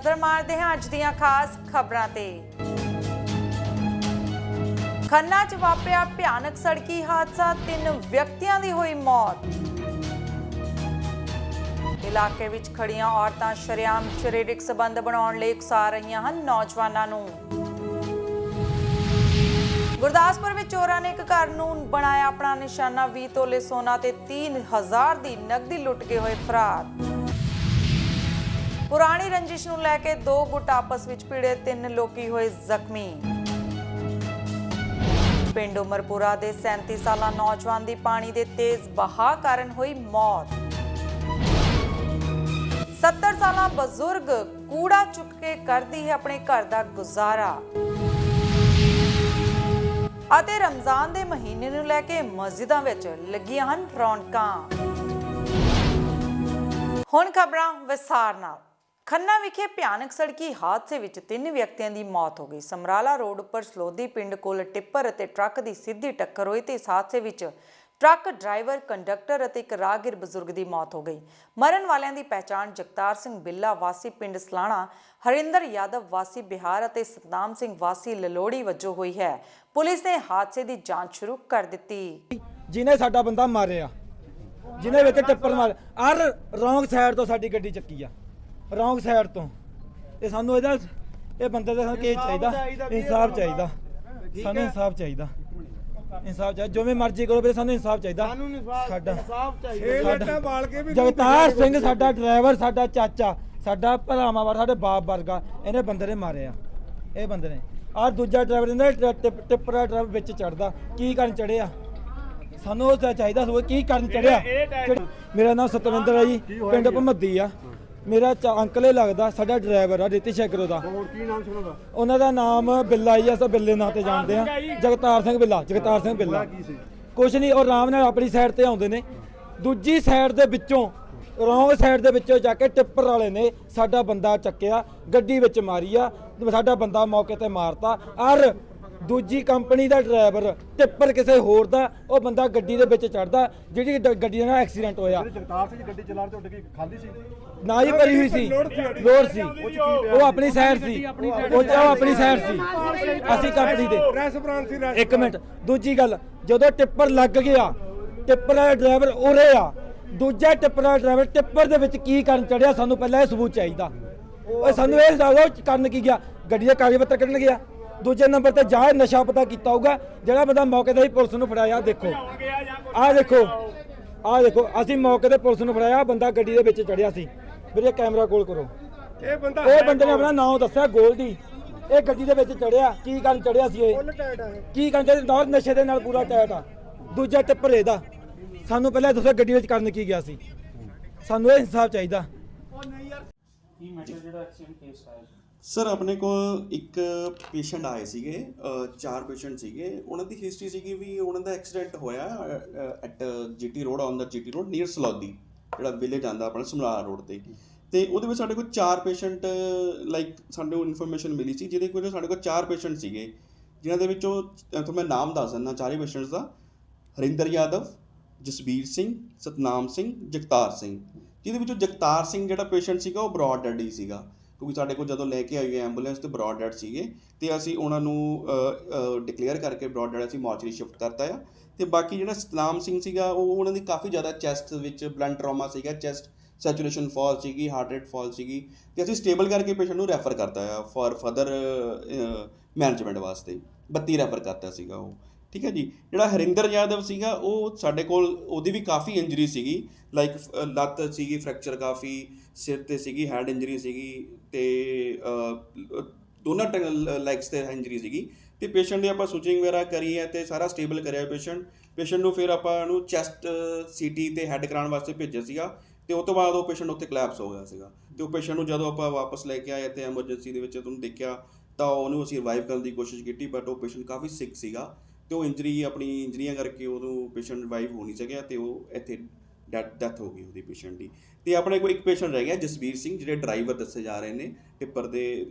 नज़र मारते हैं अज दियां खास खबरां ते। खन्ना च वापिया भयानक सड़की हादसा, 3 व्यक्तियों की हुई मौत। इलाके विच खड़ियां औरतां शरेआम शरीरिक संबंध बनाउण लई उकसा रहीआं हन नौजवानां नूं। गुरदासपुर विच चोरां ने एक घर नूं बनाया अपना निशाना, 20 तोले सोना ते 3000 दी नकदी लुट के होए फरार। पुरानी रंजिश नूं लैके 2 गुट आपस विच भिड़े, 3 लोकी होए जख्मी। पिंड उमरपुरा दे 37 साला नौजवान दी पानी दे तेज बहा कारण हुई मौत। 70 साला बजुर्ग कूड़ा चुक के करदी है अपने घर दा गुजारा। ਅਤੇ रमजान दे महीने नूं लैके मस्जिदां विच ਲੱਗੀਆਂ ਹਨ ਰੌਣਕਾਂ। ਹੁਣ ਖਬਰਾਂ ਵਿਸਥਾਰ ਨਾਲ। ਖੰਨਾ ਵਿਖੇ ਭਿਆਨਕ ਸੜਕੀ ਹਾਦਸੇ ਵਿੱਚ 3 ਵਿਅਕਤੀਆਂ ਦੀ ਮੌਤ ਹੋ ਗਈ। ਸਮਰਾਲਾ ਰੋਡ ਉੱਪਰ ਸਲੋਦੀ ਪਿੰਡ ਕੋਲ ਟਿੱਪਰ ਅਤੇ ਟਰੱਕ ਦੀ ਸਿੱਧੀ ਟੱਕਰ ਹੋਈ ਤੇ ਇਸ ਹਾਦਸੇ ਵਿੱਚ ਟਰੱਕ ਡਰਾਈਵਰ, ਕੰਡਕਟਰ ਅਤੇ ਇੱਕ ਰਾਹਗੀਰ ਬਜ਼ੁਰਗ ਦੀ ਮੌਤ ਹੋ ਗਈ। ਮਰਨ ਵਾਲਿਆਂ ਦੀ ਪਹਿਚਾਣ ਜਗਤਾਰ ਸਿੰਘ ਬਿੱਲਾ ਵਾਸੀ ਪਿੰਡ ਸਲਾਣਾ, ਹਰਿੰਦਰ ਯਾਦਵ ਵਾਸੀ ਬਿਹਾਰ ਅਤੇ ਸਤਨਾਮ ਸਿੰਘ ਵਾਸੀ ਲਲੋੜੀ ਵਜੋਂ ਹੋਈ ਹੈ। ਪੁਲਿਸ ਨੇ ਹਾਦਸੇ ਦੀ ਜਾਂਚ ਸ਼ੁਰੂ ਕਰ ਦਿੱਤੀ। ਜਿਹਨੇ ਸਾਡਾ ਬੰਦਾ ਮਾਰਿਆ, ਜਿਹਨੇ ਵਿੱਚ ਟਿੱਪਰ ਮਾਰ ਅਰ ਰੌਂਗ ਸਾਈਡ ਤੋਂ ਸਾਡੀ ਗੱਡੀ ਚੱਕੀ ਆ, ਰੌਂਗ ਸਾਈਡ ਤੋਂ। ਤੇ ਸਾਨੂੰ ਇਹਦਾ ਇਹ ਬੰਦੇ ਦਾ ਕੇਸ ਚਾਹੀਦਾ, ਇਨਸਾਫ ਚਾਹੀਦਾ, ਸਾਨੂੰ ਇਨਸਾਫ ਚਾਹੀਦਾ, ਇਨਸਾਫ ਚਾਹੀਦਾ। ਜਿਵੇਂ ਮਰਜ਼ੀ ਕਰੋ ਵੀਰੇ, ਸਾਨੂੰ ਇਨਸਾਫ ਚਾਹੀਦਾ। ਸਾਡਾ ਜਗਤਾਰ ਸਿੰਘ ਸਾਡਾ ਡਰਾਈਵਰ, ਸਾਡਾ ਚਾਚਾ, ਸਾਡਾ ਭਰਾਵਾਂ ਵਾਲਾ, ਸਾਡੇ ਬਾਪ ਵਰਗਾ, ਇਹਨੇ ਬੰਦੇ ਨੇ ਮਾਰਿਆ। ਇਹ ਬੰਦੇ ਨੇ ਆਹ ਦੂਜਾ ਡਰਾਈਵਰ ਇਹਨੇ ਟਿੱਪਰ ਦਾ ਡਰਾਈਵਰ ਵਿੱਚ ਚੜਦਾ, ਕੀ ਕਰਨ ਚੜਿਆ? ਸਾਨੂੰ ਉਹ ਚਾਹੀਦਾ ਸੀ, ਕੀ ਕਰਨ ਚੜਿਆ? ਮੇਰਾ ਨਾਮ ਸਤਵਿੰਦਰ ਹੈ ਜੀ, ਪਿੰਡ ਭਮੱਦੀ ਆ। ਮੇਰਾ ਅੰਕਲ ਹੀ ਲੱਗਦਾ, ਸਾਡਾ ਡਰਾਈਵਰ ਆ ਰਿਤਿਸ਼ ਐਗਰੋ ਦਾ। ਕੀ ਨਾਮ ਸੀ ਉਹਨਾਂ ਦਾ? ਉਹਨਾਂ ਦਾ ਨਾਮ ਬਿੱਲਾ ਜੀ, ਅਸੀਂ ਬਿੱਲੇ ਨਾਂ ਤੇ ਜਾਣਦੇ ਆ। ਜਗਤਾਰ ਸਿੰਘ ਬਿੱਲਾ, ਜਗਤਾਰ ਸਿੰਘ ਬਿੱਲਾ। ਕੁਛ ਨਹੀਂ, ਉਹ ਆਰਾਮ ਨਾਲ ਆਪਣੀ ਸਾਈਡ ਤੇ ਆਉਂਦੇ ਨੇ, ਦੂਜੀ ਸਾਈਡ ਦੇ ਵਿੱਚੋਂ ਰੌਂਗ ਸਾਈਡ ਦੇ ਵਿੱਚੋਂ ਜਾ ਕੇ ਟਿੱਪਰ ਵਾਲੇ ਨੇ ਸਾਡਾ ਬੰਦਾ ਚੱਕਿਆ, ਗੱਡੀ ਵਿੱਚ ਮਾਰੀ ਆ, ਸਾਡਾ ਬੰਦਾ ਮੌਕੇ ਤੇ ਮਾਰਤਾ। ਔਰ ਦੂਜੀ ਕੰਪਨੀ ਦਾ ਡਰਾਈਵਰ ਟਿੱਪਰ ਕਿਸੇ ਹੋਰ ਦਾ, ਉਹ ਬੰਦਾ ਗੱਡੀ ਦੇ ਵਿੱਚ ਚੜਦਾ, ਜਿਹੜੀ ਗੱਡੀ ਨਾਲ ਐਕਸੀਡੈਂਟ ਹੋਇਆ। ਜਗਤਾਰ ਸਿੰਘ ਗੱਡੀ ਚਲਾ ਰਹੇ ਤੇ ਖਾਲੀ ਸੀ ਨਾ ਹੀ ਭਰੀ ਹੋਈ ਸੀ, ਲੋਡ ਸੀ, ਉਹ ਆਪਣੀ ਸਾਈਡ ਸੀ, ਉਹ ਆਪਣੀ ਸਾਈਡ ਸੀ, ਅਸੀਂ ਕੰਪਨੀ ਦੇ। ਇੱਕ ਮਿੰਟ, ਦੂਜੀ ਗੱਲ, ਜਦੋਂ ਟਿੱਪਰ ਲੱਗ ਗਿਆ, ਟਿੱਪਰ ਦਾ ਡਰਾਈਵਰ ਉਰੇ ਆ, ਦੂਜਾ ਟਿੱਪਰ ਦਾ ਡਰਾਈਵਰ ਟਿੱਪਰ ਦੇ ਵਿੱਚ ਕੀ ਕਰਨ ਚੜਿਆ? ਸਾਨੂੰ ਪਹਿਲਾਂ ਇਹ ਸਬੂਤ ਚਾਹੀਦਾ। ਉਹ ਸਾਨੂੰ ਇਹ ਦੱਸੋ ਕਰਨ ਕੀ ਗਿਆ? ਗੱਡੀ ਦੇ ਕਾਗਜ਼ ਪੱਤਰ ਕੱਢਣ ਗਿਆ। ਦੂਜੇ ਨੰਬਰ ਤੇ ਜਾਂ ਨਸ਼ਾ ਪਤਾ ਕੀਤਾ ਹੋਊਗਾ, ਜਿਹੜਾ ਬੰਦਾ ਮੌਕੇ ਤੇ ਹੀ ਪੁਲਿਸ ਨੂੰ ਫੜਾਇਆ। ਦੇਖੋ ਆਹ ਦੇਖੋ, ਆਹ ਦੇਖੋ, ਅਸੀਂ ਮੌਕੇ ਤੇ ਪੁਲਿਸ ਨੂੰ ਫੜਾਇਆ, ਬੰਦਾ ਗੱਡੀ ਦੇ ਵਿੱਚ ਚੜਿਆ ਸੀ। ਵੀਰੇ ਕੈਮਰਾ ਕੋਲ ਕਰੋ। ਇਹ ਬੰਦੇ ਨੇ ਆਪਣਾ ਨਾਮ ਦੱਸਿਆ ਗੋਲਡੀ, ਇਹ ਗੱਡੀ ਦੇ ਵਿੱਚ ਚੜਿਆ, ਕੀ ਕਰਨ ਚੜਿਆ ਸੀ? ਇਹ ਕੀ ਕਰਨ ਚੜਿਆ? ਨਸ਼ੇ ਦੇ ਨਾਲ ਪੂਰਾ ਟਾਇਟ ਆ। ਦੂਜਾ ਟਿੱਪਰ ਇਹਦਾ। ਸਾਨੂੰ ਪਹਿਲਾਂ ਦੱਸੋ ਗੱਡੀ ਵਿੱਚ ਕਰਨ ਕੀ ਗਿਆ ਸੀ? ਸਾਨੂੰ ਇਹ ਇਨਸਾਫ ਚਾਹੀਦਾ। ਸਰ ਆਪਣੇ ਕੋਲ ਇੱਕ ਪੇਸ਼ੈਂਟ ਆਏ ਸੀਗੇ, 4 ਪੇਸ਼ੈਂਟ ਸੀਗੇ। ਉਹਨਾਂ ਦੀ ਹਿਸਟਰੀ ਸੀਗੀ ਵੀ ਉਹਨਾਂ ਦਾ ਐਕਸੀਡੈਂਟ ਹੋਇਆ at GT road, on the GT road near Salaudi, ਜਿਹੜਾ ਵਿਲੇਜ ਆਉਂਦਾ ਆਪਣਾ ਸਮਰਾਲਾ ਰੋਡ ਤੇ ਉਹਦੇ ਵਿੱਚ ਸਾਡੇ ਕੋਲ 4 ਪੇਸ਼ੈਂਟ ਲਾਈਕ ਸਾਨੂੰ ਇਨਫੋਰਮੇਸ਼ਨ ਮਿਲੀ ਸੀ, ਜਿਹਦੇ ਕੋਲ ਸਾਡੇ ਕੋਲ 4 ਪੇਸ਼ੈਂਟ ਸੀਗੇ, ਜਿਨ੍ਹਾਂ ਦੇ ਵਿੱਚੋਂ ਤੁਹਾਨੂੰ ਮੈਂ ਨਾਮ ਦੱਸ ਦਿੰਦਾ 4 ਪੇਸ਼ੈਂਟਸ ਦਾ। ਹਰਿੰਦਰ ਯਾਦਵ, ਜਸਬੀਰ ਸਿੰਘ, ਸਤਨਾਮ ਸਿੰਘ, ਜਗਤਾਰ ਸਿੰਘ। ਜਿਹਦੇ ਵਿੱਚੋਂ ਜਗਤਾਰ ਸਿੰਘ ਜਿਹੜਾ ਪੇਸ਼ੈਂਟ ਸੀਗਾ ਉਹ ਬਰੌਡ ਡੈਡ ਹੀ ਸੀਗਾ, ਕਿਉਂਕਿ ਸਾਡੇ ਕੋਲ ਜਦੋਂ ਲੈ ਕੇ ਆਈ ਐਂਬੂਲੈਂਸ ਤੇ ਬਰੌਡ ਡੈਡ ਸੀਗੇ ਤੇ ਅਸੀਂ ਉਹਨਾਂ ਨੂੰ ਡਿਕਲੇਅਰ ਕਰਕੇ ਬਰੌਡ ਡੈਡ ਅਸੀਂ ਮੋਰਚਰੀ ਸ਼ਿਫਟ ਕਰਤਾ ਆ। ਤੇ ਬਾਕੀ ਜਿਹੜਾ ਸਤਨਾਮ ਸਿੰਘ ਸੀਗਾ, ਉਹ ਉਹਨਾਂ ਦੀ ਕਾਫੀ ਜ਼ਿਆਦਾ ਚੈਸਟ ਵਿੱਚ ਬਲੰਟ ਟਰਾਮਾ ਸੀਗਾ, ਚੈਸਟ ਸੈਚੂਰੇਸ਼ਨ ਫਾਲ ਸੀਗੀ, ਹਾਰਟ ਰੇਟ ਫਾਲ ਸੀਗੀ, ਤੇ ਅਸੀਂ ਸਟੇਬਲ ਕਰਕੇ ਪੇਸ਼ੈਂਟ ਨੂੰ ਰੈਫਰ ਕਰਤਾ ਆ ਫॉर ਫਰਦਰ ਮੈਨੇਜਮੈਂਟ ਵਾਸਤੇ। 32 ਰੈਫਰ ਕਰਤਾ ਸੀਗਾ ਉਹ। ਠੀਕ ਹੈ ਜੀ। ਜਿਹੜਾ ਹਰਿੰਦਰ ਯਾਦਵ ਸੀਗਾ, ਉਹ ਸਾਡੇ ਕੋਲ ਉਹਦੀ ਵੀ ਕਾਫੀ ਇੰਜਰੀ ਸੀਗੀ, ਲਾਈਕ ਲੱਤ ਸੀਗੀ ਫ੍ਰੈਕਚਰ, ਕਾਫੀ ਸਿਰ ਤੇ ਸੀਗੀ, ਹੈਡ ਇੰਜਰੀ ਸੀਗੀ, ਤੇ ਦੋਨਾਂ ਲੈਗਸ ਤੇ ਇੰਜਰੀ ਸੀਗੀ। ਤੇ ਪੇਸ਼ੈਂਟ ਦੀ ਆਪਾਂ ਸੂਚਿੰਗ ਵਗੈਰਾ ਕਰੀ ਹੈ ਤੇ ਸਾਰਾ ਸਟੇਬਲ ਕਰਿਆ ਪੇਸ਼ੈਂਟ ਨੂੰ। ਫਿਰ ਆਪਾਂ ਉਹਨੂੰ ਚੈਸਟ ਸੀਟੀ ਤੇ ਹੈਡ ਕਰਾਉਣ ਵਾਸਤੇ ਭੇਜਿਆ ਸੀਗਾ, ਤੇ ਉਸ ਤੋਂ ਬਾਅਦ ਉਹ ਪੇਸ਼ੈਂਟ ਉੱਥੇ ਕਲੈਪਸ ਹੋ ਗਿਆ ਸੀਗਾ। ਤੇ ਉਹ ਪੇਸ਼ੈਂਟ ਨੂੰ ਜਦੋਂ ਆਪਾਂ ਵਾਪਸ ਲੈ ਕੇ ਆਏ ਤੇ ਐਮਰਜੈਂਸੀ ਦੇ ਵਿੱਚ ਤੁਹਾਨੂੰ ਦੇਖਿਆ ਤਾਂ ਉਹਨੂੰ ਅਸੀਂ ਰਿਵਾਈਵ ਕਰਨ ਦੀ ਕੋਸ਼ਿਸ਼ ਕੀਤੀ, ਬਟ ਉਹ ਪੇਸ਼ੈਂਟ ਕਾਫੀ ਸਿਕ ਸੀਗਾ ਤੇ ਉਹ ਇੰਜਰੀਆਂ ਕਰਕੇ ਉਹਨੂੰ ਪੇਸ਼ੈਂਟ ਰਿਵਾਈਵ ਹੋ ਨਹੀਂ ਸਕਿਆ ਤੇ ਉਹ ਇੱਥੇ ਡੈਥ ਹੋ ਗਈ ਉਹਦੀ ਪੇਸ਼ੈਂਟ ਦੀ। ਤੇ ਆਪਣੇ ਕੋਲ ਇੱਕ ਪੇਸ਼ੈਂਟ ਰਹਿ ਗਿਆ ਜਸਬੀਰ ਸਿੰਘ, ਜਿਹੜੇ ਡਰਾਈਵਰ ਦੱਸੇ ਜਾ ਰਹੇ ਨੇ ਟਿੱਪਰ ਦੇ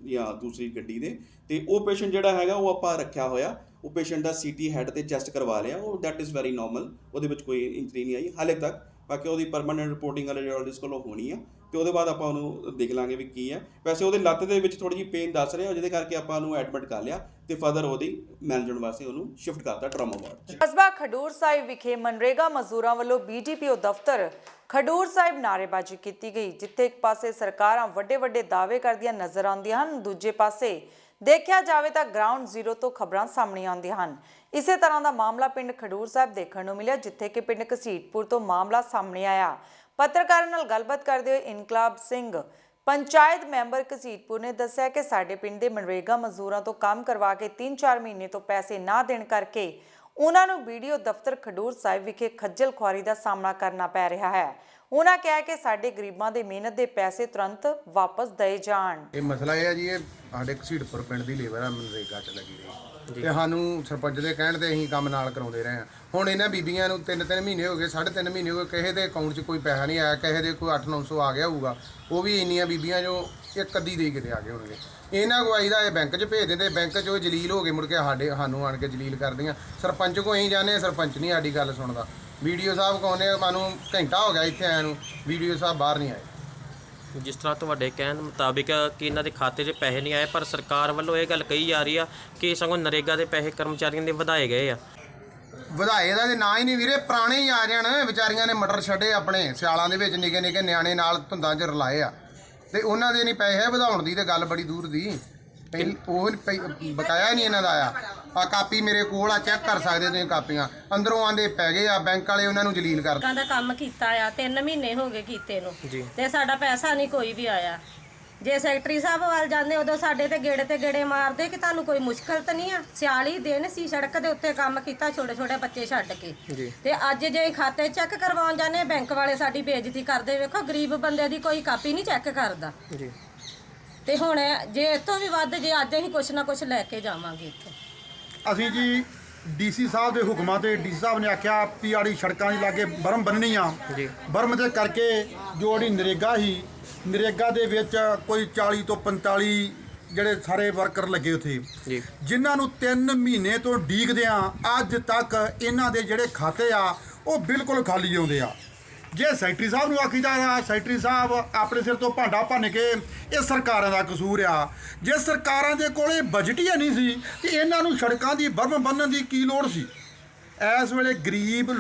ਜਾਂ ਦੂਸਰੀ ਗੱਡੀ ਦੇ। ਤੇ ਉਹ ਪੇਸ਼ੈਂਟ ਜਿਹੜਾ ਹੈਗਾ ਉਹ ਆਪਾਂ ਰੱਖਿਆ ਹੋਇਆ, ਉਹ ਪੇਸ਼ੈਂਟ ਦਾ ਸੀਟੀ ਹੈਡ ਤੇ ਚੈਸਟ ਕਰਵਾ ਲਿਆ, ਉਹ ਦੈਟ ਇਜ਼ ਵੈਰੀ ਨੋਰਮਲ, ਉਹਦੇ ਵਿੱਚ ਕੋਈ ਇੰਜਰੀ ਨਹੀਂ ਆਈ ਹਾਲੇ ਤੱਕ। ਬਾਕੀ ਉਹਦੀ ਪਰਮਾਨੈਂਟ ਰਿਪੋਰਟਿੰਗ ਵਾਲੇ ਰੈਡੀਓਲੋਜਿਸਟ ਕੋਲੋਂ ਹੋਣੀ ਆ ਤੇ ਉਹਦੇ ਬਾਅਦ ਆਪਾਂ ਉਹਨੂੰ ਦੇਖ ਲਾਂਗੇ ਵੀ ਕੀ ਹੈ। ਵੈਸੇ ਉਹਦੇ ਲੱਤ ਦੇ ਵਿੱਚ ਥੋੜੀ ਜਿਹੀ ਪੇਨ ਦੱਸ ਰਿਹਾ, ਜਿਹਦੇ ਕਰਕੇ ਆਪਾਂ ਉਹਨੂੰ ਐਡਮਿਟ ਕਰ ਲਿਆ ਤੇ ਫਰਦਰ ਉਹਦੀ ਮੈਨੇਜਮੈਂਟ ਵਾਸਤੇ ਉਹਨੂੰ ਸ਼ਿਫਟ ਕਰਤਾ ਟਰਾਮਾ ਵਾਰਡ 'ਚ। ਕਸਬਾ ਖਡੂਰ ਸਾਹਿਬ ਵਿਖੇ ਮਨਰੇਗਾ ਮਜ਼ਦੂਰਾਂ ਵੱਲੋਂ BDPO ਦਫ਼ਤਰ ਖਡੂਰ ਸਾਹਿਬ ਨਾਅਰੇਬਾਜ਼ੀ ਕੀਤੀ ਗਈ, ਜਿੱਥੇ ਇੱਕ ਪਾਸੇ ਸਰਕਾਰਾਂ ਵੱਡੇ ਦਾਅਵੇ ਕਰਦੀਆਂ ਨਜ਼ਰ ਆਉਂਦੀਆਂ ਹਨ, ਦੂਜੇ ਪਾਸੇ ਦੇਖਿਆ ਜਾਵੇ ਤਾਂ ਗਰਾਊਂਡ ਜ਼ੀਰੋ ਤੋਂ ਖਬਰਾਂ ਸਾਹਮਣੇ ਆਉਂਦੀਆਂ ਹਨ। ਇਸੇ ਤਰ੍ਹਾਂ ਦਾ ਮਾਮਲਾ ਪਿੰਡ ਖਡੂਰ ਸਾਹਿਬ ਦੇਖਣ ਨੂੰ ਮਿਲਿਆ, ਜਿੱਥੇ ਕਿ ਪਿੰਡ ਘਸੀਟਪੁਰ ਤੋਂ ਮਾਮਲਾ ਸਾਹਮਣੇ ਆਇਆ। ਪੱਤਰਕਾਰਾਂ ਨਾਲ ਗੱਲਬਾਤ ਕਰਦੇ ਹੋਏ ਇਨਕਲਾਬ ਸਿੰਘ ਪੰਚਾਇਤ ਮੈਂਬਰ ਘਸੀਟਪੁਰ ਨੇ ਦੱਸਿਆ ਕਿ ਸਾਡੇ ਪਿੰਡ ਦੇ ਮਨਰੇਗਾ ਮਜ਼ਦੂਰਾਂ ਤੋਂ ਕੰਮ ਕਰਵਾ ਕੇ 3-4 ਮਹੀਨੇ ਤੋਂ ਪੈਸੇ ਨਾ ਦੇਣ ਕਰਕੇ ਉਹਨਾਂ ਨੂੰ BDO ਦਫ਼ਤਰ ਖਡੂਰ ਸਾਹਿਬ ਵਿਖੇ ਖੱਜਲ ਖੁਆਰੀ ਦਾ ਸਾਹਮਣਾ ਕਰਨਾ ਪੈ ਰਿਹਾ ਹੈ। ਉਹਨਾਂ ਕਿਹਾ ਕਿ ਸਾਡੇ ਗਰੀਬਾਂ ਦੇ ਮਿਹਨਤ ਦੇ ਪੈਸੇ ਤੁਰੰਤ ਵਾਪਸ ਦਏ ਜਾਣ। ਇਹ ਮਸਲਾ ਇਹ ਹੈ ਜੀ, ਇਹ ਸਾਡੇ ਘਸੀਟਪੁਰ ਪਿੰਡ ਦੀ ਲੇਬਰ ਆ, ਮਨਰੇਗਾ 'ਚ ਲੱਗੀ ਰਹੀ ਤੇ ਸਾਨੂੰ ਸਰਪੰਚ ਦੇ ਕਹਿਣ ਤੇ ਅਸੀਂ ਕੰਮ ਨਾਲ ਕਰਾਉਂਦੇ ਰਹੇ ਹਾਂ। ਹੁਣ ਇਹਨਾਂ ਬੀਬੀਆਂ ਨੂੰ 3-3 ਮਹੀਨੇ ਹੋ ਗਏ, 3.5 ਮਹੀਨੇ ਹੋ ਗਏ, ਕਿਸੇ ਦੇ ਅਕਾਊਂਟ 'ਚ ਕੋਈ ਪੈਸਾ ਨਹੀਂ ਆਇਆ, ਕਿਸੇ ਦੇ ਕੋਈ 800-900 ਆ ਗਿਆ ਹੋਊਗਾ। ਉਹ ਵੀ ਇੰਨੀਆਂ ਬੀਬੀਆਂ ਜੋ ਇੱਕ ਅੱਧੀ ਦੇ ਕਿਤੇ ਆ ਗਏ ਹੋਣਗੇ। ਇਹਨਾਂ ਕੋ ਆਈਦਾ ਇਹ ਬੈਂਕ 'ਚ ਭੇਜ ਦਿੰਦੇ, ਬੈਂਕ 'ਚ ਉਹ ਜਲੀਲ ਹੋ ਗਏ, ਮੁੜ ਕੇ ਸਾਨੂੰ ਆਣ ਕੇ ਜਲੀਲ ਕਰਦੀਆਂ। ਸਰਪੰਚ ਕੋ ਅਸੀਂ ਜਾਂਦੇ, ਸਰਪੰਚ ਨਹੀਂ ਸਾਡੀ ਗੱਲ ਸੁਣਦਾ। BDO ਸਾਹਿਬ ਕੋਨੇ ਸਾਨੂੰ ਘੰਟਾ ਹੋ ਗਿਆ ਇੱਥੇ ਆਇਆ ਨੂੰ, BDO ਸਾਹਿਬ ਬਾਹਰ ਨਹੀਂ ਆਏ। ਜਿਸ ਤਰ੍ਹਾਂ ਤੁਹਾਡੇ ਕਹਿਣ ਮੁਤਾਬਿਕ ਕਿ ਇਹਨਾਂ ਦੇ ਖਾਤੇ 'ਚ ਪੈਸੇ ਨਹੀਂ ਆਏ, ਪਰ ਸਰਕਾਰ ਵੱਲੋਂ ਇਹ ਗੱਲ ਕਹੀ ਜਾ ਰਹੀ ਆ ਕਿ ਸਗੋਂ ਨਰੇਗਾ ਦੇ ਪੈਸੇ ਕਰਮਚਾਰੀਆਂ ਦੇ ਵਧਾਏ ਗਏ ਆ। ਵਧਾਏ ਦਾ ਤੇ ਨਾਂ ਹੀ ਨਹੀਂ ਵੀਰੇ, ਪੁਰਾਣੇ ਹੀ ਆ ਜਾਣ। ਵਿਚਾਰੀਆਂ ਨੇ ਮਟਰ ਛੱਡੇ ਆਪਣੇ ਸਿਆਲਾਂ ਦੇ ਵਿੱਚ, ਨਿੱਕੇ ਨਿਆਣੇ ਨਾਲ ਧੁੰਦਾਂ 'ਚ ਰਲਾਏ ਆ ਤੇ ਉਹਨਾਂ ਦੇ ਨਹੀਂ ਪੈਸੇ ਵਧਾਉਣ ਦੀ ਤੇ ਗੱਲ ਬੜੀ ਦੂਰ ਦੀ। ਉਹ ਬਕਾਇਆ ਨਹੀਂ ਇਹਨਾਂ ਦਾ ਆਇਆ। ਆ ਕਾਪੀ ਮੇਰੇ ਕੋਲ ਆ, ਚੈੱਕ ਕਰ ਸਕਦੇ ਤੁਸੀਂ ਕਾਪੀਆਂ। ਅੰਦਰੋਂ ਆਂਦੇ ਪੈ ਗਏ ਆ, ਬੈਂਕ ਵਾਲੇ ਉਹਨਾਂ ਨੂੰ ਜਲੀਲ ਕਰ ਦਾ ਕੰਮ ਕੀਤਾ ਆ, 3 ਮਹੀਨੇ ਹੋ ਗਏ ਕੀਤੇ ਨੂੰ ਤੇ ਸਾਡਾ ਪੈਸਾ ਨਹੀਂ ਕੋਈ ਵੀ ਆਇਆ। ਜੇ ਸੈਕਟਰੀ ਸਾਹਿਬ ਵੱਲ ਜਾਂਦੇ ਉਦੋਂ ਸਾਡੇ ਤੇ ਗੇੜੇ ਮਾਰਦੇ ਕਿ ਤੁਹਾਨੂੰ ਕੋਈ ਮੁਸ਼ਕਲ ਤਾਂ ਨਹੀਂ ਆ। 40 ਦਿਨ ਸੀ ਸੜਕ ਦੇ ਉੱਤੇ ਕੰਮ ਕੀਤਾ, ਛੋਟੇ ਬੱਚੇ ਛੱਡ ਕੇ। ਤੇ ਅੱਜ ਜੇ ਖਾਤੇ ਚੈੱਕ ਕਰਵਾਉਣ ਜਾਂਦੇ, ਬੈਂਕ ਵਾਲੇ ਸਾਡੀ ਬੇਇੱਜ਼ਤੀ ਕਰਦੇ। ਵੇਖੋ ਗਰੀਬ ਬੰਦੇ ਦੀ ਕੋਈ ਕਾਪੀ ਨਹੀਂ ਚੈੱਕ ਕਰਦਾ। ਤੇ ਹੁਣ ਜੇ ਇਹ ਤੋਂ ਵੀ ਵੱਧ ਜੇ ਅੱਜ ਅਸੀਂ ਕੁਛ ਨਾ ਕੁਛ ਲੈ ਕੇ ਜਾਵਾਂਗੇ ਇੱਥੇ। ਅਸੀਂ ਜੀ DC ਸਾਹਿਬ ਦੇ ਹੁਕਮਾਂ ਤੇ DC ਸਾਹਿਬ ਨੇ ਆਖਿਆ ਵੀ ਆੜੀ ਸੜਕਾਂ ਦੀ ਲਾਗੇ ਬਰਮ ਬੰਨਣੀ ਆ। ਬਰਮ ਦੇ ਕਰਕੇ ਜੋ ਜਿਹੜੀ ਨਰੇਗਾ ਸੀ, ਨਰੇਗਾ ਦੇ ਵਿੱਚ ਕੋਈ 40 ਤੋਂ 45 ਜਿਹੜੇ ਸਾਰੇ ਵਰਕਰ ਲੱਗੇ ਉੱਥੇ, ਜਿਨ੍ਹਾਂ ਨੂੰ 3 ਮਹੀਨੇ ਤੋਂ ਡੀਕਦੇ ਆ, ਅੱਜ ਤੱਕ ਇਹਨਾਂ ਦੇ ਜਿਹੜੇ ਖਾਤੇ ਆ ਉਹ ਬਿਲਕੁਲ ਖਾਲੀ ਆਉਂਦੇ ਆ। ਜੇ ਸੈਕਟਰੀ ਸਾਹਿਬ ਨੂੰ ਆਖੀ ਜਾਂਦਾ, ਸੈਕਟਰੀ ਸਾਹਿਬ ਆਪਣੇ ਸਿਰ ਤੋਂ ਭਾਂਡਾ ਭੰਨ ਕੇ ਇਹ ਸਰਕਾਰਾਂ ਦਾ ਕਸੂਰ ਆ। ਜੇ ਸਰਕਾਰਾਂ ਦੇ ਕੋਲੇ ਬਜਟ ਹੀ ਨਹੀਂ ਸੀ ਤੇ ਇਹਨਾਂ ਨੂੰ ਸੜਕਾਂ ਦੀ ਬਰਮ ਬੰਨਣ ਦੀ ਕੀ ਲੋੜ ਸੀ। ਇਸ ਵੇਲੇ ਗਰੀਬ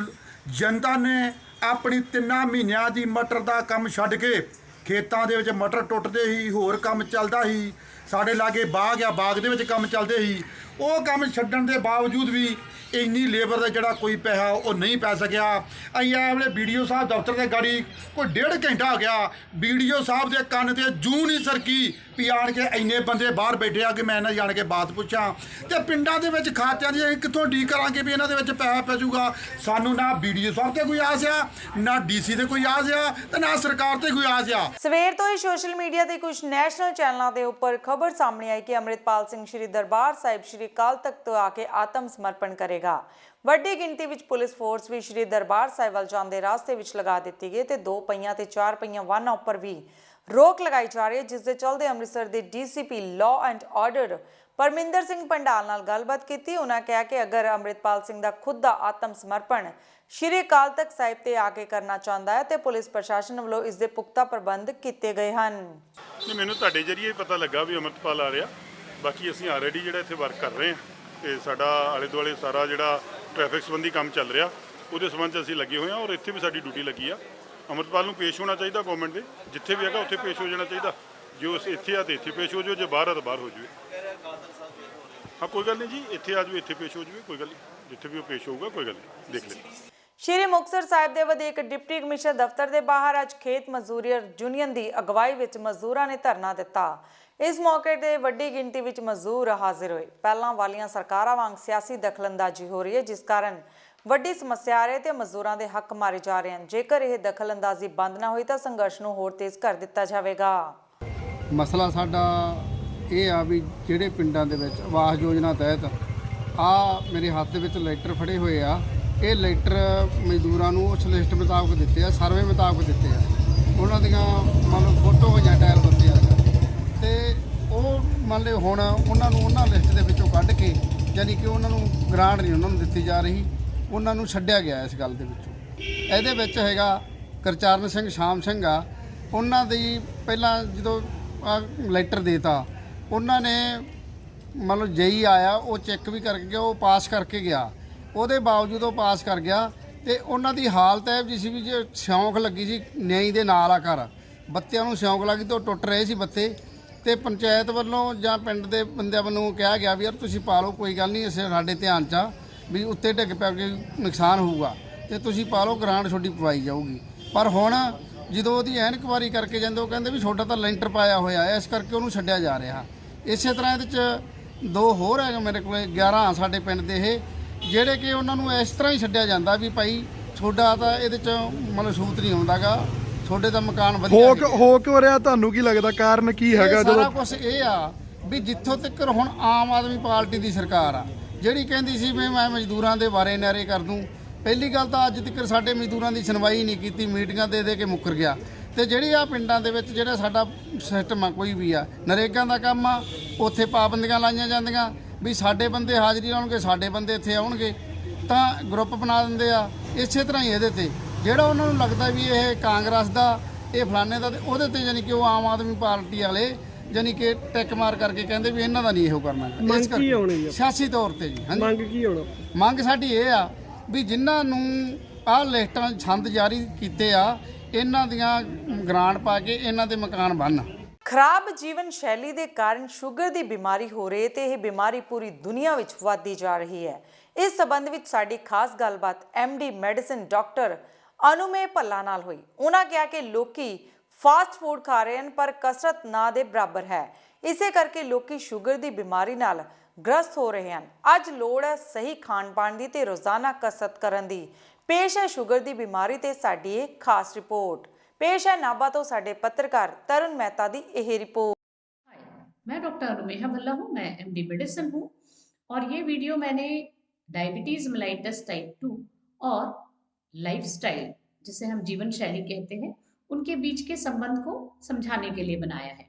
ਜਨਤਾ ਨੇ ਆਪਣੀ 3 ਮਹੀਨਿਆਂ ਦੀ ਮਟਰ ਦਾ ਕੰਮ ਛੱਡ ਕੇ, ਖੇਤਾਂ ਦੇ ਵਿੱਚ ਮਟਰ ਟੁੱਟਦੇ ਸੀ, ਹੋਰ ਕੰਮ ਚੱਲਦਾ ਸੀ, ਸਾਡੇ ਲਾਗੇ ਬਾਗ ਆ, ਬਾਗ ਦੇ ਵਿੱਚ ਕੰਮ ਚੱਲਦੇ ਸੀ, ਉਹ ਕੰਮ ਛੱਡਣ ਦੇ ਬਾਵਜੂਦ ਵੀ ਇੰਨੀ ਲੇਬਰ ਦਾ ਜਿਹੜਾ ਕੋਈ ਪੈਸਾ ਉਹ ਨਹੀਂ ਪੈ ਸਕਿਆ। ਅਸੀਂ ਇਹ ਵੇਲੇ BDO ਸਾਹਿਬ ਦਫ਼ਤਰ ਦੇ ਗਾੜੀ ਕੋਈ 1.5 ਘੰਟਾ ਹੋ ਗਿਆ, BDO ਸਾਹਿਬ ਦੇ ਕੰਨ ਤੇ ਜੂੰ ਨਹੀਂ ਸਰਕੀ ਵੀ ਆਣ ਕੇ ਇੰਨੇ ਬੰਦੇ ਬਾਹਰ ਬੈਠੇ ਆ ਕਿ ਮੈਂ ਇਹਨਾਂ ਜਾਣ ਕੇ ਬਾਤ ਪੁੱਛਾਂ। ਤੇ ਪਿੰਡਾਂ ਦੇ ਵਿੱਚ ਖਾਤਿਆਂ ਦੀ ਅਸੀਂ ਕਿੱਥੋਂ ਡੀਕ ਕਰਾਂਗੇ ਵੀ ਇਹਨਾਂ ਦੇ ਵਿੱਚ ਪੈਸਾ ਪੈ ਜਾਊਗਾ। ਸਾਨੂੰ ਨਾ BDO ਸਾਹਿਬ ਤੇ ਕੋਈ ਆਸ ਆ, ਨਾ DC ਤੇ ਕੋਈ ਆਸ ਆ, ਤੇ ਨਾ ਸਰਕਾਰ ਤੇ ਕੋਈ ਆਸ ਆ। ਸਵੇਰ ਤੋਂ ਹੀ ਸੋਸ਼ਲ ਮੀਡੀਆ ਤੇ ਕੁਝ ਨੈਸ਼ਨਲ ਚੈਨਲਾਂ ਦੇ ਉੱਪਰ ਖਬਰ ਸਾਹਮਣੇ ਆਈ ਕਿ ਅੰਮ੍ਰਿਤਪਾਲ ਸਿੰਘ ਸ਼੍ਰੀ ਦਰਬਾਰ ਸਾਹਿਬ ਸ਼੍ਰੀ ਅਕਾਲ ਤਖਤ ਤੋਂ ਆ ਕੇ ਆਤਮ ਸਮਰਪਣ ਕਰੇਗਾ। ਵੱਡੀ ਗਿਣਤੀ ਵਿੱਚ ਪੁਲਿਸ ਫੋਰਸ ਵੀ ਸ਼੍ਰੀ ਦਰਬਾਰ ਸਾਹਿਬ ਵੱਲ ਜਾਂਦੇ ਰਾਸਤੇ ਵਿੱਚ ਲਗਾ ਦਿੱਤੀ ਗਈ ਤੇ 2 ਪਹੀਆਂ ਤੇ 4 ਪਹੀਆਂ ਵਾਹਨਾਂ ਉੱਪਰ ਵੀ ਰੋਕ ਲਗਾਈ ਜਾ ਰਹੀ ਹੈ, ਜਿਸ ਦੇ ਚਲਦੇ ਅੰਮ੍ਰਿਤਸਰ ਦੇ DCP law and order Parminder Singh ਪੰਡਾਲ ਨਾਲ ਗੱਲਬਾਤ ਕੀਤੀ। ਉਹਨਾਂ ਕਿਹਾ ਕਿ ਅਗਰ ਅੰਮ੍ਰਿਤਪਾਲ ਸਿੰਘ ਦਾ ਖੁਦ ਦਾ ਆਤਮ ਸਮਰਪਣ ਸ਼੍ਰੀ ਅਕਾਲ ਤਖਤ ਸਾਹਿਬ ਤੇ ਆ ਕੇ ਕਰਨਾ ਚਾਹੁੰਦਾ ਹੈ ਤੇ ਪੁਲਿਸ ਪ੍ਰਸ਼ਾਸਨ ਵੱਲੋਂ ਇਸ ਦੇ ਪੁਖਤਾ ਪ੍ਰਬੰਧ ਕੀਤੇ ਗਏ ਹਨ। ਨਹੀਂ, ਮੈਨੂੰ ਤੁਹਾਡੇ ਜਰੀਏ ਪਤਾ ਲੱਗਾ ਵੀ ਅੰਮ੍ਰਿਤਪਾਲ ਆ ਰਿਹਾ। ਬਾਕੀ ਅਸੀਂ ਆਲਰੇਡੀ ਜਿਹੜਾ ਇੱਥੇ ਵਰਕ ਕਰ ਰਹੇ ਹਾਂ ਤੇ ਸਾਡਾ ਆਲੇ ਦੁਆਲੇ ਸਾਰਾ ਜਿਹੜਾ ਟ੍ਰੈਫਿਕ ਸੰਬੰਧੀ ਕੰਮ ਚੱਲ ਰਿਹਾ, ਉਹਦੇ ਸੰਬੰਧ 'ਚ ਅਸੀਂ ਲੱਗੇ ਹੋਏ ਹਾਂ ਔਰ ਇੱਥੇ ਵੀ ਸਾਡੀ ਡਿਊਟੀ ਲੱਗੀ ਆ। ਅੰਮ੍ਰਿਤਪਾਲ ਨੂੰ ਪੇਸ਼ ਹੋਣਾ ਚਾਹੀਦਾ ਗਵਰਨਮੈਂਟ ਦੇ, ਜਿੱਥੇ ਵੀ ਹੈਗਾ ਉੱਥੇ ਪੇਸ਼ ਹੋ ਜਾਣਾ ਚਾਹੀਦਾ। ਜੋ ਇੱਥੇ ਆ ਤੇ ਇੱਥੇ ਪੇਸ਼ ਹੋ ਜਾਓ, ਜੇ ਬਾਹਰ ਆ ਤਾਂ ਬਾਹਰ ਹੋ ਜਾਵੇ। ਹਾਂ, ਕੋਈ ਗੱਲ ਨਹੀਂ ਜੀ, ਇੱਥੇ ਆ ਜਾਓ, ਇੱਥੇ ਪੇਸ਼ ਹੋ ਜਾਵੇ, ਕੋਈ ਗੱਲ ਨਹੀਂ। ਜਿੱਥੇ ਵੀ ਉਹ ਪੇਸ਼ ਹੋਊਗਾ ਕੋਈ ਗੱਲ ਨਹੀਂ, ਦੇਖ ਲੈਂਦੇ। ਸ਼੍ਰੀ ਮੁਕਤਸਰ ਸਾਹਿਬ ਦੇ ਵਧੀਕ ਡਿਪਟੀ ਕਮਿਸ਼ਨਰ ਦਫ਼ਤਰ ਦੇ ਬਾਹਰ ਅੱਜ ਖੇਤ ਮਜ਼ਦੂਰੀ ਯੂਨੀਅਨ ਦੀ ਅਗਵਾਈ ਵਿੱਚ ਮਜ਼ਦੂਰਾਂ ਨੇ ਧਰਨਾ ਦਿੱਤਾ। ਇਸ ਮੌਕੇ ਤੇ ਵੱਡੀ ਗਿਣਤੀ ਵਿੱਚ ਮਜ਼ਦੂਰ ਹਾਜ਼ਰ ਹੋਏ। ਪਹਿਲਾਂ ਵਾਲੀਆਂ ਸਰਕਾਰਾਂ ਵਾਂਗ ਸਿਆਸੀ ਦਖਲਅੰਦਾਜ਼ੀ ਹੋ ਰਹੀ ਹੈ, ਜਿਸ ਕਾਰਨ ਵੱਡੀ ਸਮੱਸਿਆ ਆ ਰਹੀ ਤੇ ਮਜ਼ਦੂਰਾਂ ਦੇ ਹੱਕ ਮਾਰੇ ਜਾ ਰਹੇ ਹਨ। ਜੇਕਰ ਇਹ ਦਖਲਅੰਦਾਜ਼ੀ ਬੰਦ ਨਾ ਹੋਈ ਤਾਂ ਸੰਘਰਸ਼ ਨੂੰ ਹੋਰ ਤੇਜ਼ ਕਰ ਦਿੱਤਾ ਜਾਵੇਗਾ। ਮਸਲਾ ਸਾਡਾ ਇਹ ਆ ਵੀ ਜਿਹੜੇ ਪਿੰਡਾਂ ਦੇ ਵਿੱਚ ਆਵਾਸ ਯੋਜਨਾ ਤਹਿਤ ਆ ਮੇਰੇ ਹੱਥ ਦੇ ਵਿੱਚ ਲੈਟਰ ਫੜੇ ਹੋਏ ਆ, ਇਹ ਲੈਟਰ ਮਜ਼ਦੂਰਾਂ ਨੂੰ ਉਸ ਲਿਸਟ ਮੁਤਾਬਕ ਦਿੱਤੇ ਆ, ਸਰਵੇ ਮੁਤਾਬਕ ਦਿੱਤੇ ਆ। ਉਹਨਾਂ ਦੀਆਂ ਮੰਨ ਲਓ ਫੋਟੋ ਹੋਈਆਂ ਟਾਇਰ ਦਿੱਤੇ ਆ ਤੇ ਉਹ ਮੰਨ ਲਓ ਹੁਣ ਉਹਨਾਂ ਨੂੰ ਉਹਨਾਂ ਲਿਸਟ ਦੇ ਵਿੱਚੋਂ ਕੱਢ ਕੇ, ਯਾਨੀ ਕਿ ਉਹਨਾਂ ਨੂੰ ਗ੍ਰਾਂਟ ਨਹੀਂ ਉਹਨਾਂ ਨੂੰ ਦਿੱਤੀ ਜਾ ਰਹੀ, ਉਹਨਾਂ ਨੂੰ ਛੱਡਿਆ ਗਿਆ ਇਸ ਗੱਲ ਦੇ ਵਿੱਚੋਂ। ਇਹਦੇ ਵਿੱਚ ਹੈਗਾ ਕਰਚਰਨ ਸਿੰਘ ਸ਼ਾਮ ਸਿੰਘ ਆ, ਉਹਨਾਂ ਦੀ ਪਹਿਲਾਂ ਜਦੋਂ ਲੈਟਰ ਦੇਤਾ, ਉਹਨਾਂ ਨੇ ਮਤਲਬ ਜਈ ਆਇਆ, ਉਹ ਚੈੱਕ ਵੀ ਕਰਕੇ ਗਿਆ, ਉਹ ਪਾਸ ਕਰਕੇ ਗਿਆ। ਉਹਦੇ ਬਾਵਜੂਦ ਉਹ ਪਾਸ ਕਰ ਗਿਆ ਤੇ ਉਹਨਾਂ ਦੀ ਹਾਲਤ ਇਹ ਜਿਹੀ ਸੀ ਵੀ ਜੇ ਸਿਉਂਕ ਲੱਗੀ ਸੀ ਨਿਆਈ ਦੇ ਨਾਲ ਆ ਘਰ, ਬੱਤਿਆਂ ਨੂੰ ਸਿਉਂਕ ਲੱਗੀ ਤੇ ਉਹ ਟੁੱਟ ਰਹੇ ਸੀ ਬੱਤੇ, ਤੇ ਪੰਚਾਇਤ ਵੱਲੋਂ ਜਾਂ ਪਿੰਡ ਦੇ ਬੰਦਿਆਂ ਵੱਲੋਂ ਕਿਹਾ ਗਿਆ ਵੀ ਯਾਰ ਤੁਸੀਂ ਪਾ ਲਓ, ਕੋਈ ਗੱਲ ਨਹੀਂ, ਇਸੇ ਸਾਡੇ ਧਿਆਨ 'ਚ ਆ ਵੀ ਉੱਤੇ ਡਿੱਗ ਪਿਆ ਕੇ ਨੁਕਸਾਨ ਹੋਊਗਾ ਤੇ ਤੁਸੀਂ ਪਾ ਲਓ, ਗ੍ਰਾਂਟ ਤੁਹਾਡੀ ਪਵਾਈ ਜਾਊਗੀ। ਪਰ ਹੁਣ ਜਦੋਂ ਉਹਦੀ ਇਨਕੁਆਇਰੀ ਕਰਕੇ ਜਾਂਦੇ, ਉਹ ਕਹਿੰਦੇ ਵੀ ਤੁਹਾਡਾ ਤਾਂ ਲੈਂਟਰ ਪਾਇਆ ਹੋਇਆ ਹੈ, ਇਸ ਕਰਕੇ ਉਹਨੂੰ ਛੱਡਿਆ ਜਾ ਰਿਹਾ। ਇਸੇ ਤਰ੍ਹਾਂ ਇਹਦੇ 'ਚ 2 ਹੋਰ ਹੈਗੇ ਮੇਰੇ ਕੋਲ, 11 ਸਾਡੇ ਪਿੰਡ ਦੇ ਇਹ, ਜਿਹੜੇ ਕਿ ਉਹਨਾਂ ਨੂੰ ਇਸ ਤਰ੍ਹਾਂ ਹੀ ਛੱਡਿਆ ਜਾਂਦਾ ਵੀ ਭਾਈ ਤੁਹਾਡਾ ਤਾਂ ਇਹਦੇ 'ਚ ਮਤਲਬ ਸੂਤ ਨਹੀਂ ਆਉਂਦਾਗਾ, ਤੁਹਾਡੇ ਦਾ ਮਕਾਨ ਵਧੀਆ ਹੋ ਕਿਉਂ ਰਿਹਾ? ਤੁਹਾਨੂੰ ਕੀ ਲੱਗਦਾ ਕਾਰਨ ਕੀ ਹੈਗਾ? ਸਾਰਾ ਕੁਝ ਇਹ ਆ ਵੀ ਜਿੱਥੋਂ ਤੱਕ ਹੁਣ ਆਮ ਆਦਮੀ ਪਾਰਟੀ ਦੀ ਸਰਕਾਰ ਆ, ਜਿਹੜੀ ਕਹਿੰਦੀ ਸੀ ਵੀ ਮੈਂ ਮਜ਼ਦੂਰਾਂ ਦੇ ਬਾਰੇ ਨਾਰੇ ਕਰ ਦੂੰ। ਪਹਿਲੀ ਗੱਲ ਤਾਂ ਅੱਜ ਤੱਕ ਸਾਡੇ ਮਜ਼ਦੂਰਾਂ ਦੀ ਸੁਣਵਾਈ ਨਹੀਂ ਕੀਤੀ, ਮੀਟਿੰਗਾਂ ਦੇ ਕੇ ਮੁੱਕਰ ਗਿਆ। ਤੇ ਜਿਹੜੀ ਆ ਪਿੰਡਾਂ ਦੇ ਵਿੱਚ ਜਿਹੜਾ ਸਾਡਾ ਸਿਸਟਮ ਆ, ਕੋਈ ਵੀ ਆ ਨਰੇਗਾ ਦਾ ਕੰਮ ਆ, ਉੱਥੇ ਪਾਬੰਦੀਆਂ ਲਾਈਆਂ ਜਾਂਦੀਆਂ ਵੀ ਸਾਡੇ ਬੰਦੇ ਹਾਜ਼ਰੀ ਲਾਉਣਗੇ, ਸਾਡੇ ਬੰਦੇ ਇੱਥੇ ਆਉਣਗੇ, ਤਾਂ ਗਰੁੱਪ ਬਣਾ ਦਿੰਦੇ ਆ। ਇਸੇ ਤਰ੍ਹਾਂ ਹੀ ਇਹਦੇ ਤੇ ਜਿਹੜਾ ਉਹਨਾਂ ਨੂੰ ਲੱਗਦਾ ਵੀ ਇਹ ਕਾਂਗਰਸ ਦਾ, ਇਹ ਫਲਾਣੇ ਦਾ, ਤੇ ਉਹਦੇ ਤੇ ਯਾਨੀ ਕਿ ਉਹ ਆਮ ਆਦਮੀ ਪਾਰਟੀ ਵਾਲੇ ਯਾਨੀ ਕਿ ਟਿਕ ਮਾਰ ਕਰਕੇ ਕਹਿੰਦੇ ਵੀ ਇਹਨਾਂ ਦਾ ਨਹੀਂ ਇਹੋ ਕਰਨਾ। ਇਸ ਕਰਕੇ ਸਿਆਸੀ ਤੌਰ ਤੇ ਜੀ ਮੰਗ ਕੀ ਹੋਣਾ? ਮੰਗ ਸਾਡੀ ਇਹ ਆ ਵੀ ਜਿਨ੍ਹਾਂ ਨੂੰ ਆਹ ਲਿਸਟਾਂ ਛੰਦ ਜਾਰੀ ਕੀਤੇ ਆ, ਇਹਨਾਂ ਦੀਆਂ ਗ੍ਰਾਂਟ ਪਾ ਕੇ ਇਹਨਾਂ ਦੇ ਮਕਾਨ ਬਣਨ। ਖਰਾਬ ਜੀਵਨ ਸ਼ੈਲੀ ਦੇ ਕਾਰਨ ਸ਼ੂਗਰ ਦੀ ਬਿਮਾਰੀ ਹੋ ਰਹੀ ਤੇ ਇਹ ਬਿਮਾਰੀ ਪੂਰੀ ਦੁਨੀਆ ਵਿੱਚ ਵਧਦੀ ਜਾ ਰਹੀ ਹੈ। ਇਸ ਸੰਬੰਧ ਵਿੱਚ ਸਾਡੀ ਖਾਸ ਗੱਲਬਾਤ MD ਮੈਡੀਸਿਨ ਡਾਕਟਰ ਅਨੁਮੇ ਭੱਲਾ ਨਾਲ ਹੋਈ। ਉਹਨਾਂ ਕਿਹਾ ਕਿ ਲੋਕੀ ਫਾਸਟ ਫੂਡ ਖਾ ਰਹੇ ਹਨ ਪਰ ਕਸਰਤ ਨਾ ਦੇ ਬਰਾਬਰ ਹੈ, ਇਸੇ ਕਰਕੇ ਲੋਕੀ ਸ਼ੂਗਰ ਦੀ ਬਿਮਾਰੀ ਨਾਲ ਗ੍ਰਸਤ ਹੋ ਰਹੇ ਹਨ। ਅੱਜ ਲੋੜ ਹੈ ਸਹੀ ਖਾਣ ਪਾਣ ਦੀ ਤੇ ਰੋਜ਼ਾਨਾ ਕਸਰਤ ਕਰਨ ਦੀ। ਪੇਸ਼ ਹੈ ਸ਼ੂਗਰ ਦੀ ਬਿਮਾਰੀ ਤੇ ਸਾਡੀ ਇਹ ਖਾਸ ਰਿਪੋर्ट। पेश है नाभा तो साडे पत्रकार तरुण मेहता दी यह रिपोर्ट। मैं डॉक्टर अनुमेहा भल्ला हूँ, मैं MD मेडिसिन हूँ और ये वीडियो मैंने डायबिटीज़ मेलाइटस टाइप 2 और लाइफस्टाइल, जिसे हम जीवन शैली कहते हैं, उनके बीच के संबंध को समझाने के लिए बनाया है।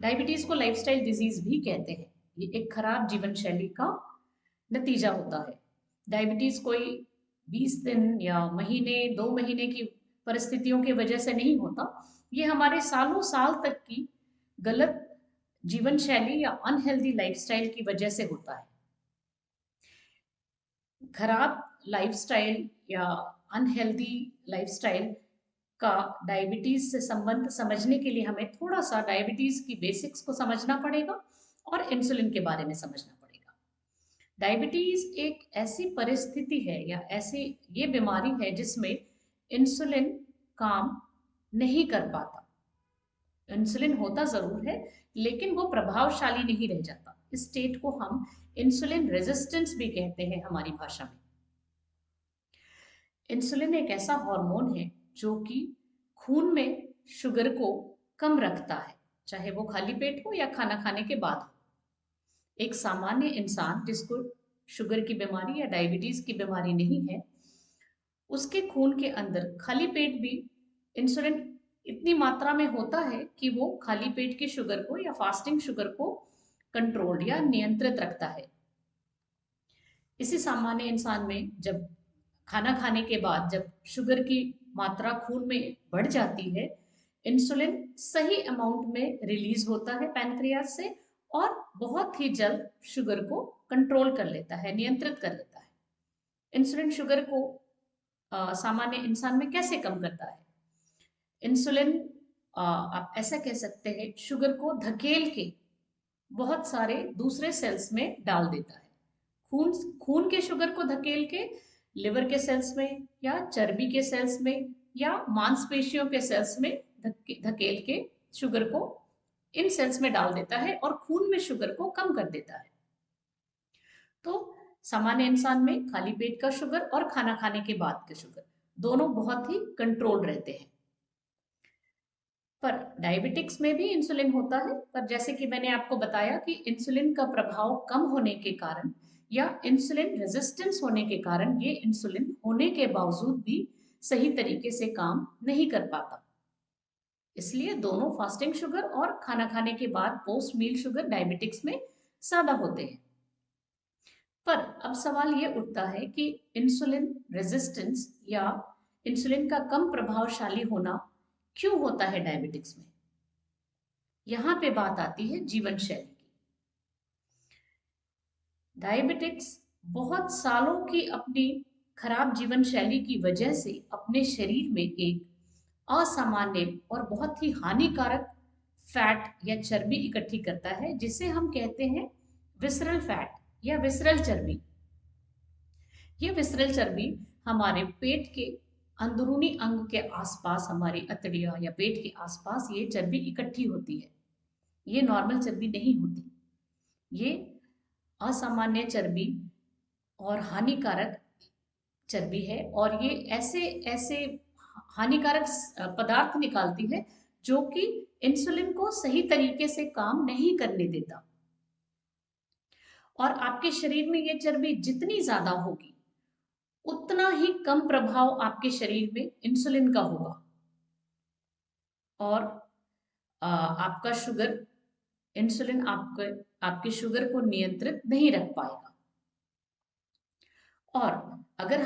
डायबिटीज़ को लाइफस्टाइल डिजीज़ भी कहते हैं। ये एक खराब जीवन शैली का नतीजा होता है। डायबिटीज़ कोई 20 दिन या महीने 2 महीने की परिस्थितियों की वजह से नहीं होता, ये हमारे सालों साल तक की गलत जीवन शैली या अनहेल्दी लाइफस्टाइल की वजह से होता है। खराब लाइफस्टाइल या अनहेल्दी लाइफस्टाइल का डायबिटीज से संबंध समझने के लिए हमें थोड़ा सा डायबिटीज की बेसिक्स को समझना पड़ेगा और इंसुलिन के बारे में समझना पड़ेगा। डायबिटीज एक ऐसी परिस्थिति है या ऐसी ये बीमारी है जिसमें इंसुलिन काम नहीं कर पाता। इंसुलिन होता जरूर है लेकिन वो प्रभावशाली नहीं रह जाता। इस स्टेट को हम इंसुलिन रेजिस्टेंस भी कहते हैं हमारी भाषा में। इंसुलिन एक ऐसा हार्मोन है जो कि खून में शुगर को कम रखता है, चाहे वो खाली पेट हो या खाना खाने के बाद हो। एक सामान्य इंसान जिसको शुगर की बीमारी या डायबिटीज की बीमारी नहीं है, उसके खून के अंदर खाली पेट भी इंसुलिन इतनी मात्रा में होता है कि वो खाली पेट की शुगर को या फास्टिंग शुगर को कंट्रोल या नियंत्रित रखता है। इसी सामान्य इंसान में जब खाना खाने के बाद जब शुगर की मात्रा खून में बढ़ जाती है, इंसुलिन सही अमाउंट में रिलीज होता है पैनक्रियाज से और बहुत ही जल्द शुगर को कंट्रोल कर लेता है, नियंत्रित कर लेता है। इंसुलिन शुगर को सामान्य इंसान में कैसे कम करता है? इंसुलिन आप ऐसा कह सकते हैं शुगर को धकेल के बहुत सारे दूसरे सेल्स में डाल देता है। खून के शुगर को धकेल के लिवर के सेल्स में या चर्बी के सेल्स में या मांसपेशियों के सेल्स में धकेल के शुगर को इन सेल्स में डाल देता है और खून में शुगर को कम कर देता है। तो सामान्य इंसान में खाली पेट का शुगर और खाना खाने के बाद का शुगर दोनों बहुत ही कंट्रोल रहते हैं। पर डायबिटिक्स में भी इंसुलिन होता है, पर जैसे कि मैंने आपको बताया कि इंसुलिन का प्रभाव कम होने के कारण या इंसुलिन रेजिस्टेंस होने के कारण ये इंसुलिन होने के बावजूद भी सही तरीके से काम नहीं कर पाता। इसलिए दोनों फास्टिंग शुगर और खाना खाने के बाद पोस्ट मील शुगर डायबिटिक्स में ज्यादा होते हैं। पर अब सवाल ये उठता है कि इंसुलिन रेजिस्टेंस या इंसुलिन का कम प्रभावशाली होना क्यों होता है डायबिटिक्स में? यहां पे बात आती है जीवन शैली की। डायबिटिक्स बहुत सालों की अपनी खराब जीवन शैली की वजह से अपने शरीर में एक असामान्य और बहुत ही हानिकारक फैट या चर्बी इकट्ठी करता है, जिसे हम कहते हैं विसरल फैट या विसरल चर्बी। यह विसरल चर्बी हमारे पेट के अंदरूनी अंग के आसपास, हमारी अतड़ियां या पेट के आसपास ये चर्बी इकट्ठी होती है। ये नॉर्मल चर्बी नहीं होती, ये असामान्य चर्बी और हानिकारक चर्बी है, और ये ऐसे हानिकारक पदार्थ निकालती है जो कि इंसुलिन को सही तरीके से काम नहीं करने देता। और आपके शरीर में ये चर्बी जितनी ज्यादा होगी उतना ही कम प्रभाव आपके शरीर में इंसुलिन का होगा, और आपका शुगर, इंसुलिन आपके शुगर को नियंत्रित नहीं रख पाएगा। और अगर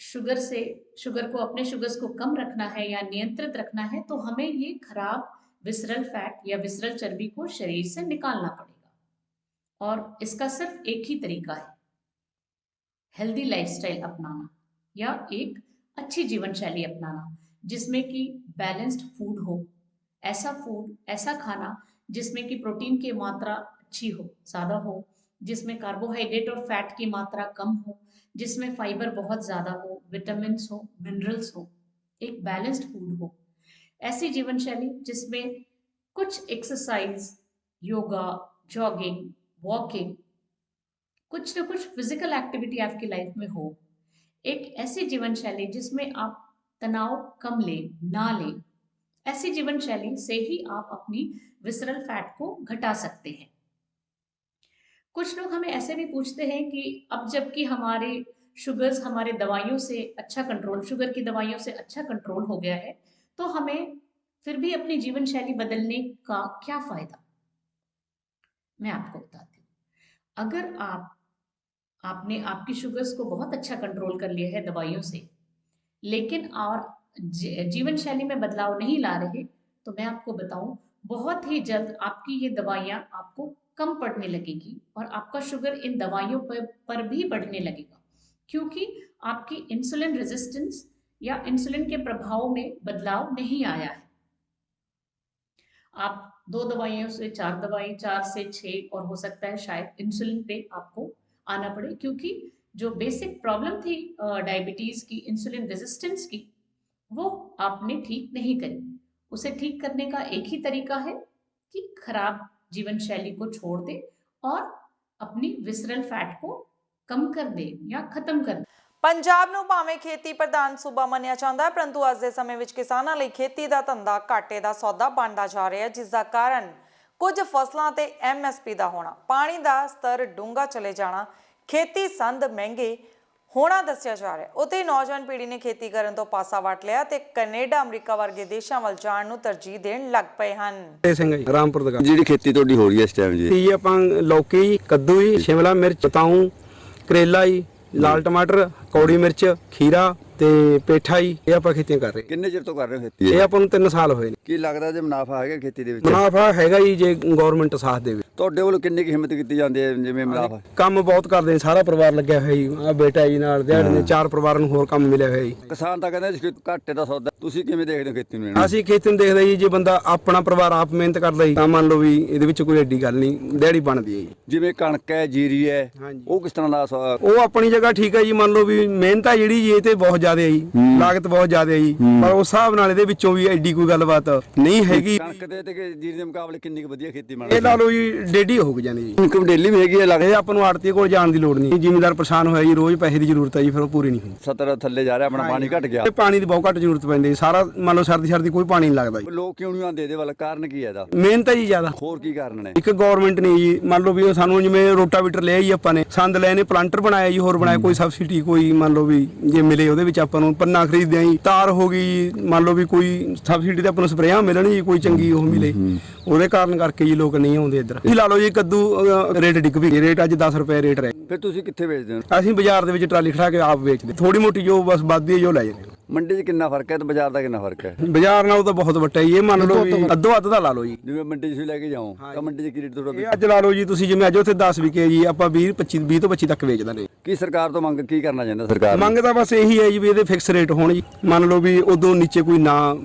शुगर को, अपने शुगर्स को कम रखना है या नियंत्रित रखना है, तो हमें ये खराब विसरल फैट या विसरल चर्बी को शरीर से निकालना पड़ेगा। और इसका सिर्फ एक ही तरीका है, हेल्दी लाइफस्टाइल अपनाना या एक अच्छी जीवन शैली अपनाना, जिसमें कि बैलेंस्ड फूड हो, ऐसा खाना जिसमें कि प्रोटीन की मात्रा अच्छी हो, ज्यादा हो, जिसमें कार्बोहाइड्रेट और फैट की मात्रा कम हो, जिसमें फाइबर बहुत ज्यादा हो, विटामिन्स हो, मिनरल्स हो, एक बैलेंस्ड फूड हो। ऐसी जीवन शैली जिसमें कुछ एक्सरसाइज, योगा, जॉगिंग, वॉकिंग, कुछ न कुछ फिजिकल एक्टिविटी आपकी लाइफ में हो। एक ऐसी जीवन शैली जिसमें आप तनाव कम ना लें। ऐसी जीवन शैली से ही आप अपनी विसरल फैट को घटा सकते हैं। कुछ लोग हमें ऐसे भी पूछते हैं कि अब जबकि हमारे शुगर्स हमारे दवाइयों से अच्छा कंट्रोल, शुगर की दवाइयों से अच्छा कंट्रोल हो गया है, तो हमें फिर भी अपनी जीवन शैली बदलने का क्या फायदा? मैं आपको बताती हूँ। अगर आपने आपकी शुगर्स को बहुत अच्छा कंट्रोल कर लिया है दवाइयों से, लेकिन और जीवन शैली में बदलाव नहीं ला रहे, तो मैं आपको बताऊं, बहुत ही जल्द आपकी ये दवाइयां आपको कम पड़ने लगेगी और आपका शुगर इन दवाइयों पर भी बढ़ने लगेगा, क्योंकि आपकी इंसुलिन रेजिस्टेंस या इंसुलिन के प्रभाव में बदलाव नहीं आया है। आप 2 दवाइयों से 4 दवाई, 4 से 6, और हो सकता है शायद इंसुलिन पे आपको आना पड़े, क्योंकि जो बेसिक प्रॉब्लम थी डायबिटीज की, इंसुलिन रेजिस्टेंस की, वो आपने ठीक नहीं करी। उसे ठीक करने का एक ही तरीका है कि खराब जीवन शैली को छोड़ दे और अपनी विसरल फैट को कम कर दे या खत्म कर दे। ਪੰਜਾਬ ਨੂੰ ਭਾਵੇਂ ਖੇਤੀ ਪ੍ਰਧਾਨ ਸੂਬਾ ਮੰਨਿਆ ਜਾਂਦਾ ਹੈ, ਪਰੰਤੂ ਅੱਜ ਦੇ ਸਮੇਂ ਵਿੱਚ ਕਿਸਾਨਾਂ ਲਈ ਖੇਤੀ ਦਾ ਧੰਦਾ ਘਾਟੇ ਦਾ ਸੌਦਾ ਬਣਦਾ ਜਾ ਰਿਹਾ ਹੈ, ਜਿਸ ਦਾ ਕਾਰਨ ਕੁਝ ਫਸਲਾਂ ਤੇ MSP ਦਾ ਹੋਣਾ, ਪਾਣੀ ਦਾ ਸਤਰ ਡੂੰਘਾ ਚਲੇ ਜਾਣਾ, ਖੇਤੀ ਸੰਦ ਮਹਿੰਗੇ ਹੋਣਾ ਦੱਸਿਆ ਜਾ ਰਿਹਾ। ਉੱਥੇ ਨੌਜਵਾਨ ਪੀੜ੍ਹੀ ਨੇ ਖੇਤੀ ਕਰਨ ਤੋਂ ਪਾਸਾ ਵੱਟ ਲਿਆ ਤੇ ਕੈਨੇਡਾ, ਅਮਰੀਕਾ ਵਰਗੇ ਦੇਸ਼ਾਂ ਵੱਲ ਜਾਣ ਨੂੰ ਤਰਜੀਹ ਦੇਣ ਲੱਗ ਪਏ ਹਨ। ਸਿੰਘ ਜੀ ਰਾਮਪੁਰ ਦਾ ਜਿਹੜੀ ਖੇਤੀ ਤੁਹਾਡੀ ਹੋ ਰਹੀ ਹੈ ਇਸ ਟਾਈਮ ਜੀ? ਜੀ ਆਪਾਂ ਲੌਕੀ, ਕੱਦੂ ਜੀ, ਸ਼ਿਮਲਾ ਮਿਰਚ, ਪਤਾਊ, ਕਰੇਲਾ ਜੀ, ਲਾਲ ਟਮਾਟਰ, ਕੌੜੀ ਮਿਰਚ, ਖੀਰਾ ਤੇ ਪੇਠਾ ਜੀ, ਇਹ ਆਪਾਂ ਖੇਤੀਆਂ ਕਰ ਰਹੇ। ਕਿੰਨੇ ਚਿਰ ਤੋਂ ਕਰ ਰਹੇ ਹੋ ਖੇਤੀ? ਇਹ ਆਪਾਂ ਨੂੰ 3 ਸਾਲ ਹੋਏ ਨੇ। ਕੀ ਲੱਗਦਾ ਜੇ ਮੁਨਾਫਾ ਹੈਗਾ ਖੇਤੀ ਦੇ ਵਿੱਚ? ਮੁਨਾਫਾ ਹੈਗਾ ਜੀ ਜੇ ਗਵਰਨਮੈਂਟ ਸਾਥ ਦੇਵੇ। ਤੁਹਾਡੇ ਵੱਲੋਂ ਕਿੰਨੀ ਕੁ ਹਿੰਮਤ ਕੀਤੀ ਜਾਂਦੀ ਹੈ ਜਿਵੇਂ ਮੁਨਾਫਾ? ਕੰਮ ਬਹੁਤ ਕਰਦੇ ਨੇ, ਸਾਰਾ ਪਰਿਵਾਰ ਲੱਗਿਆ ਹੋਇਆ ਜੀ, ਆ ਬੇਟਾ ਜੀ ਨਾਲ ਦਿਹਾੜੀ ਨੇ 4 ਪਰਿਵਾਰਾਂ ਨੂੰ ਹੋਰ ਕੰਮ ਮਿਲਿਆ ਹੋਇਆ ਜੀ। ਕਿਸਾਨ ਤਾਂ ਕਹਿੰਦੇ ਘਾਟੇ ਦਾ ਸੌਦਾ, ਤੁਸੀਂ ਕਿਵੇਂ ਦੇਖਦੇ ਹੋ ਖੇਤੀ ਨੂੰ? ਅਸੀਂ ਖੇਤੀ ਨੂੰ ਦੇਖਦੇ ਜੀ, ਜੇ ਬੰਦਾ ਆਪਣਾ ਪਰਿਵਾਰ ਆਪ ਮਿਹਨਤ ਕਰਦਾ ਜੀ ਤਾਂ ਮੰਨ ਲਓ ਵੀ ਇਹਦੇ ਵਿੱਚ ਕੋਈ ਐਡੀ ਗੱਲ ਨਹੀਂ, ਦਿਹਾੜੀ ਬਣਦੀ ਹੈ ਜੀ। ਜਿਵੇਂ ਕਣਕ ਹੈ, ਜੀਰੀ ਹੈ, ਉਹ ਕਿਸ ਤਰ੍ਹਾਂ ਦਾ? ਉਹ ਆਪਣੀ ਜਗ੍ਹਾ ਠੀਕ ਹੈ ਜੀ, ਮੰਨ ਲਓ ਵੀ ਮਿਹਨਤ ਹੈ ਜਿਹੜੀ ਇਹ ਤੇ ਬਹੁਤ ਜ਼ਿਆਦਾ ਹੈ ਜੀ, ਲਾਗਤ ਬਹੁਤ ਜ਼ਿਆਦਾ ਹੈ ਜੀ, ਪਰ ਉਸ ਹਿਸਾਬ ਨਾਲ ਇਹਦੇ ਵਿੱਚੋਂ ਵੀ ਐਡੀ ਕੋਈ ਗੱਲਬਾਤ ਨਹੀਂ ਹੈਗੀ। ਕਣਕ ਦੇ ਤੇ ਜੀਰੀ ਦੇ ਮੁਕਾਬਲੇ ਕਿੰਨੀ ਕੁ ਵਧੀਆ ਖੇਤੀ ਇਹ ਲਾ ਲਓ ਜੀ ਡੇਢੀ ਹੋ ਜਾਂਦੀ ਜੀ। ਇਨਕਮ ਡੇਲੀ ਵੀ ਹੈਗੀ ਹੈ? ਲੱਗਦਾ ਆਪਾਂ ਨੂੰ ਆੜਤੀ ਕੋਲ ਜਾਣ ਦੀ ਲੋੜ ਨਹੀਂ, ਜ਼ਿਮੀਂਦਾਰ ਪਰੇਸ਼ਾਨ ਹੋਇਆ ਜੀ, ਰੋਜ਼ ਪੈਸੇ ਦੀ ਜ਼ਰੂਰਤ ਹੈ ਜੀ, ਫਿਰ ਉਹ ਪੂਰੀ ਨਹੀਂ ਹੁੰਦੀ। 70 ਥੱਲੇ ਜਾ ਰਿਹਾ ਆਪਣਾ, ਪਾਣੀ ਘਟ ਗਿਆ। ਪਾਣੀ ਦੀ ਬਹੁਤ ਘੱਟ ਜ਼ਰੂਰਤ ਪੈਂਦੀ, ਸਾਰਾ ਮੰਨ ਲਓ ਸਰਦੀ ਕੋਈ ਪਾਣੀ ਨਹੀਂ ਲੱਗਦਾ ਜੀ। ਲੋਕ ਕਿਉਂ ਨਹੀਂ ਆਉਂਦੇ ਇਹਦੇ ਵੱਲ? ਕਾਰਨ ਕੀ ਹੈ ਇਹਦਾ? ਮਿਹਨਤ ਹੈ ਜੀ ਜ਼ਿਆਦਾ। ਹੋਰ ਕੀ ਕਾਰਨ ਨੇ? ਇੱਕ ਗਵਰਨਮੈਂਟ ਨੇ ਜੀ, ਮੰਨ ਲਓ ਵੀ ਸਾਨੂੰ ਜਿਵੇਂ ਰੋਟਾਵੀਟਰ ਲਿਆ ਜੀ, ਆਪਾਂ ਨੇ ਸੰਦ ਲਏ ਨੇ, ਪਲਾਂਟਰ ਬਣਾਇਆ ਜੀ, ਹੋਰ ਬਣਾਇਆ, ਕੋਈ ਸਬਸਿਡੀ ਕੋਈ ਮੰਨ ਲਓ ਵੀ ਜੇ ਮਿਲੇ ਉਹਦੇ ਵਿੱਚ ਆਪਾਂ ਨੂੰ ਪੰਨਾ ਖਰੀਦਦੇ ਆ ਜੀ, ਤਾਰ ਹੋ ਗਈ, ਮੰਨ ਲਓ ਵੀ ਕੋਈ ਸਬਸਿਡੀ ਤੇ ਆਪਾਂ ਨੂੰ ਸਪਰੇਆਂ ਮਿਲਣ ਜੀ, ਕੋਈ ਚੰਗੀ ਉਹ ਮਿਲੇ, ਉਹਦੇ ਕਾਰਨ ਕਰਕੇ ਜੀ ਲੋਕ ਨਹੀਂ ਆਉਂਦੇ ਇੱਧਰ। ਲਾ ਲਓ ਜੀ ਕੱਦੂ ਰੇਟ ਡਿੱਗ ਵੀ ਰੇਟ ਅੱਜ 10 ਰੁਪਏ ਰੇਟ ਰਹਿ ਫਿਰ ਤੁਸੀਂ ਕਿੱਥੇ ਵੇਚਦੇ ਹੋ? ਅਸੀਂ ਬਾਜ਼ਾਰ ਦੇ ਵਿੱਚ ਟਰਾਲੀ ਖੜਾ ਕੇ ਆਪ ਵੇਚਦੇ ਥੋੜੀ ਮੋਟੀ ਜੋ ਬਸ ਵੱਧਦੀ ਹੈ ਜੋ ਲੈ ਜਾਂਦੇ ਮੰਡੀ 'ਚ ਕਿੰਨਾ ਫਰਕ ਹੈ ਤੇ ਬਾਜ਼ਾਰ ਦਾ ਕਿੰਨਾ ਫਰਕ ਹੈ? ਬਾਜ਼ਾਰ ਨਾਲੋਂ ਤਾਂ ਬਹੁਤ ਵੱਡਾ ਹੀ ਇਹ ਮੰਨ ਲਓ ਵੀ ਅੱਧੋ ਅੱਧ ਦਾ ਲਾ ਲਓ ਜੀ। ਜਿਵੇਂ ਮੰਡੀ 'ਚ ਤੁਸੀਂ ਲੈ ਕੇ ਜਾਓ ਤਾਂ ਮੰਡੀ 'ਚ ਕੀ ਰੇਟ ਤੁਹਾਡਾ? ਇਹ ਅੱਜ ਲਾ ਲਓ ਜੀ ਤੁਸੀਂ ਜਿਵੇਂ ਅੱਜ ਉੱਥੇ 10 ਵਿਕੇ ਜੀ ਆਪਾਂ 20 ਤੋਂ 25 ਤੱਕ ਵੇਚਦੇ ਨੇ। ਕੀ ਸਰਕਾਰ ਤੋਂ ਮੰਗ ਕੀ ਕਰਨਾ ਚਾਹੁੰਦਾ ਸਰਕਾਰ? ਮੰਗ ਤਾਂ ਬਸ ਇਹੀ ਹੈ ਜੀ ਵੀ ਇਹਦੇ ਫਿਕਸ ਰੇਟ ਹੋਣ ਜੀ। ਮੰਨ ਲਓ ਵੀ ਉਦੋਂ ਨੀਚੇ ਕੋਈ ਨਾ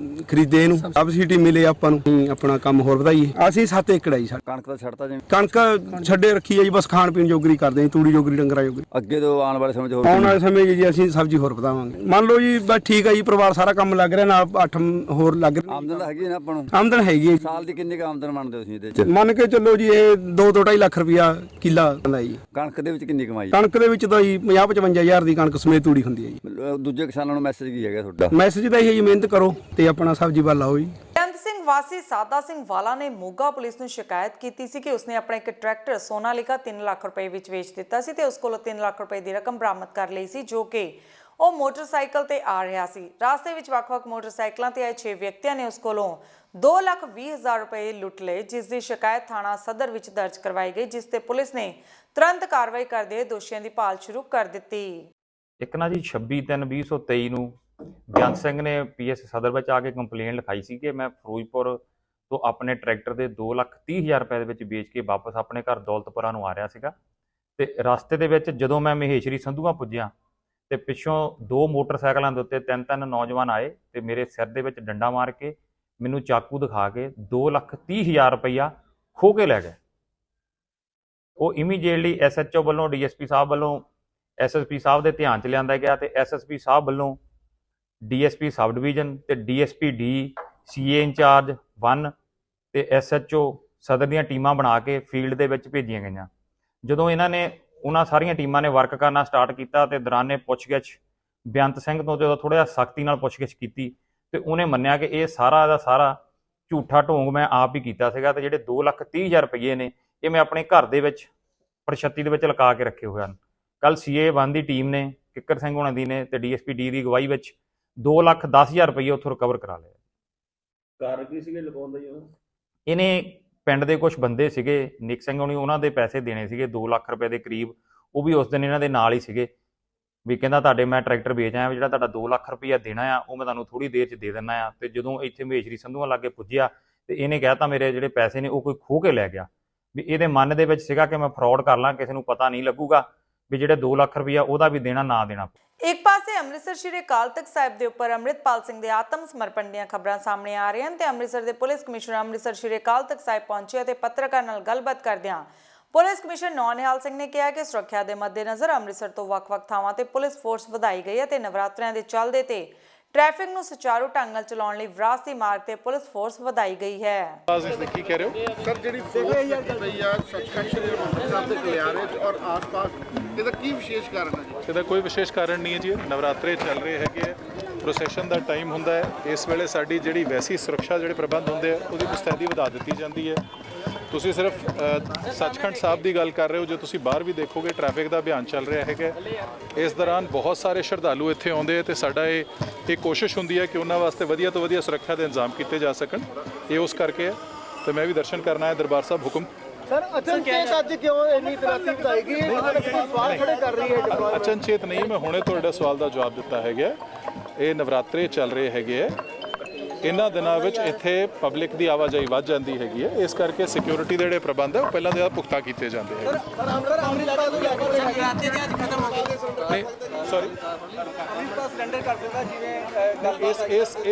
ਖਰੀਦੇ ਇਹਨੂੰ ਸਬਸਿਡੀ ਮਿਲੇ ਆਪਾਂ ਨੂੰ ਆਪਣਾ ਕੰਮ ਹੋਰ ਵਧਾਈਏ। ਅਸੀਂ 7 ਏਕੜ ਆ ਜੀ ਸਾਡਾ। ਕਣਕ ਦਾ ਛੱਡਤਾ ਜਿਵੇਂ ਕਣਕ ਛੱਡੇ ਰੱਖੀ ਹੈ ਜੀ ਬਸ ਖਾਣ ਪੀਣ ਜੋਗਰੀ ਕਰਦੇ ਹਾਂ ਤੂੜੀ ਜੋਗਰੀ ਡੰਗਰਾਂ ਜੋਗਰੀ। ਅੱਗੇ ਤੋਂ ਆਉਣ ਵਾਲੇ ਸਮੇਂ 'ਚ ਹੋਰ ਆਉਣ ਵਾਲੇ ਸਮੇਂ 'ਚ ਜੀ ਅਸੀਂ ਸਬਜ਼ੀ ਹੋਰ ਵਧਾਵਾਂਗੇ। ਮੰਨ ਲਓ ਜੀ ਬਸ ਠੀਕ ਹੈ ਜੀ ਪਰਿਵਾਰ ਸਾਰਾ ਕੰਮ ਲੱਗ ਰਿਹਾ ਨਾਲ 8 ਹੋਰ ਲੱਗ ਰਿਹਾ। ਆਮਦਨ ਤਾਂ ਹੈਗੀ ਹੈ ਨਾ ਆਪਾਂ ਨੂੰ? ਆਮਦਨ ਹੈਗੀ ਹੈ ਸਾਲ ਦੀ ਕਿੰਨੀ ਕੁ ਆਮਦਨ ਮੰਨਦੇ ਹੋ ਤੁਸੀਂ ਇਹਦੇ 'ਚ? ਮੰਨ ਕੇ ਚੱਲੋ ਜੀ ਇਹ 2 ਤੋਂ 2.5 ਲੱਖ ਰੁਪਇਆ ਕਿੱਲਾ ਹੁੰਦਾ ਜੀ। ਕਣਕ ਦੇ ਵਿੱਚ ਕਿੰਨੀ ਕਮਾਈ? ਕਣਕ ਦੇ ਵਿੱਚ ਤਾਂ ਜੀ 50-55 ਹਜ਼ਾਰ ਦੀ ਕਣਕ ਸਮੇਤ ਤੂੜੀ ਹੁੰਦੀ ਹੈ ਜੀ। ਦੂਜੇ ਕਿਸਾਨਾਂ ਨੂੰ ਮੈਸੇਜ ਕੀ ਹੈਗਾ ਤੁਹਾਡਾ? ਮੈਸੇਜ ਤਾਂ ਇਹ ਹੈ ਜੀ ਮਿਹਨਤ ਕਰੋ ਤੇ ਆਪਣਾ ਸਬਜ਼ੀ ਵੱਲ ਲਾਓ ਜੀ। ਬੇਅੰਤ ਸਿੰਘ ਵਾਸੀ ਸਾਦਾ ਸਿੰਘ ਵਾਲਾ ਨੇ ਮੋਗਾ ਪੁਲਿਸ ਨੂੰ ਸ਼ਿਕਾਇਤ ਕੀਤੀ ਸੀ ਕਿ ਉਸਨੇ ਆਪਣਾ ਇੱਕ ਟਰੈਕਟਰ ਸੋਨਾਲੀਕਾ 3 ਲੱਖ ਰੁਪਏ ਵਿੱਚ ਵੇਚ ਦਿੱਤਾ ਸੀ ਤੇ ਉਸ ਕੋਲੋਂ 3 ਲੱਖ ਰੁਪਏ ਦੀ ਰਕਮ ਬਰਾਮਦ ਕਰ ਲਈ ਸੀ ਜੋ ਕਿ ਉਹ ਮੋਟਰਸਾਈਕਲ ਤੇ ਆ ਰਿਹਾ ਸੀ। ਰਾਸਤੇ ਵਿੱਚ ਵੱਖ-ਵੱਖ ਮੋਟਰਸਾਈਕਲਾਂ ਤੇ ਆਏ 6 ਵਿਅਕਤੀਆਂ ਨੇ ਉਸ ਕੋਲੋਂ 2,20,000 ਰੁਪਏ ਲੁੱਟ ਲਏ ਜਿਸ ਦੀ ਸ਼ਿਕਾਇਤ ਥਾਣਾ ਸਦਰ ਵਿੱਚ ਦਰਜ ਕਰਵਾਈ ਗਈ ਜਿਸ ਤੇ ਪੁਲਿਸ ਨੇ ਤੁਰੰਤ ਕਾਰਵਾਈ ਕਰਦੇ ਹੋਏ ਦੋਸ਼ੀਆਂ ਦੀ ਭਾਲ ਸ਼ੁਰੂ ਕਰ ਦਿੱਤੀ। ਇੱਕ ਨਾ ਜੀ 26/3/2023 ਨੂੰ ਬੇਅੰਤ ਸਿੰਘ ਨੇ ਪੀਐਸ ਸਦਰ ਵਿੱਚ ਆ ਕੇ ਕੰਪਲੇਂਟ ਲਿਖਾਈ ਸੀ ਕਿ ਮੈਂ ਫਿਰੋਜ਼ਪੁਰ ਤੋਂ ਆਪਣੇ ਟਰੈਕਟਰ ਦੇ 2,30,000 ਰੁਪਏ ਦੇ ਵਿੱਚ ਵੇਚ ਕੇ ਵਾਪਸ ਆਪਣੇ ਘਰ ਦੌਲਤਪੁਰਾ ਨੂੰ ਆ ਰਿਹਾ ਸੀਗਾ ਤੇ ਰਸਤੇ ਦੇ ਵਿੱਚ ਜਦੋਂ ਮੈਂ ਮਹੇਸ਼ਰੀ ਸੰਧੂਆਂ ਪੁੱਜਿਆ ਤੇ ਪਿੱਛੋਂ 2 ਮੋਟਰਸਾਈਕਲਾਂ ਦੇ ਉੱਤੇ 3 ਨੌਜਵਾਨ ਆਏ ਤੇ ਮੇਰੇ ਸਿਰ ਦੇ ਵਿੱਚ ਡੰਡਾ ਮਾਰ ਕੇ ਮੈਨੂੰ ਚਾਕੂ ਦਿਖਾ ਕੇ 2,30,000 ਰੁਪਈਆ ਖੋਹ ਕੇ ਲੈ ਗਏ। ਉਹ ਇਮੀਡੀਏਟਲੀ ਐਸਐਚਓ ਵੱਲੋਂ ਡੀਐਸਪੀ ਸਾਹਿਬ ਵੱਲੋਂ ਐਸਐਸਪੀ ਸਾਹਿਬ ਦੇ ਧਿਆਨ 'ਚ ਲਿਆਂਦਾ ਗਿਆ ਤੇ ਐਸਐਸਪੀ ਸਾਹਿਬ ਵੱਲੋਂ ਡੀਐਸਪੀ ਸਬ ਡਿਵੀਜ਼ਨ ਤੇ ਡੀਐਸਪੀ ਡੀ ਸੀਏ ਇੰਚਾਰਜ 1 ਤੇ ਐਸਐਚਓ ਸਦਰ ਦੀਆਂ ਟੀਮਾਂ ਬਣਾ ਕੇ ਫੀਲਡ ਦੇ ਵਿੱਚ ਭੇਜੀਆਂ ਗਈਆਂ। ਜਦੋਂ ਉਹਨਾਂ ਸਾਰੀਆਂ ਟੀਮਾਂ ਨੇ ਵਰਕ ਕਰਨਾ ਸਟਾਰਟ ਕੀਤਾ ਤੇ ਦੌਰਾਨੇ ਪੁੱਛਗਿੱਛ ਬੇਅੰਤ ਸਿੰਘ ਤੋਂ ਜਦੋਂ ਥੋੜ੍ਹਾ ਜਿਹਾ ਸਖਤੀ ਨਾਲ ਪੁੱਛਗਿੱਛ ਕੀਤੀ ਤੇ ਉਹਨੇ ਮੰਨਿਆ ਕਿ ਇਹ ਸਾਰਾ ਦਾ ਸਾਰਾ ਝੂਠਾ ਢੋਂਗ ਮੈਂ ਆਪ ਹੀ ਕੀਤਾ ਸੀਗਾ ਤੇ ਜਿਹੜੇ 2,30,000 ਰੁਪਏ ਨੇ ਇਹ ਮੈਂ ਆਪਣੇ ਘਰ ਦੇ ਵਿੱਚ ਪ੍ਰਛੱਤੀ ਦੇ ਵਿੱਚ ਲਗਾ ਕੇ ਰੱਖੇ ਹੋਏ ਹਨ। ਕੱਲ ਸੀਏ 1 ਦੀ ਟੀਮ ਨੇ ਕਿੱਕਰ ਸਿੰਘ ਹੋਣਾ ਦੀ ਨੇ ਤੇ ਡੀਐਸਪੀ ਡੀ ਦੀ ਅਗਵਾਈ ਵਿੱਚ 2,10,000 ਰੁਪਏ ਉੱਥੋਂ ਰਿਕਵਰ ਕਰਾ ਲਿਆ। ਕਾਰਨ ਕੀ ਸੀਗੇ ਲਗਾਉਣ ਦਾ ਜੀ? ਇਹਨੇ ਪਿੰਡ ਦੇ ਕੁਝ ਬੰਦੇ ਸੀਗੇ ਨਿਕ ਸਿੰਘ ਹੋਣੀ ਉਹਨਾਂ ਦੇ ਪੈਸੇ ਦੇਣੇ ਸੀਗੇ 2 ਲੱਖ ਰੁਪਏ ਦੇ ਕਰੀਬ। ਉਹ ਵੀ ਉਸ ਦਿਨ ਇਹਨਾਂ ਦੇ ਨਾਲ ਹੀ ਸੀਗੇ ਵੀ ਕਹਿੰਦਾ ਤੁਹਾਡੇ ਮੈਂ ਟਰੈਕਟਰ ਵੇਚ ਆਇਆ ਜਿਹੜਾ ਤੁਹਾਡਾ 2 ਲੱਖ ਰੁਪਈਆ ਦੇਣਾ ਆ ਉਹ ਮੈਂ ਤੁਹਾਨੂੰ ਥੋੜ੍ਹੀ ਦੇਰ 'ਚ ਦੇ ਦਿੰਦਾ ਆ। ਤੇ ਜਦੋਂ ਇੱਥੇ ਮਹੇਸ਼ਰੀ ਸੰਧੂਆਂ ਲਾਗੇ ਪੁੱਜਿਆ ਤੇ ਇਹਨੇ ਕਹਿਤਾ ਮੇਰੇ ਜਿਹੜੇ ਪੈਸੇ ਨੇ ਉਹ ਕੋਈ ਖੋਹ ਕੇ ਲੈ ਗਿਆ। ਵੀ ਇਹਦੇ ਮਨ ਦੇ ਵਿੱਚ ਸੀਗਾ ਕਿ ਮੈਂ ਫਰਾਡ ਕਰ ਲਾਂ ਕਿਸੇ ਨੂੰ ਪਤਾ ਨਹੀਂ ਲੱਗੂਗਾ ਵੀ ਜਿਹੜੇ 2 ਲੱਖ ਰੁਪਈਆ ਉਹਦਾ ਵੀ ਦੇਣਾ ਨਾ ਦੇਣਾ। ਇੱਕ ਪਾਸੇ ਅੰਮ੍ਰਿਤਸਰ ਸ਼੍ਰੀ ਅਕਾਲ ਤਖਤ ਸਾਹਿਬ ਦੇ ਉੱਪਰ ਅੰਮ੍ਰਿਤਪਾਲ ਸਿੰਘ ਦੇ ਆਤਮ ਸਮਰਪਣ ਦੀਆਂ ਖਬਰਾਂ ਸਾਹਮਣੇ ਆ ਰਹੀਆਂ ਹਨ ਤੇ ਅੰਮ੍ਰਿਤਸਰ ਦੇ ਪੁਲਿਸ ਕਮਿਸ਼ਨਰ ਅੰਮ੍ਰਿਤਸਰ ਸ਼੍ਰੀ ਅਕਾਲ ਤਖਤ ਸਾਹਿਬ ਪਹੁੰਚੇ ਅਤੇ ਪੱਤਰਕਾਰ ਨਾਲ ਗੱਲਬਾਤ ਕਰਦਿਆਂ ਪੁਲਿਸ ਕਮਿਸ਼ਨਰ ਨੌਨਿਹਾਲ ਸਿੰਘ ਨੇ ਕਿਹਾ ਕਿ ਸੁਰੱਖਿਆ ਦੇ ਮੱਦੇਨਜ਼ਰ ਅੰਮ੍ਰਿਤਸਰ ਤੋਂ ਵੱਖ-ਵੱਖ ਥਾਵਾਂ ਤੇ ਪੁਲਿਸ ਫੋਰਸ ਵਧਾਈ ਗਈ ਹੈ ਤੇ ਨਵਰਾਤਰਿਆਂ ਦੇ ਚੱਲਦੇ ਤੇ ਟ੍ਰੈਫਿਕ ਨੂੰ ਸੁਚਾਰੂ ਢੰਗ ਨਾਲ ਚਲਾਉਣ ਲਈ ਵਿਰਾਸਤੀ ਮਾਰਗ ਤੇ ਪੁਲਿਸ ਫੋਰਸ ਵਧਾਈ ਗਈ ਹੈ। ਕੀ ਕਹਿ ਰਹੇ ਹੋ ਸਰ? ਜਿਹੜੀ ਫੋਰਸ ਪਈ ਆ ਸੱਚਖੰਡ ਸ੍ਰੀ ਹਰਿਮੰਦਰ ਸਾਹਿਬ ਦੇ ਗਲਿਆਰੇ ਔਰ ਆਸ-ਪਾਸ ਇਹਦਾ ਕੀ ਵਿਸ਼ੇਸ਼ ਕਾਰਨ ਹੈ ਜੀ? ਇਹਦਾ ਕੋਈ ਵਿਸ਼ੇਸ਼ ਕਾਰਨ ਨਹੀਂ ਹੈ ਜੀ। ਨਵਰਾਤਰੇ ਚੱਲ ਰਹੇ ਹੈਗੇ, ਪ੍ਰੋਸੈਸ਼ਨ ਦਾ ਟਾਈਮ ਹੁੰਦਾ ਹੈ। ਇਸ ਵੇਲੇ ਸਾਡੀ ਜਿਹੜੀ ਵੈਸੀ ਸੁਰੱਖਿਆ ਜਿਹੜੇ ਪ੍ਰਬੰਧ ਹੁੰਦੇ ਆ ਉਹਦੀ ਮੁਸਤੈਦੀ ਵਧਾ ਦਿੱਤੀ ਜਾਂਦੀ ਹੈ। ਤੁਸੀਂ ਸਿਰਫ ਸੱਚਖੰਡ ਸਾਹਿਬ ਦੀ ਗੱਲ ਕਰ ਰਹੇ ਹੋ, ਜੋ ਤੁਸੀਂ ਬਾਹਰ ਵੀ ਦੇਖੋਗੇ ਟ੍ਰੈਫਿਕ ਦਾ ਅਭਿਆਨ ਚੱਲ ਰਿਹਾ ਹੈਗਾ। ਇਸ ਦੌਰਾਨ ਬਹੁਤ ਸਾਰੇ ਸ਼ਰਧਾਲੂ ਇੱਥੇ ਆਉਂਦੇ ਆ ਤੇ ਸਾਡਾ ਇਹ ਕੋਸ਼ਿਸ਼ ਹੁੰਦੀ ਹੈ ਕਿ ਉਹਨਾਂ ਵਾਸਤੇ ਵਧੀਆ ਤੋਂ ਵਧੀਆ ਸੁਰੱਖਿਆ ਦੇ ਇੰਤਜ਼ਾਮ ਕੀਤੇ ਜਾ ਸਕਣ। ਇਹ ਉਸ ਕਰਕੇ ਹੈ ਤੇ ਮੈਂ ਵੀ ਦਰਸ਼ਨ ਕਰਨਾ ਹੈ ਦਰਬਾਰ ਸਾਹਿਬ। ਹੁਕਮ ਸਰ ਅਚਨਚੇਤ ਅੱਜ ਕਿਉਂ ਇੰਨੀ ਤਰਾਤੀ ਵਧਾਈ ਗਈ? ਸਵਾਲ ਖੜੇ ਕਰ ਰਹੀ ਹੈ। ਅਚਨਚੇਤ ਨਹੀਂ, ਮੈਂ ਹੁਣੇ ਤੁਹਾਡੇ ਸਵਾਲ ਦਾ ਜਵਾਬ ਦਿੱਤਾ ਹੈਗਾ। ਇਹ ਨਵਰਾਤਰੇ ਚੱਲ ਰਹੇ ਹੈਗੇ ਆ, ਇਹਨਾਂ ਦਿਨਾਂ ਵਿੱਚ ਇੱਥੇ ਪਬਲਿਕ ਦੀ ਆਵਾਜਾਈ ਵੱਧ ਜਾਂਦੀ ਹੈਗੀ ਹੈ। ਇਸ ਕਰਕੇ ਸਿਕਿਉਰਿਟੀ ਦੇ ਜਿਹੜੇ ਪ੍ਰਬੰਧ ਹੈ ਉਹ ਪਹਿਲਾਂ ਜ਼ਿਆਦਾ ਪੁਖਤਾ ਕੀਤੇ ਜਾਂਦੇ ਹੈ। ਸੌਰੀ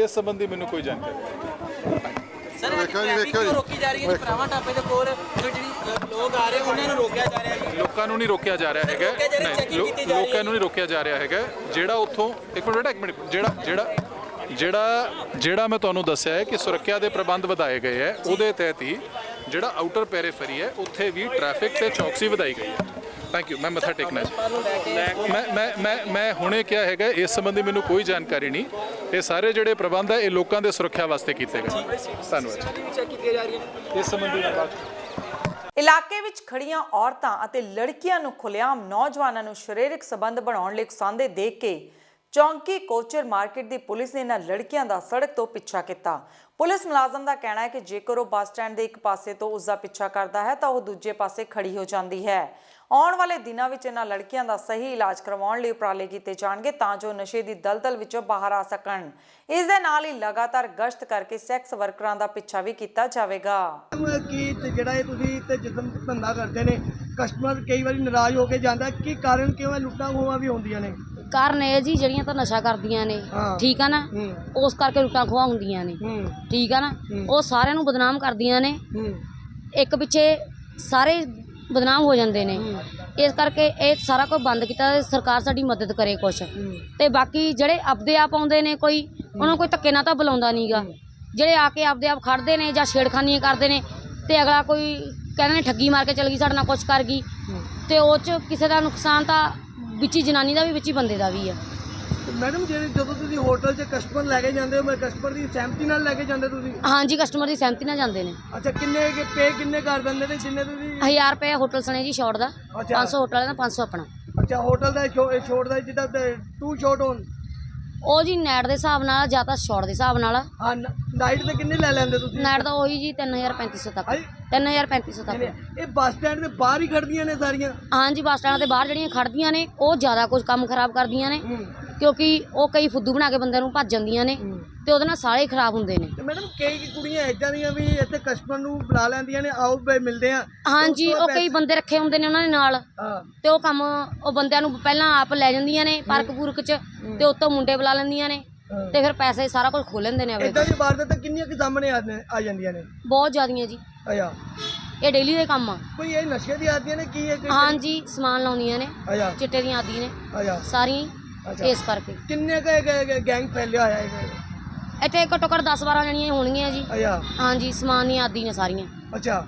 ਇਸ ਸੰਬੰਧੀ ਮੈਨੂੰ ਕੋਈ ਜਾਣਕਾਰੀ ਨਹੀਂ। ਸਰ ਵੇਖਿਓ ਰੋਕੀ ਜਾ ਰਹੀ ਹੈ ਭਰਾਵਾਂ ਢਾਬੇ ਦੇ ਕੋਲ ਜਿਹੜੀ ਲੋਕ ਆ ਰਹੇ ਉਹਨਾਂ ਨੂੰ ਰੋਕਿਆ ਜਾ ਰਿਹਾ ਹੈ। ਲੋਕਾਂ ਨੂੰ ਨਹੀਂ ਰੋਕਿਆ ਜਾ ਰਿਹਾ ਹੈਗਾ, ਲੋਕਾਂ ਨੂੰ ਨਹੀਂ ਰੋਕਿਆ ਜਾ ਰਿਹਾ ਹੈਗਾ। ਜਿਹੜਾ ਉੱਥੋਂ ਇੱਕ ਮਿੰਟ ਜਿਹੜਾ ਮੈਂ ਤੁਹਾਨੂੰ ਦੱਸਿਆ ਹੈ ਕਿ ਸੁਰੱਖਿਆ ਦੇ ਪ੍ਰਬੰਧ ਵਧਾਏ ਗਏ ਹੈ, ਉਹਦੇ ਤਹਿਤ ਹੀ ਜਿਹੜਾ ਆਊਟਰ ਪੈਰੀਫੇਰੀ ਹੈ ਉੱਥੇ ਵੀ ਟ੍ਰੈਫਿਕ ਤੇ ਚੌਕਸੀ ਵਧਾਈ ਗਈ ਹੈ। Thank you. ਮੈਂ ਮੱਥਾ ਟੇਕਣਾ ਜੀ। ਮੈਂ ਹੁਣੇ ਕਿਹਾ ਹੈਗਾ, ਇਸ ਸੰਬੰਧੀ ਮੈਨੂੰ ਕੋਈ ਜਾਣਕਾਰੀ ਨਹੀਂ। ਇਹ ਸਾਰੇ ਜਿਹੜੇ ਪ੍ਰਬੰਧ ਹੈ ਇਹ ਲੋਕਾਂ ਦੇ ਸੁਰੱਖਿਆ ਵਾਸਤੇ ਕੀਤੇ ਗਏ। ਧੰਨਵਾਦ। ਇਸ ਸੰਬੰਧੀ ਇਲਾਕੇ ਵਿੱਚ ਖੜੀਆਂ ਔਰਤਾਂ ਅਤੇ ਲੜਕੀਆਂ ਨੂੰ ਖੁੱਲ੍ਹੇਆਮ ਨੌਜਵਾਨਾਂ ਨੂੰ ਸਰੀਰਕ ਸੰਬੰਧ ਬਣਾਉਣ ਲਈ ਉਕਸਾਉਂਦੇ ਦੇਖ ਕੇ ਚੌਂਕੀ ਕੋਚਰ ਮਾਰਕੀਟ ਦੀ ਪੁਲਿਸ ਨੇ ਇਹਨਾਂ ਲੜਕੀਆਂ ਦਾ ਸੜਕ ਤੋਂ ਪਿੱਛਾ ਕੀਤਾ। ਪੁਲਿਸ ਮੁਲਾਜ਼ਮ ਦਾ ਕਹਿਣਾ ਹੈ ਕਿ ਜੇਕਰ ਉਹ ਬੱਸ ਸਟੈਂਡ ਦੇ ਇੱਕ ਪਾਸੇ ਤੋਂ ਉਸ ਦਾ ਪਿੱਛਾ ਕਰਦਾ ਹੈ ਤਾਂ ਉਹ ਦੂਜੇ ਪਾਸੇ ਖੜੀ ਹੋ ਜਾਂਦੀ ਹੈ। ਆਉਣ ਵਾਲੇ ਦਿਨਾਂ ਵਿੱਚ ਇਹਨਾਂ ਲੜਕੀਆਂ ਦਾ ਸਹੀ ਇਲਾਜ ਕਰਵਾਉਣ ਲਈ ਉਪਰਾਲੇ ਕੀਤੇ ਜਾਣਗੇ ਤਾਂ ਜੋ ਨਸ਼ੇ ਦੀ ਦਲਦਲ ਵਿੱਚੋਂ ਬਾਹਰ ਆ ਸਕਣ। ਇਸ ਦੇ ਨਾਲ ਹੀ ਲਗਾਤਾਰ ਗਸ਼ਤ ਕਰਕੇ ਸੈਕਸ ਵਰਕਰਾਂ ਦਾ ਪਿੱਛਾ ਵੀ ਕੀਤਾ ਜਾਵੇਗਾ। ਕੀ ਜਿਹੜਾ ਇਹ ਤੁਸੀਂ ਤੇ ਜਿਸਮ ਧੰਦਾ ਕਰਦੇ ਨੇ, ਕਸਟਮਰ ਕਈ ਵਾਰੀ ਨਾਰਾਜ਼ ਹੋ ਕੇ ਜਾਂਦਾ, ਕੀ ਕਾਰਨ ਕਿਉਂ ਹੈ? ਲੁੱਟਾਂ ਖੋਹਾਂ ਵੀ ਹੁੰਦੀਆਂ ਨੇ। ਕਾਰਨ ਇਹ ਜੀ ਜਿਹੜੀਆਂ ਤਾਂ ਨਸ਼ਾ ਕਰਦੀਆਂ ਨੇ, ਠੀਕ ਆ ਨਾ, ਉਸ ਕਰਕੇ ਲੁੱਟਾਂ ਖੋਹਾਂ ਹੁੰਦੀਆਂ ਨੇ, ਠੀਕ ਆ ਨਾ। ਉਹ ਸਾਰਿਆਂ ਨੂੰ ਬਦਨਾਮ ਕਰਦੀਆਂ ਨੇ, ਇੱਕ ਪਿੱਛੇ ਸਾਰੇ ਬਦਨਾਮ ਹੋ ਜਾਂਦੇ ਨੇ। ਇਸ ਕਰਕੇ ਇਹ ਸਾਰਾ ਕੁਝ ਬੰਦ ਕੀਤਾ, ਸਰਕਾਰ ਸਾਡੀ ਮਦਦ ਕਰੇ ਕੁਛ। ਤੇ ਬਾਕੀ ਜਿਹੜੇ ਆਪਦੇ ਆਪ ਆਉਂਦੇ ਨੇ, ਕੋਈ ਉਹਨਾਂ ਨੂੰ ਕੋਈ ਧੱਕੇ ਨਾਲ ਤਾਂ ਬੁਲਾਉਂਦਾ ਨਹੀਂਗਾ। ਜਿਹੜੇ ਆ ਕੇ ਆਪਦੇ ਆਪ ਖੜਦੇ ਨੇ ਜਾਂ ਛੇੜਖਾਨੀਆਂ ਕਰਦੇ ਨੇ ਤੇ ਅਗਲਾ ਕੋਈ ਕਹਿੰਦੇ ਨੇ ਠੱਗੀ ਮਾਰ ਕੇ ਚਲ ਗਈ, ਸਾਡੇ ਨਾਲ ਕੁਛ ਕਰ ਗਈ, ਤੇ ਉਹ 'ਚ ਕਿਸੇ ਦਾ ਨੁਕਸਾਨ ਤਾਂ ਵਿੱਚ ਹੀ ਜਨਾਨੀ ਦਾ ਵੀ, ਵਿੱਚ ਹੀ ਬੰਦੇ ਦਾ ਵੀ ਆ। ਮੈਡਮ ਜਦੋਂ ਤੁਸੀਂ ਹੋਟਲ 'ਚ ਕਸਟਮਰ ਲੈ ਕੇ ਜਾਂਦੇ ਹੋ, ਮੈਂ ਕਸਟਮਰ ਦੀ ਸਹਿਮਤੀ ਨਾਲ ਲੈ ਕੇ ਜਾਂਦੇ ਤੁਸੀਂ? ਹਾਂਜੀ, ਕਸਟਮਰ ਦੀ ਸਹਿਮਤੀ ਨਾਲ ਜਾਂਦੇ ਨੇ। ਅੱਛਾ, ਕਿੰਨੇ ਪੇ ਕਿੰਨੇ ਕਰ ਦਿੰਦੇ ਨੇ? ਜਿੰਨੇ ਤੁਸੀਂ 1000 ਰੁਪਏ ਹੋਟਲ ਸਣੇ ਜੀ ਸ਼ਾਟ ਦਾ, 500 ਹੋਟਲ ਦਾ, 500 ਆਪਣਾ। ਅੱਛਾ, ਹੋਟਲ ਦਾ ਛੋਟ ਦਾ ਜਿੱਦਾਂ 2 ਸ਼ਾਟ ਹੋਣ ਉਹ ਜੀ ਨਾਈਟ ਦੇ ਹਿਸਾਬ ਨਾਲ ਜਾਂ ਤਾਂ ਸ਼ਾਟ ਦੇ ਹਿਸਾਬ ਨਾਲ। ਹਾਂ, ਨਾਈਟ ਤੇ ਕਿੰਨੇ ਲੈ ਲੈਂਦੇ ਤੁਸੀਂ? ਨਾਈਟ ਦਾ ਉਹੀ ਜੀ 3500 ਤੱਕ, 3500 ਤੱਕ। ਇਹ ਬੱਸ ਸਟੈਂਡ ਦੇ ਬਾਹਰ ਹੀ ਖੜਦੀਆਂ ਨੇ ਸਾਰੀਆਂ? ਹਾਂਜੀ, ਬੱਸ ਸਟੈਂਡ ਦੇ ਬਾਹਰ ਜਿਹੜੀਆਂ ਖੜਦੀਆਂ ਨੇ ਉਹ ਜ਼ਿਆਦਾ ਕੁਝ ਕੰਮ ਖਰਾਬ ਕਰਦੀਆਂ ਨੇ, ਕਿਉਂਕਿ ਉਹ ਕਈ ਫੁੱਦੂ ਬਣਾ ਕੇ ਬੰਦਿਆਂ ਨੂੰ ਭੱਜ ਜਾਂਦੀਆਂ ਨੇ ਤੇ ਉਹਦੇ ਨਾਲ ਸਾਰੇ ਖਰਾਬ ਹੁੰਦੇ ਨੇ। ਤੇ ਮੈਡਮ ਕਈ ਕੁੜੀਆਂ ਇੱਦਾਂ ਦੀਆਂ ਵੀ ਇੱਥੇ ਕਸਟਮਰ ਨੂੰ ਬੁਲਾ ਲੈਂਦੀਆਂ ਨੇ, ਆਓ ਮਿਲਦੇ ਆ। ਹਾਂਜੀ, ਉਹ ਕਈ ਬੰਦੇ ਰੱਖੇ ਹੁੰਦੇ ਨੇ ਉਹਨਾਂ ਦੇ ਨਾਲ, ਤੇ ਉਹ ਕੰਮ ਉਹ ਬੰਦਿਆਂ ਨੂੰ ਪਹਿਲਾਂ ਆਪ ਲੈ ਜਾਂਦੀਆਂ ਨੇ ਪਾਰਕ ਪੂਰਕ 'ਚ, ਤੇ ਉੱਤੋਂ ਮੁੰਡੇ ਬੁਲਾ ਲੈਂਦੀਆਂ ਨੇ ਤੇ ਫਿਰ ਪੈਸੇ ਸਾਰਾ ਕੁਝ ਖੋਹ ਲੈਂਦੇ ਨੇ। ਇੱਦਾਂ ਦੀ ਵਾਰਦਾਤਾਂ ਕਿੰਨੀਆਂ ਕਿ ਸਾਹਮਣੇ ਆ ਜਾਂਦੀਆਂ ਨੇ? ਬਹੁਤ ਜ਼ਿਆਦੀਆਂ ਜੀ। ਅੱਛਾ, ਇਹ ਡੇਲੀ ਦਾ ਕੰਮ ਆ। ਕੋਈ ਇਹ ਨਸ਼ੇ ਦੀ ਆਦੀਆਂ ਨੇ ਕੀ? ਹਾਂਜੀ, ਸਮਾਨ ਲਾਉਂਦੀਆਂ ਨੇ, ਚਿੱਟੇ ਦੀਆਂ ਆਦੀਆਂ ਨੇ ਸਾਰੀਆਂ, ਇਸ ਕਰਕੇ। ਕਿੰਨੇ ਗੈਂਗ ਫੈਲਿਆ ਹੋਇਆ ਹੈ ਇੱਥੇ? ਘੱਟੋ ਘੱਟ 10-12 ਜਣੀਆਂ ਹੋਣਗੀਆਂ ਜੀ। ਹਾਂਜੀ, ਸਮਾਨ ਦੀਆਂ ਆਦੀ ਨੇ ਸਾਰੀਆਂ। ਅੱਛਾ,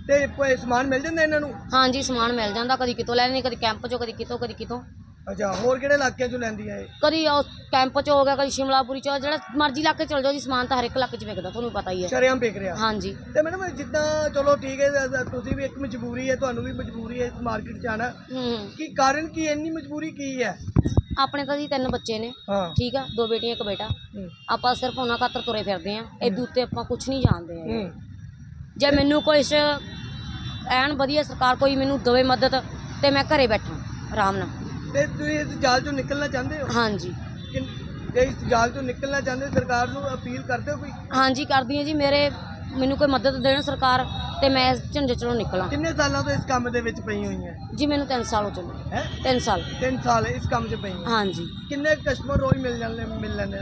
ਤੇ ਕੋਈ ਸਮਾਨ ਮਿਲ ਜਾਂਦਾ ਇਹਨਾਂ ਨੂੰ? ਹਾਂਜੀ, ਸਮਾਨ ਮਿਲ ਜਾਂਦਾ, ਕਦੀ ਕਿਤੋਂ ਲੈ ਲੈਂਦੇ, ਕਦੀ ਕੈਂਪ 'ਚੋਂ, ਕਦੀ ਕਿਤੋਂ, ਕਦੀ ਕਿਤੋਂ। ਅੱਛਾ, ਹੋਰ ਕਿਹੜੇ ਇਲਾਕਿਆਂ 'ਚੋਂ ਲੈਂਦੀਆਂ ਇਹ? ਕਦੀ ਉਹ ਕੈਂਪ 'ਚ ਹੋ ਗਿਆ, ਕਦੀ ਸ਼ਿਮਲਾਪੁਰੀ 'ਚ, ਜਿਹੜਾ ਮਰਜ਼ੀ ਇਲਾਕੇ ਚਲ ਜਾਓ ਜੀ, ਸਮਾਨ ਤਾਂ ਹਰ ਇੱਕ ਇਲਾਕੇ 'ਚ ਵਿਕਦਾ, ਤੁਹਾਨੂੰ ਪਤਾ ਹੀ ਹੈ। ਸ਼ਰੇਆਮ ਵਿਕ ਰਿਹਾ? ਹਾਂਜੀ। ਤੇ ਮੈਡਮ ਜਿੱਦਾਂ ਚਲੋ ਠੀਕ ਹੈ, ਤੁਸੀਂ ਵੀ ਇੱਕ ਮਜਬੂਰੀ ਹੈ, ਤੁਹਾਨੂੰ ਵੀ ਮਜਬੂਰੀ ਹੈ ਇਸ ਮਾਰਕੀਟ 'ਚ ਆਉਣਾ, ਕੀ ਕਾਰਨ ਕੀ ਇੰਨੀ ਮਜਬੂਰੀ ਕੀ ਹੈ? ਆਪਣੇ ਤਾਂ ਜੀ 3 ਬੱਚੇ ਨੇ, ਠੀਕ ਆ, 2 ਬੇਟੀਆਂ 1 ਬੇਟਾ। ਆਪਾਂ ਸਿਰਫ ਉਹਨਾਂ ਖਾਤਰ ਤੁਰੇ ਫਿਰਦੇ ਆ, ਇਹਦੇ ਉੱਤੇ ਆਪਾਂ ਕੁਝ ਨਹੀਂ ਜਾਣਦੇ ਆ। ਜੇ ਮੈਨੂੰ ਕੋਈ ਐਨ ਵਧੀਆ ਸਰਕਾਰ ਕੋਈ ਮੈਨੂੰ ਦੇਵੇ ਮਦਦ ਤੇ ਮੈਂ ਘਰੇ ਬੈਠਾਂ ਆਰਾਮ ਨਾਲ। ਤੇ ਤੁਸੀਂ ਇਸ ਜਾਲ 'ਚੋਂ ਨਿਕਲਣਾ ਚਾਹੁੰਦੇ ਹੋ? ਹਾਂਜੀ। ਜੇ ਇਸ ਜਾਲ 'ਚੋਂ ਨਿਕਲਣਾ ਚਾਹੁੰਦੇ ਸਰਕਾਰ ਨੂੰ ਅਪੀਲ ਕਰਦੇ ਹੋ ਕੋਈ? ਹਾਂਜੀ, ਕਰਦੀ ਹਾਂ ਜੀ। ਮੈਨੂੰ ਕੋਈ ਮਦਦ ਦੇਣ ਸਰਕਾਰ ਤੇ ਮੈਂ ਇਸ ਝੰਜਟ 'ਚੋਂ ਨਿਕਲਾਂ। ਕਿੰਨੇ ਸਾਲਾਂ ਤੋਂ ਇਸ ਕੰਮ ਦੇ ਵਿੱਚ ਪਈ ਹੋਈ ਹੈ ਜੀ? ਮੈਨੂੰ 3 ਸਾਲ ਹੋ ਚੁੱਕੇ। ਹੈ 3 ਸਾਲ? 3 ਸਾਲ ਇਸ ਕੰਮ 'ਚ ਪਈ ਹੈ? ਹਾਂਜੀ। ਕਿੰਨੇ ਕਸਟਮਰ ਰੋਜ਼ ਮਿਲ ਲੈਂਦੇ?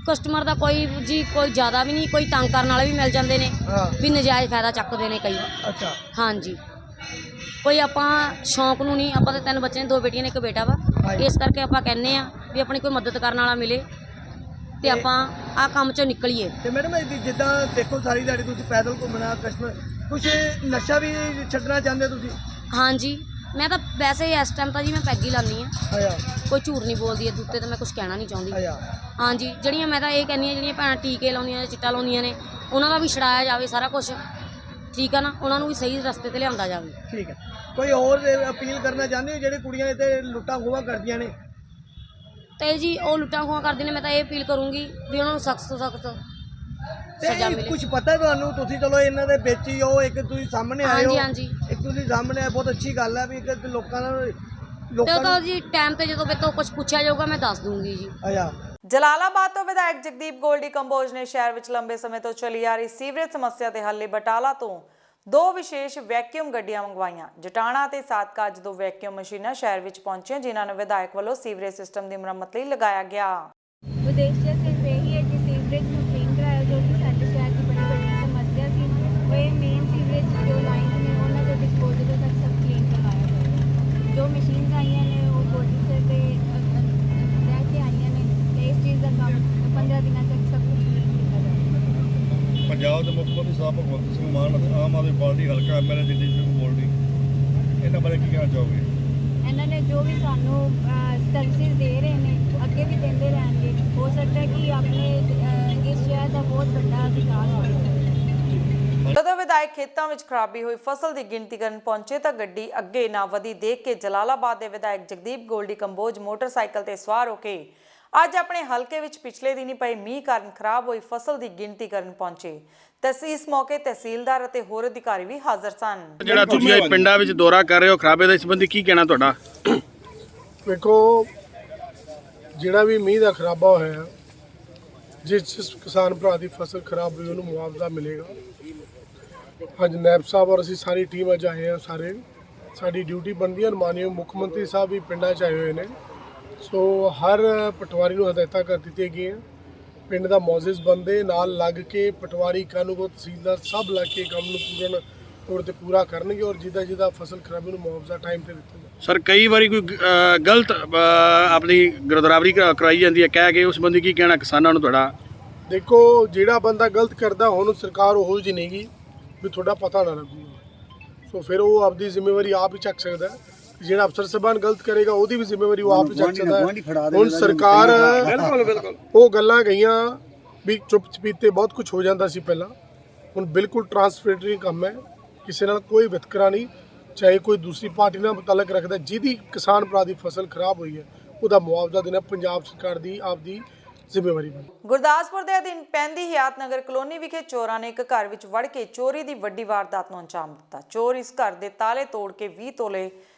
ਕਸਟਮਰ ਦਾ ਕੋਈ ਜੀ ਕੋਈ ਜ਼ਿਆਦਾ ਵੀ ਨਹੀਂ, ਕੋਈ ਤੰਗ ਕਰਨ ਵਾਲੇ ਵੀ ਮਿਲ ਜਾਂਦੇ ਨੇ, ਵੀ ਨਜਾਇਜ਼ ਫਾਇਦਾ ਚੱਕਦੇ ਨੇ ਕਈ। ਅੱਛਾ। ਹਾਂਜੀ, ਕੋਈ ਆਪਾਂ ਸ਼ੌਂਕ ਨੂੰ ਨਹੀਂ, ਆਪਾਂ ਤਾਂ 3 ਬੱਚੇ ਨੇ, 2 ਬੇਟੀਆਂ ਨੇ 1 ਬੇਟਾ ਵਾ, ਇਸ ਕਰਕੇ ਆਪਾਂ ਕਹਿੰਦੇ ਆ ਵੀ ਆਪਣੀ ਕੋਈ ਮਦਦ ਕਰਨ ਵਾਲਾ ਮਿਲੇ ਤੇ ਆਪਾਂ ਆਹ ਕੰਮ 'ਚੋਂ ਨਿਕਲੀਏ। ਤੇ ਮੈਡਮ ਜਿੱਦਾਂ ਦੇਖੋ ਸਾਰੀ ਦਿਹਾੜੀ ਤੁਸੀਂ ਪੈਦਲ ਘੁੰਮਣਾ, ਕਸਟਮਰ ਕੁਛ ਨਸ਼ਾ ਵੀ ਛੱਡਣਾ ਚਾਹੁੰਦੇ ਤੁਸੀਂ? ਹਾਂਜੀ, ਮੈਂ ਤਾਂ ਵੈਸੇ ਇਸ ਟਾਈਮ ਤਾਂ ਜੀ ਮੈਂ ਪੈਗ ਹੀ ਲਾਉਂਦੀ ਹਾਂ, ਕੋਈ ਝੂਠ ਨਹੀਂ ਬੋਲਦੀ ਹੈ ਉੱਤੇ, ਤਾਂ ਮੈਂ ਕੁਝ ਕਹਿਣਾ ਨਹੀਂ ਚਾਹੁੰਦੀ। ਹਾਂਜੀ, ਜਿਹੜੀਆਂ ਮੈਂ ਤਾਂ ਇਹ ਕਹਿੰਦੀ ਹਾਂ, ਜਿਹੜੀਆਂ ਭੈਣਾਂ ਟੀਕੇ ਲਾਉਂਦੀਆਂ ਨੇ, ਚਿੱਟਾ ਲਾਉਂਦੀਆਂ ਨੇ, ਉਹਨਾਂ ਦਾ ਵੀ ਛਡਾਇਆ ਜਾਵੇ ਸਾਰਾ ਕੁਝ, ਠੀਕ ਆ ਨਾ, ਉਹਨਾਂ ਨੂੰ ਵੀ ਸਹੀ ਰਸਤੇ ਤੇ ਲਿਆਂਦਾ ਜਾਵੇ। ਠੀਕ ਹੈ, ਕੋਈ ਹੋਰ ਅਪੀਲ ਕਰਨਾ ਚਾਹੁੰਦੇ ਹੋ ਜਿਹੜੇ ਕੁੜੀਆਂ ਇੱਥੇ ਲੁੱਟਾਂ ਖੋਹਾਂ ਕਰਦੀਆਂ ਨੇ? ਤੇ ਜੀ ਉਹ ਲੁੱਟਾਂ ਖੋਹਾਂ ਕਰਦੀਆਂ ਨੇ, ਮੈਂ ਤਾਂ ਇਹ ਅਪੀਲ ਕਰੂੰਗੀ ਵੀ ਉਹਨਾਂ ਨੂੰ ਸਖਤ ਤੋਂ ਸਖਤ ਸਜ਼ਾ ਮਿਲੇ। ਕੁਝ ਪਤਾ ਤੁਹਾਨੂੰ? ਤੁਸੀਂ ਚਲੋ ਇਹਨਾਂ ਦੇ ਵਿੱਚ ਹੀ ਹੋ, ਇੱਕ ਤੁਸੀਂ ਸਾਹਮਣੇ ਆਏ ਹੋ। ਹਾਂਜੀ। ਇੱਕ ਤੁਸੀਂ ਸਾਹਮਣੇ ਆਏ, ਬਹੁਤ ਅੱਛੀ ਗੱਲ ਹੈ ਵੀ ਇੱਕ ਲੋਕਾਂ ਤਾਂ ਜੀ ਟਾਈਮ ਤੇ ਜਦੋਂ ਮੇਰੇ ਤੋਂ ਕੁਝ ਪੁੱਛਿਆ ਜਾਊਗਾ ਮੈਂ ਦੱਸ ਦੂੰਗੀ ਜੀ। ਜਲਾਲਾਬਾਦ ਤੋਂ ਵਿਧਾਇਕ ਜਗਦੀਪ ਗੋਲਡੀ ਕੰਬੋਜ ਨੇ ਸ਼ਹਿਰ ਵਿੱਚ ਲੰਬੇ ਸਮੇਂ ਤੋਂ ਚੱਲੀ ਆ ਰਹੀ ਸੀਵਰੇਜ ਸਮੱਸਿਆ ਦੇ ਹੱਲ ਲਈ ਬਟਾਲਾ ਤੋਂ 2 ਵਿਸ਼ੇਸ਼ ਵੈਕਿਊਮ ਗੱਡੀਆਂ ਮੰਗਵਾਈਆਂ। ਜਟਾਣਾ ਤੇ ਸਾਦਕਾ ਅੱਜ 2 ਵੈਕਿਊਮ ਮਸ਼ੀਨਾਂ ਸ਼ਹਿਰ ਵਿੱਚ ਪਹੁੰਚੀਆਂ, ਜਿਨ੍ਹਾਂ ਨੂੰ ਵਿਧਾਇਕ ਵੱਲੋਂ ਸੀਵਰੇਜ ਸਿਸਟਮ ਦੀ ਮੁਰੰਮਤ ਲਈ ਲਗਾਇਆ ਗਿਆ। ਉਦੇਸ਼ ਸਿਰਫ ਇਹੀ ਹੈ ਕਿ ਸੀਵਰੇਜ ਨੂੰ ਕਲੀਨ ਕਰਾਇਆ, ਜੋ ਕਿ ਸਾਡੇ ਸ਼ਹਿਰ ਦੀ ਬੜੀ ਵੱਡੀ ਸਮੱਸਿਆ ਸੀ। ਉਹ ਮੇਨ ਸੀਵਰੇਜ ਜੋ ਲਾਈਨਸ ਨੇ ਉਹਨਾਂ ਦੇ ਡਿਸਪੋਜ਼ਲ ਤੱਕ ਸਭ ਕਲੀਨ ਕਰਵਾਇਆ ਜਾਏਗਾ। ਜੋ ਮਸ਼ੀਨਸ ਆਈਆਂ ਨੇ ਉਹ ਬੋਡੀ ਸੇ ਤੇ ਰਹਿ ਕੇ ਆਈਆਂ ਨੇ, ਤੇ ਇਸ ਚੀਜ਼ ਦਾ ਕੰਮ 15 ਦਿਨਾਂ ਤੱਕ ਸਭ ਕੁਝ ਕਲੀਨ ਕੀਤਾ ਜਾਏਗਾ। ਪੰਜਾਬ ਦੇ ਮੁੱਖ ਮੰਤਰੀ ਸਾਹਿਬ ਭਗਵੰਤ ਸਿੰਘ ਮਾਨ ਅਤੇ ਆਮ ਆਦਮੀ ਪਾਰਟੀ ਹਲਕਾ ਐਮਐਲਏ ਜਗਦੀਪ ਸਿੰਘ ਗੋਲਡੀ, ਇਹਨਾਂ ਬਾਰੇ ਕੀ ਕਹਿਣਾ ਚਾਹੋਗੇ? ਇਹਨਾਂ ਨੇ ਜੋ ਵੀ ਸਾਨੂੰ ਸਰਵਿਸਿਜ਼ ਦੇ ਰਹੇ ਨੇ, ਅੱਗੇ ਵੀ ਦਿੰਦੇ ਰਹਿਣਗੇ। ਹੋ ਸਕਦਾ ਹੈ ਕਿ ਆਪਣੇ ਇਸ ਸ਼ਹਿਰ ਦਾ ਬਹੁਤ ਵੱਡਾ ਵਿਕਾਸ ਹੋਵੇ। ਵਿਧਾਇਕ ਖੇਤਾਂ ਵਿੱਚ ਖਰਾਬੀ ਹੋਈ ਫਸਲ ਦੀ ਗਿਣਤੀ ਕਰਨ ਪਹੁੰਚੇ ਤਾਂ ਗੱਡੀ ਅੱਗੇ ਨਾ ਵਧੀ ਦੇਖ ਕੇ ਜਲਾਲਾਬਾਦ ਦੇ ਵਿਧਾਇਕ ਜਗਦੀਪ ਗੋਲਡੀ ਕੰਬੋਜ ਮੋਟਰਸਾਈਕਲ ਤੇ ਸਵਾਰ ਹੋ ਕੇ ਅੱਜ ਆਪਣੇ ਹਲਕੇ ਵਿੱਚ ਪਿਛਲੇ ਦਿਨੀ ਪਏ ਮੀਂਹ ਕਾਰਨ ਖਰਾਬ ਹੋਈ ਫਸਲ ਦੀ ਗਿਣਤੀ ਕਰਨ ਪਹੁੰਚੇ। ਇਸ ਮੌਕੇ ਤਹਿਸੀਲਦਾਰ ਅਤੇ ਹੋਰ ਅਧਿਕਾਰੀ ਵੀ ਹਾਜ਼ਰ ਸਨ। ਜਿਹੜਾ ਤੁਸੀਂ ਅੱਜ ਪਿੰਡਾਂ ਵਿੱਚ ਦੌਰਾ ਕਰ ਰਹੇ ਹੋ ਖਰਾਬੇ ਦੇ ਸੰਬੰਧੀ ਕੀ ਕਹਿਣਾ ਤੁਹਾਡਾ? ਵੇਖੋ, ਜਿਹੜਾ ਵੀ ਮੀਂਹ ਦਾ ਖਰਾਬਾ ਹੋਇਆ, ਜਿਸ ਕਿਸਾਨ ਭਰਾ ਦੀ ਫਸਲ ਖਰਾਬ ਹੋਈ ਉਹਨੂੰ ਮੁਆਵਜ਼ਾ ਮਿਲੇਗਾ। ਅੱਜ ਨੈਬ ਸਾਹਿਬ ਔਰ ਅਸੀਂ ਸਾਰੀ ਟੀਮ ਅੱਜ ਆਏ ਹਾਂ। ਸਾਰੇ ਸਾਡੀ ਡਿਊਟੀ ਬਣਦੀ ਹੈ। ਮਾਨਯੋਗ ਮੁੱਖ ਮੰਤਰੀ ਸਾਹਿਬ ਵੀ ਪਿੰਡਾਂ 'ਚ ਆਏ ਹੋਏ ਨੇ। ਸੋ ਹਰ ਪਟਵਾਰੀ ਨੂੰ ਹਦਾਇਤਾਂ ਕਰ ਦਿੱਤੀਆਂ ਗਈਆਂ, ਪਿੰਡ ਦਾ ਮੌਜਿਜ਼ ਬੰਦੇ ਨਾਲ ਲੱਗ ਕੇ ਪਟਵਾਰੀ ਕਾਨੂੰਗੋ ਤਹਿਸੀਲਦਾਰ ਸਭ ਲੱਗ ਕੇ ਕੰਮ ਨੂੰ ਪੂਰਨ ਤੌਰ 'ਤੇ ਪੂਰਾ ਕਰਨਗੇ ਔਰ ਜਿਹਦਾ ਫਸਲ ਖਰਾਬੀ ਨੂੰ ਮੁਆਵਜ਼ਾ ਟਾਈਮ 'ਤੇ ਦਿੱਤਾ ਜਾਵੇ। ਸਰ, ਕਈ ਵਾਰੀ ਕੋਈ ਗਲਤ ਆਪਣੀ ਗਿਰਦਾਵਰੀ ਕਰਾਈ ਜਾਂਦੀ ਹੈ ਕਹਿ ਕੇ, ਉਸ ਸੰਬੰਧੀ ਕੀ ਕਹਿਣਾ ਕਿਸਾਨਾਂ ਨੂੰ ਤੁਹਾਡਾ? ਦੇਖੋ, ਜਿਹੜਾ ਬੰਦਾ ਗਲਤ ਕਰਦਾ ਹੁਣ ਸਰਕਾਰ ਉਹੋ ਜਿਹੀ ਨਹੀਂ ਗੀ ਵੀ ਤੁਹਾਡਾ ਪਤਾ ਨਾ ਲੱਗੂਗਾ। ਸੋ ਫਿਰ ਉਹ ਆਪਦੀ ਜ਼ਿੰਮੇਵਾਰੀ ਆਪ ਹੀ ਚੱਕ ਸਕਦਾ ਹੈ। ਜਿਹੜਾ ਅਫਸਰ ਸਾਹਿਬਾਨ ਗਲਤ ਕਰੇਗਾ ਉਹਦੀ ਵੀ ਜ਼ਿੰਮੇਵਾਰੀ ਉਹ ਆਪ ਹੀ ਚੱਕ ਸਕਦਾ ਹੈ। ਹੁਣ ਸਰਕਾਰ ਉਹ ਗੱਲਾਂ ਗਈਆਂ ਵੀ ਚੁੱਪ ਚਪੀਤੇ ਬਹੁਤ ਕੁਝ ਹੋ ਜਾਂਦਾ ਸੀ ਪਹਿਲਾਂ, ਹੁਣ ਬਿਲਕੁਲ ਟਰਾਂਸਪੇਰੈਂਟ ਕੰਮ ਹੈ। ਕਿਸੇ ਨਾਲ ਕੋਈ ਵਿਤਕਰਾ ਨਹੀਂ, ਚਾਹੇ ਕੋਈ ਦੂਸਰੀ ਪਾਰਟੀ ਨਾਲ ਮੁਤਲਕ ਰੱਖਦਾ। ਜਿਹਦੀ ਕਿਸਾਨ ਭਰਾ ਦੀ ਫਸਲ ਖਰਾਬ ਹੋਈ ਹੈ ਉਹਦਾ ਮੁਆਵਜ਼ਾ ਦੇਣਾ ਪੰਜਾਬ ਸਰਕਾਰ ਦੀ ਆਪਦੀ ਜ਼ਿੰਮੇਵਾਰੀ ਬਣੀ। ਗੁਰਦਾਸਪੁਰ ਦੇ ਅਧੀਨ ਪੈਂਦੀ ਹਿਆਤ ਨਗਰ ਕਲੋਨੀ ਵਿਖੇ ਚੋਰਾਂ ਨੇ ਇੱਕ ਘਰ ਵਿੱਚ ਵੜ ਕੇ ਚੋਰੀ ਦੀ ਵੱਡੀ ਵਾਰਦਾਤ ਨੂੰ ਅੰਜਾਮ ਦਿੱਤਾ। ਚੋਰ ਇਸ ਘਰ ਦੇ ਤਾਲੇ ਤੋੜ ਕੇ 20 ਤੋਲੇ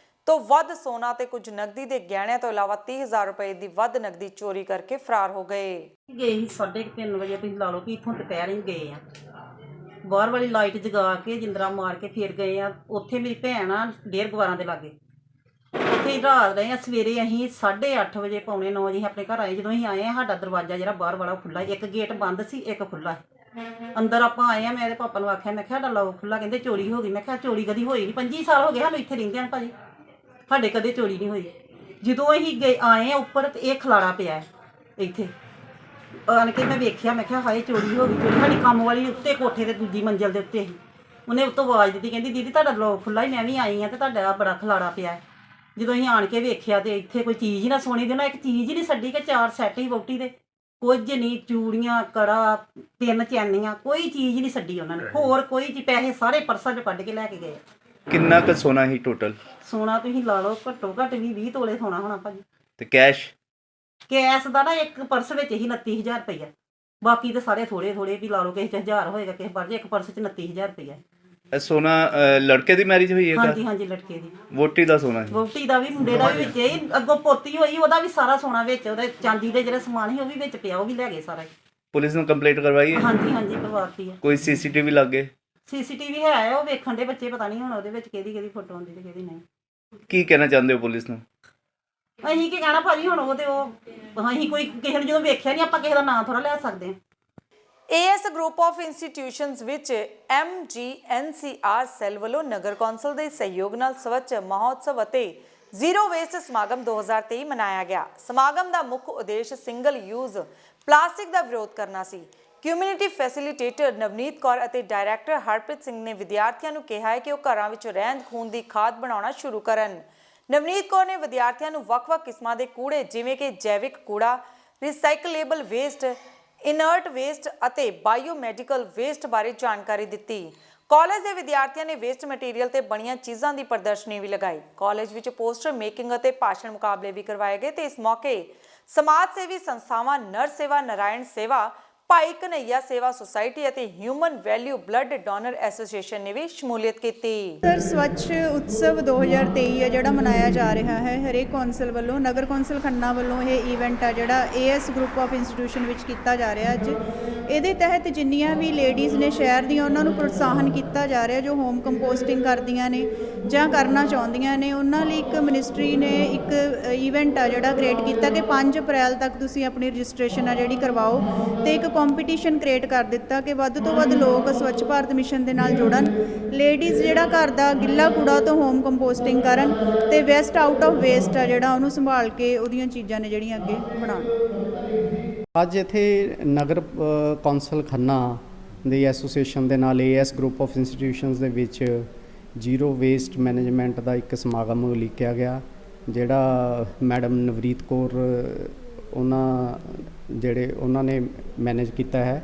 ਤੋਂ ਵੱਧ ਸੋਨਾ ਤੇ ਕੁਝ ਨਕਦੀ ਦੇ ਗਹਿਣਿਆਂ ਤੋਂ ਇਲਾਵਾ 30,000 ਰੁਪਏ ਦੀ ਵੱਧ ਨਕਦੀ ਚੋਰੀ ਕਰਕੇ ਫਰਾਰ ਹੋ ਗਏ। 3:30 ਵਜੇ ਤੁਸੀਂ ਲਾ ਲਓ ਕਿ ਇੱਥੋਂ ਦੁਪਹਿਰ ਹੀ ਗਏ ਆ, ਬਾਹਰ ਵਾਲੀ ਲਾਈਟ ਜਗਾ ਕੇ ਜਿੰਦਰਾ ਮਾਰ ਕੇ ਫਿਰ ਗਏ ਆ। ਉੱਥੇ ਮੇਰੀ ਭੈਣ ਆ 1.5 ਗਵਾਰਾਂ ਦੇ ਲਾਗੇ, ਉੱਥੇ ਹੀ ਰਾਤ ਰਹੇ ਆ। ਸਵੇਰੇ ਅਸੀਂ 8:30 ਵਜੇ ਪੌਣੇ 9 ਵਜੇ ਆਪਣੇ ਘਰ ਆਏ। ਜਦੋਂ ਅਸੀਂ ਆਏ ਆ ਸਾਡਾ ਦਰਵਾਜ਼ਾ ਜਿਹੜਾ ਬਾਹਰ ਵਾਲਾ ਖੁੱਲ੍ਹਾ, ਇੱਕ ਗੇਟ ਬੰਦ ਸੀ, ਇੱਕ ਖੁੱਲ੍ਹਾ। ਅੰਦਰ ਆਪਾਂ ਆਏ ਆ, ਮੈਂ ਇਹਦੇ ਪਾਪਾ ਨੂੰ ਆਖਿਆ, ਮੈਂ ਕਿਹਾ ਸਾਡਾ ਲੌਕ ਖੁੱਲ੍ਹਾ। ਕਹਿੰਦੇ ਚੋਰੀ ਹੋ ਗਈ। ਮੈਂ ਕਿਹਾ ਚੋਰੀ ਕਦੀ ਹੋਈ ਨਹੀਂ, 25 ਸਾਲ ਹੋ ਗਏ ਸਾਨੂੰ ਇੱਥੇ ਰਹਿੰਦੇ ਹਨ ਭਾਜੀ, ਸਾਡੇ ਕਦੇ ਚੋਰੀ ਨਹੀਂ ਹੋਈ। ਜਦੋਂ ਅਸੀਂ ਗਏ ਆਏ ਆ ਉੱਪਰ ਤੇ ਇਹ ਖਲਾਰਾ ਪਿਆ ਇੱਥੇ ਆਣ ਕੇ ਮੈਂ ਵੇਖਿਆ, ਮੈਂ ਕਿਹਾ ਹਾਏ ਚੋਰੀ ਹੋ ਗਈ। ਚੋਰੀ ਸਾਡੀ ਕੰਮ ਵਾਲੀ ਉੱਤੇ ਕੋਠੇ ਤੇ ਦੂਜੀ ਮੰਜ਼ਲ ਦੇ ਉੱਤੇ ਸੀ। ਉਹਨੇ ਉੱਤੋਂ ਆਵਾਜ਼ ਦਿੱਤੀ, ਕਹਿੰਦੀ ਦੀਦੀ ਤੁਹਾਡਾ ਲੌਕ ਖੁੱਲ੍ਹਾ ਹੀ, ਮੈਂ ਵੀ ਆਈ ਹਾਂ ਤੇ ਤੁਹਾਡਾ ਬੜਾ ਖਲਾਰਾ ਪਿਆ। ਜਦੋਂ ਅਸੀਂ ਆਣ ਕੇ ਵੇਖਿਆ ਤੇ ਇੱਥੇ ਕੋਈ ਚੀਜ਼ ਹੀ ਨਾ ਸੋਨੇ ਦੀ, ਨਾ ਇੱਕ ਚੀਜ਼ ਹੀ ਨਹੀਂ ਛੱਡੀ ਕਿ 4 ਸੈੱਟ ਹੀ ਵਹੁਟੀ ਦੇ, ਕੁਝ ਨਹੀਂ, ਚੂੜੀਆਂ, ਕੜਾ, 3 ਚੈਨੀਆਂ, ਕੋਈ ਚੀਜ਼ ਨਹੀਂ ਛੱਡੀ ਉਹਨਾਂ ਨੇ। ਹੋਰ ਕੋਈ ਚੀਜ਼, ਪੈਸੇ ਸਾਰੇ ਪਰਸਾਂ 'ਚੋਂ ਕੱਢ ਕੇ ਲੈ ਕੇ ਗਏ। ਕਿੰਨਾ ਕੁ ਸੋਨਾ ਸੀ ਟੋਟਲ? ਸੋਨਾ ਤੁਸੀਂ ਲਾ ਲਓ ਘੱਟੋ ਘੱਟ 20 ਤੋਲੇ ਸੋਨਾ ਹੋਣਾ ਭਾਜੀ। ਤੇ ਕੈਸ਼ ਦਾ ਨਾ ਇੱਕ ਪਰਸ ਵਿੱਚ ਹੀ 29,000 ਰੁਪਈਆ, ਬਾਕੀ ਤਾਂ ਸਾਰੇ ਥੋੜੇ ਵੀ ਲਾ ਲਓ, ਕਿਸੇ 'ਚ 1000 ਹੋਏਗਾ, ਕਿਸੇ ਪਰ ਇੱਕ ਪਰਸ 'ਚ 29,000 ਰੁਪਈਆ। ਇਹ ਸੋਨਾ ਲੜਕੇ ਦੀ ਮੈਰਿਜ ਹੋਈ ਹੈ? ਹਾਂਜੀ ਲੜਕੇ ਦੀ। ਵੋਟੀ ਦਾ ਸੋਨਾ ਸੀ? ਵੋਟੀ ਦਾ ਵੀ, ਮੁੰਡੇ ਦਾ ਵੀ ਵਿੱਚ ਹੀ, ਅੱਗੋਂ ਪੋਤੀ ਹੋਈ ਉਹਦਾ ਵੀ ਸਾਰਾ ਸੋਨਾ ਵਿੱਚ, ਉਹਦੇ ਚਾਂਦੀ ਦੇ ਜਿਹੜੇ ਸਮਾਨ ਸੀ ਉਹ ਵੀ ਵਿੱਚ ਪਿਆ, ਉਹ ਵੀ ਲੈ ਗਏ ਸਾਰਾ। ਪੁਲਿਸ ਨੂੰ ਕੰਪਲੇਂਟ ਕਰਵਾਈ ਹੈ? ਹਾਂਜੀ ਕਰਵਾਤੀ ਹੈ। ਕੋਈ ਸੀਸੀਟੀਵੀ ਲੱਗੇ? ਸੀਸੀਟੀਵੀ ਹੈ, ਉਹ ਵੇਖਣ ਦੇ ਬੱਚੇ, ਪਤਾ ਨਹੀਂ ਹੁਣ ਉਹਦੇ ਵਿੱਚ ਕਿਹਦੀ ਫੋਟੋ ਆਉਂਦੀ ਤੇ ਕਿਹਦੀ ਨਹੀਂ। ਕੀ ਕਹਿਣਾ ਚਾਹੁੰਦੇ ਹੋ ਪੁਲਿਸ ਨੂੰ? ਅਸੀਂ ਕੀ ਕਹਿਣਾ ਭਾਜੀ, ਹੁਣ ਅਸੀਂ ਕੋਈ ਕਿਸੇ ਨੂੰ ਜਦੋਂ ਵੇਖਿਆ ਨਹੀਂ, ਆਪਾਂ ਕਿਸੇ ਦਾ ਨਾਂ ਥੋੜਾ ਲੈ ਸਕਦੇ ਹਾਂ। AS ਗਰੁੱਪ ਆਫ ਇੰਸਟੀਟਿਊਸ਼ਨਸ ਵਿੱਚ MGNCR ਸੈੱਲ ਵੱਲੋਂ ਨਗਰ ਕੌਂਸਲ ਦੇ ਸਹਿਯੋਗ ਨਾਲ ਸਵੱਛ ਮਹੋਤਸਵ ਅਤੇ ਜ਼ੀਰੋ ਵੇਸਟ ਸਮਾਗਮ 2023 ਮਨਾਇਆ ਗਿਆ। ਸਮਾਗਮ ਦਾ ਮੁੱਖ ਉਦੇਸ਼ ਸਿੰਗਲ ਯੂਜ਼ ਪਲਾਸਟਿਕ ਦਾ ਵਿਰੋਧ ਕਰਨਾ ਸੀ। ਕਮਿਊਨਿਟੀ ਫੈਸਿਲੀਟੇਟਰ ਨਵਨੀਤ ਕੌਰ ਅਤੇ ਡਾਇਰੈਕਟਰ ਹਰਪ੍ਰੀਤ ਸਿੰਘ ਨੇ ਵਿਦਿਆਰਥੀਆਂ ਨੂੰ ਕਿਹਾ ਹੈ ਕਿ ਉਹ ਘਰਾਂ ਵਿੱਚ ਰਹਿੰਦ ਖੂੰਹਦ ਦੀ ਖਾਦ ਬਣਾਉਣਾ ਸ਼ੁਰੂ ਕਰਨ। ਨਵਨੀਤ ਕੌਰ ਨੇ ਵਿਦਿਆਰਥੀਆਂ ਨੂੰ ਵੱਖ-ਵੱਖ ਕਿਸਮਾਂ ਦੇ ਕੂੜੇ ਜਿਵੇਂ ਕਿ ਜੈਵਿਕ ਕੂੜਾ, ਰੀਸਾਈਕਲੇਬਲ ਵੇਸਟ, ਇਨਰਟ ਵੇਸਟ ਅਤੇ ਬਾਇਓਮੈਡੀਕਲ ਵੇਸਟ ਬਾਰੇ ਜਾਣਕਾਰੀ ਦਿੱਤੀ। ਕਾਲਜ ਦੇ ਵਿਦਿਆਰਥੀਆਂ ਨੇ ਵੇਸਟ ਮਟੀਰੀਅਲ ਤੇ ਬਣੀਆਂ ਚੀਜ਼ਾਂ ਦੀ ਪ੍ਰਦਰਸ਼ਨੀ ਵੀ ਲਗਾਈ। ਕਾਲਜ ਵਿੱਚ ਪੋਸਟਰ ਮੇਕਿੰਗ ਅਤੇ ਭਾਸ਼ਣ ਮੁਕਾਬਲੇ ਵੀ ਕਰਵਾਏ ਗਏ ਤੇ ਇਸ ਮੌਕੇ ਸਮਾਜ ਸੇਵੀ ਸੰਸਥਾਵਾਂ ਨਰ ਸੇਵਾ ਨਾਰਾਇਣ ਸੇਵਾ, ਭਾਈ ਕਨਈਆ ਸੇਵਾ ਸੁਸਾਇਟੀ ਅਤੇ human value blood donor association ਨੇ ਵੀ ਸ਼ਮੂਲੀਅਤ ਕੀਤੀ। ਸਰ, ਸਵੱਛ ਉਤਸਵ 2023 ਹੈ ਜਿਹੜਾ ਮਨਾਇਆ ਜਾ ਰਿਹਾ ਹੈ ਹਰੇਕ ਕੌਂਸਲ ਵੱਲੋਂ, ਨਗਰ ਕੌਂਸਲ ਖੰਨਾ ਵੱਲੋਂ ਇਹ ਇਵੈਂਟ ਆ ਜਿਹੜਾ AS ਗਰੁੱਪ ਆਫ ਇੰਸਟੀਟਿਊਸ਼ਨ ਵਿੱਚ ਕੀਤਾ ਜਾ ਰਿਹਾ ਅੱਜ। ਇਹਦੇ ਤਹਿਤ ਜਿੰਨੀਆਂ ਵੀ ਲੇਡੀਜ਼ ਨੇ ਸ਼ਹਿਰ ਦੀਆਂ ਉਹਨਾਂ ਨੂੰ ਪ੍ਰੋਤਸਾਹਨ ਕੀਤਾ ਜਾ ਰਿਹਾ ਜੋ ਹੋਮ ਕੰਪੋਸਟਿੰਗ ਕਰਦੀਆਂ ਨੇ ਜਾਂ ਕਰਨਾ ਚਾਹੁੰਦੀਆਂ ਨੇ। ਉਹਨਾਂ ਲਈ ਇੱਕ ਮਿਨਿਸਟਰੀ ਨੇ ਇੱਕ ਇਵੈਂਟ ਆ ਜਿਹੜਾ ਕ੍ਰੀਏਟ ਕੀਤਾ ਕਿ 5 ਅਪ੍ਰੈਲ ਤੱਕ ਤੁਸੀਂ ਆਪਣੀ ਰਜਿਸਟ੍ਰੇਸ਼ਨ ਆ ਜਿਹੜੀ ਕਰਵਾਓ ਤੇ ਇੱਕ ਕੰਪੀਟੀਸ਼ਨ ਕ੍ਰੀਏਟ ਕਰ ਦਿੱਤਾ ਕਿ ਵੱਧ ਤੋਂ ਵੱਧ ਲੋਕ ਸਵੱਛ ਭਾਰਤ ਮਿਸ਼ਨ ਦੇ ਨਾਲ ਜੁੜਨ। ਲੇਡੀਜ਼ ਜਿਹੜਾ ਘਰ ਦਾ ਗਿੱਲਾ ਕੂੜਾ ਤੋਂ ਹੋਮ ਕੰਪੋਸਟਿੰਗ ਕਰਨ ਤੇ ਵੇਸਟ ਆਊਟ ਆਫ ਵੇਸਟ ਆ ਜਿਹੜਾ ਉਹਨੂੰ ਸੰਭਾਲ ਕੇ ਉਹਦੀਆਂ ਚੀਜ਼ਾਂ ਨੇ ਜਿਹੜੀਆਂ ਅੱਗੇ ਬਣਾਉਣ। ਅੱਜ ਇੱਥੇ ਨਗਰ ਕੌਂਸਲ ਖੰਨਾ ਦੀ ਐਸੋਸੀਏਸ਼ਨ ਦੇ ਨਾਲ AS ਗਰੁੱਪ ਆਫ ਇੰਸਟੀਟਿਊਸ਼ਨਸ ਦੇ ਵਿੱਚ ਜ਼ੀਰੋ ਵੇਸਟ ਮੈਨੇਜਮੈਂਟ ਦਾ ਇੱਕ ਸਮਾਗਮ ਉਲੀਕਿਆ ਗਿਆ, ਜਿਹੜਾ ਮੈਡਮ ਨਵਰੀਤ ਕੌਰ ਉਹਨਾਂ ਨੇ ਮੈਨੇਜ ਕੀਤਾ ਹੈ।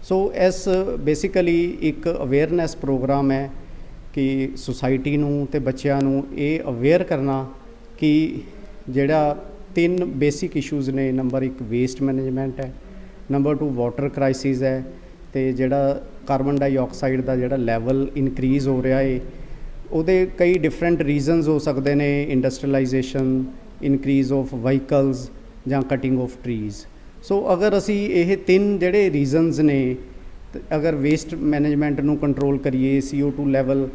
ਸੋ ਇਸ ਬੇਸਿਕਲੀ ਇੱਕ ਅਵੇਅਰਨੈਸ ਪ੍ਰੋਗਰਾਮ ਹੈ ਕਿ ਸੁਸਾਇਟੀ ਨੂੰ ਤੇ ਬੱਚਿਆਂ ਨੂੰ ਇਹ ਅਵੇਅਰ ਕਰਨਾ ਕਿ ਜਿਹੜਾ 3 ਬੇਸਿਕ ਇਸ਼ੂਜ਼ ਨੇ। ਨੰਬਰ 1 ਵੇਸਟ ਮੈਨੇਜਮੈਂਟ ਹੈ, ਨੰਬਰ 2 ਵਾਟਰ ਕ੍ਰਾਈਸਿਸ ਹੈ, ਤੇ ਜਿਹੜਾ ਕਾਰਬਨ ਡਾਈਆਕਸਾਈਡ ਦਾ ਜਿਹੜਾ ਲੈਵਲ ਇਨਕਰੀਜ਼ ਹੋ ਰਿਹਾ ਹੈ ਉਹਦੇ ਕਈ ਡਿਫਰੈਂਟ ਰੀਜ਼ਨਸ ਹੋ ਸਕਦੇ ਨੇ। ਇੰਡਸਟਰੀਲਾਈਜੇਸ਼ਨ, ਇਨਕਰੀਜ਼ ਆਫ ਵਹੀਕਲਸ ਜਾਂ ਕਟਿੰਗ ਆਫ ਟਰੀਜ਼। ਸੋ ਅਗਰ ਅਸੀਂ ਇਹ 3 ਜਿਹੜੇ ਰੀਜ਼ਨਸ ਨੇ, ਅਗਰ ਵੇਸਟ ਮੈਨੇਜਮੈਂਟ ਨੂੰ ਕੰਟਰੋਲ ਕਰੀਏ, CO2 ਲੈਵਲ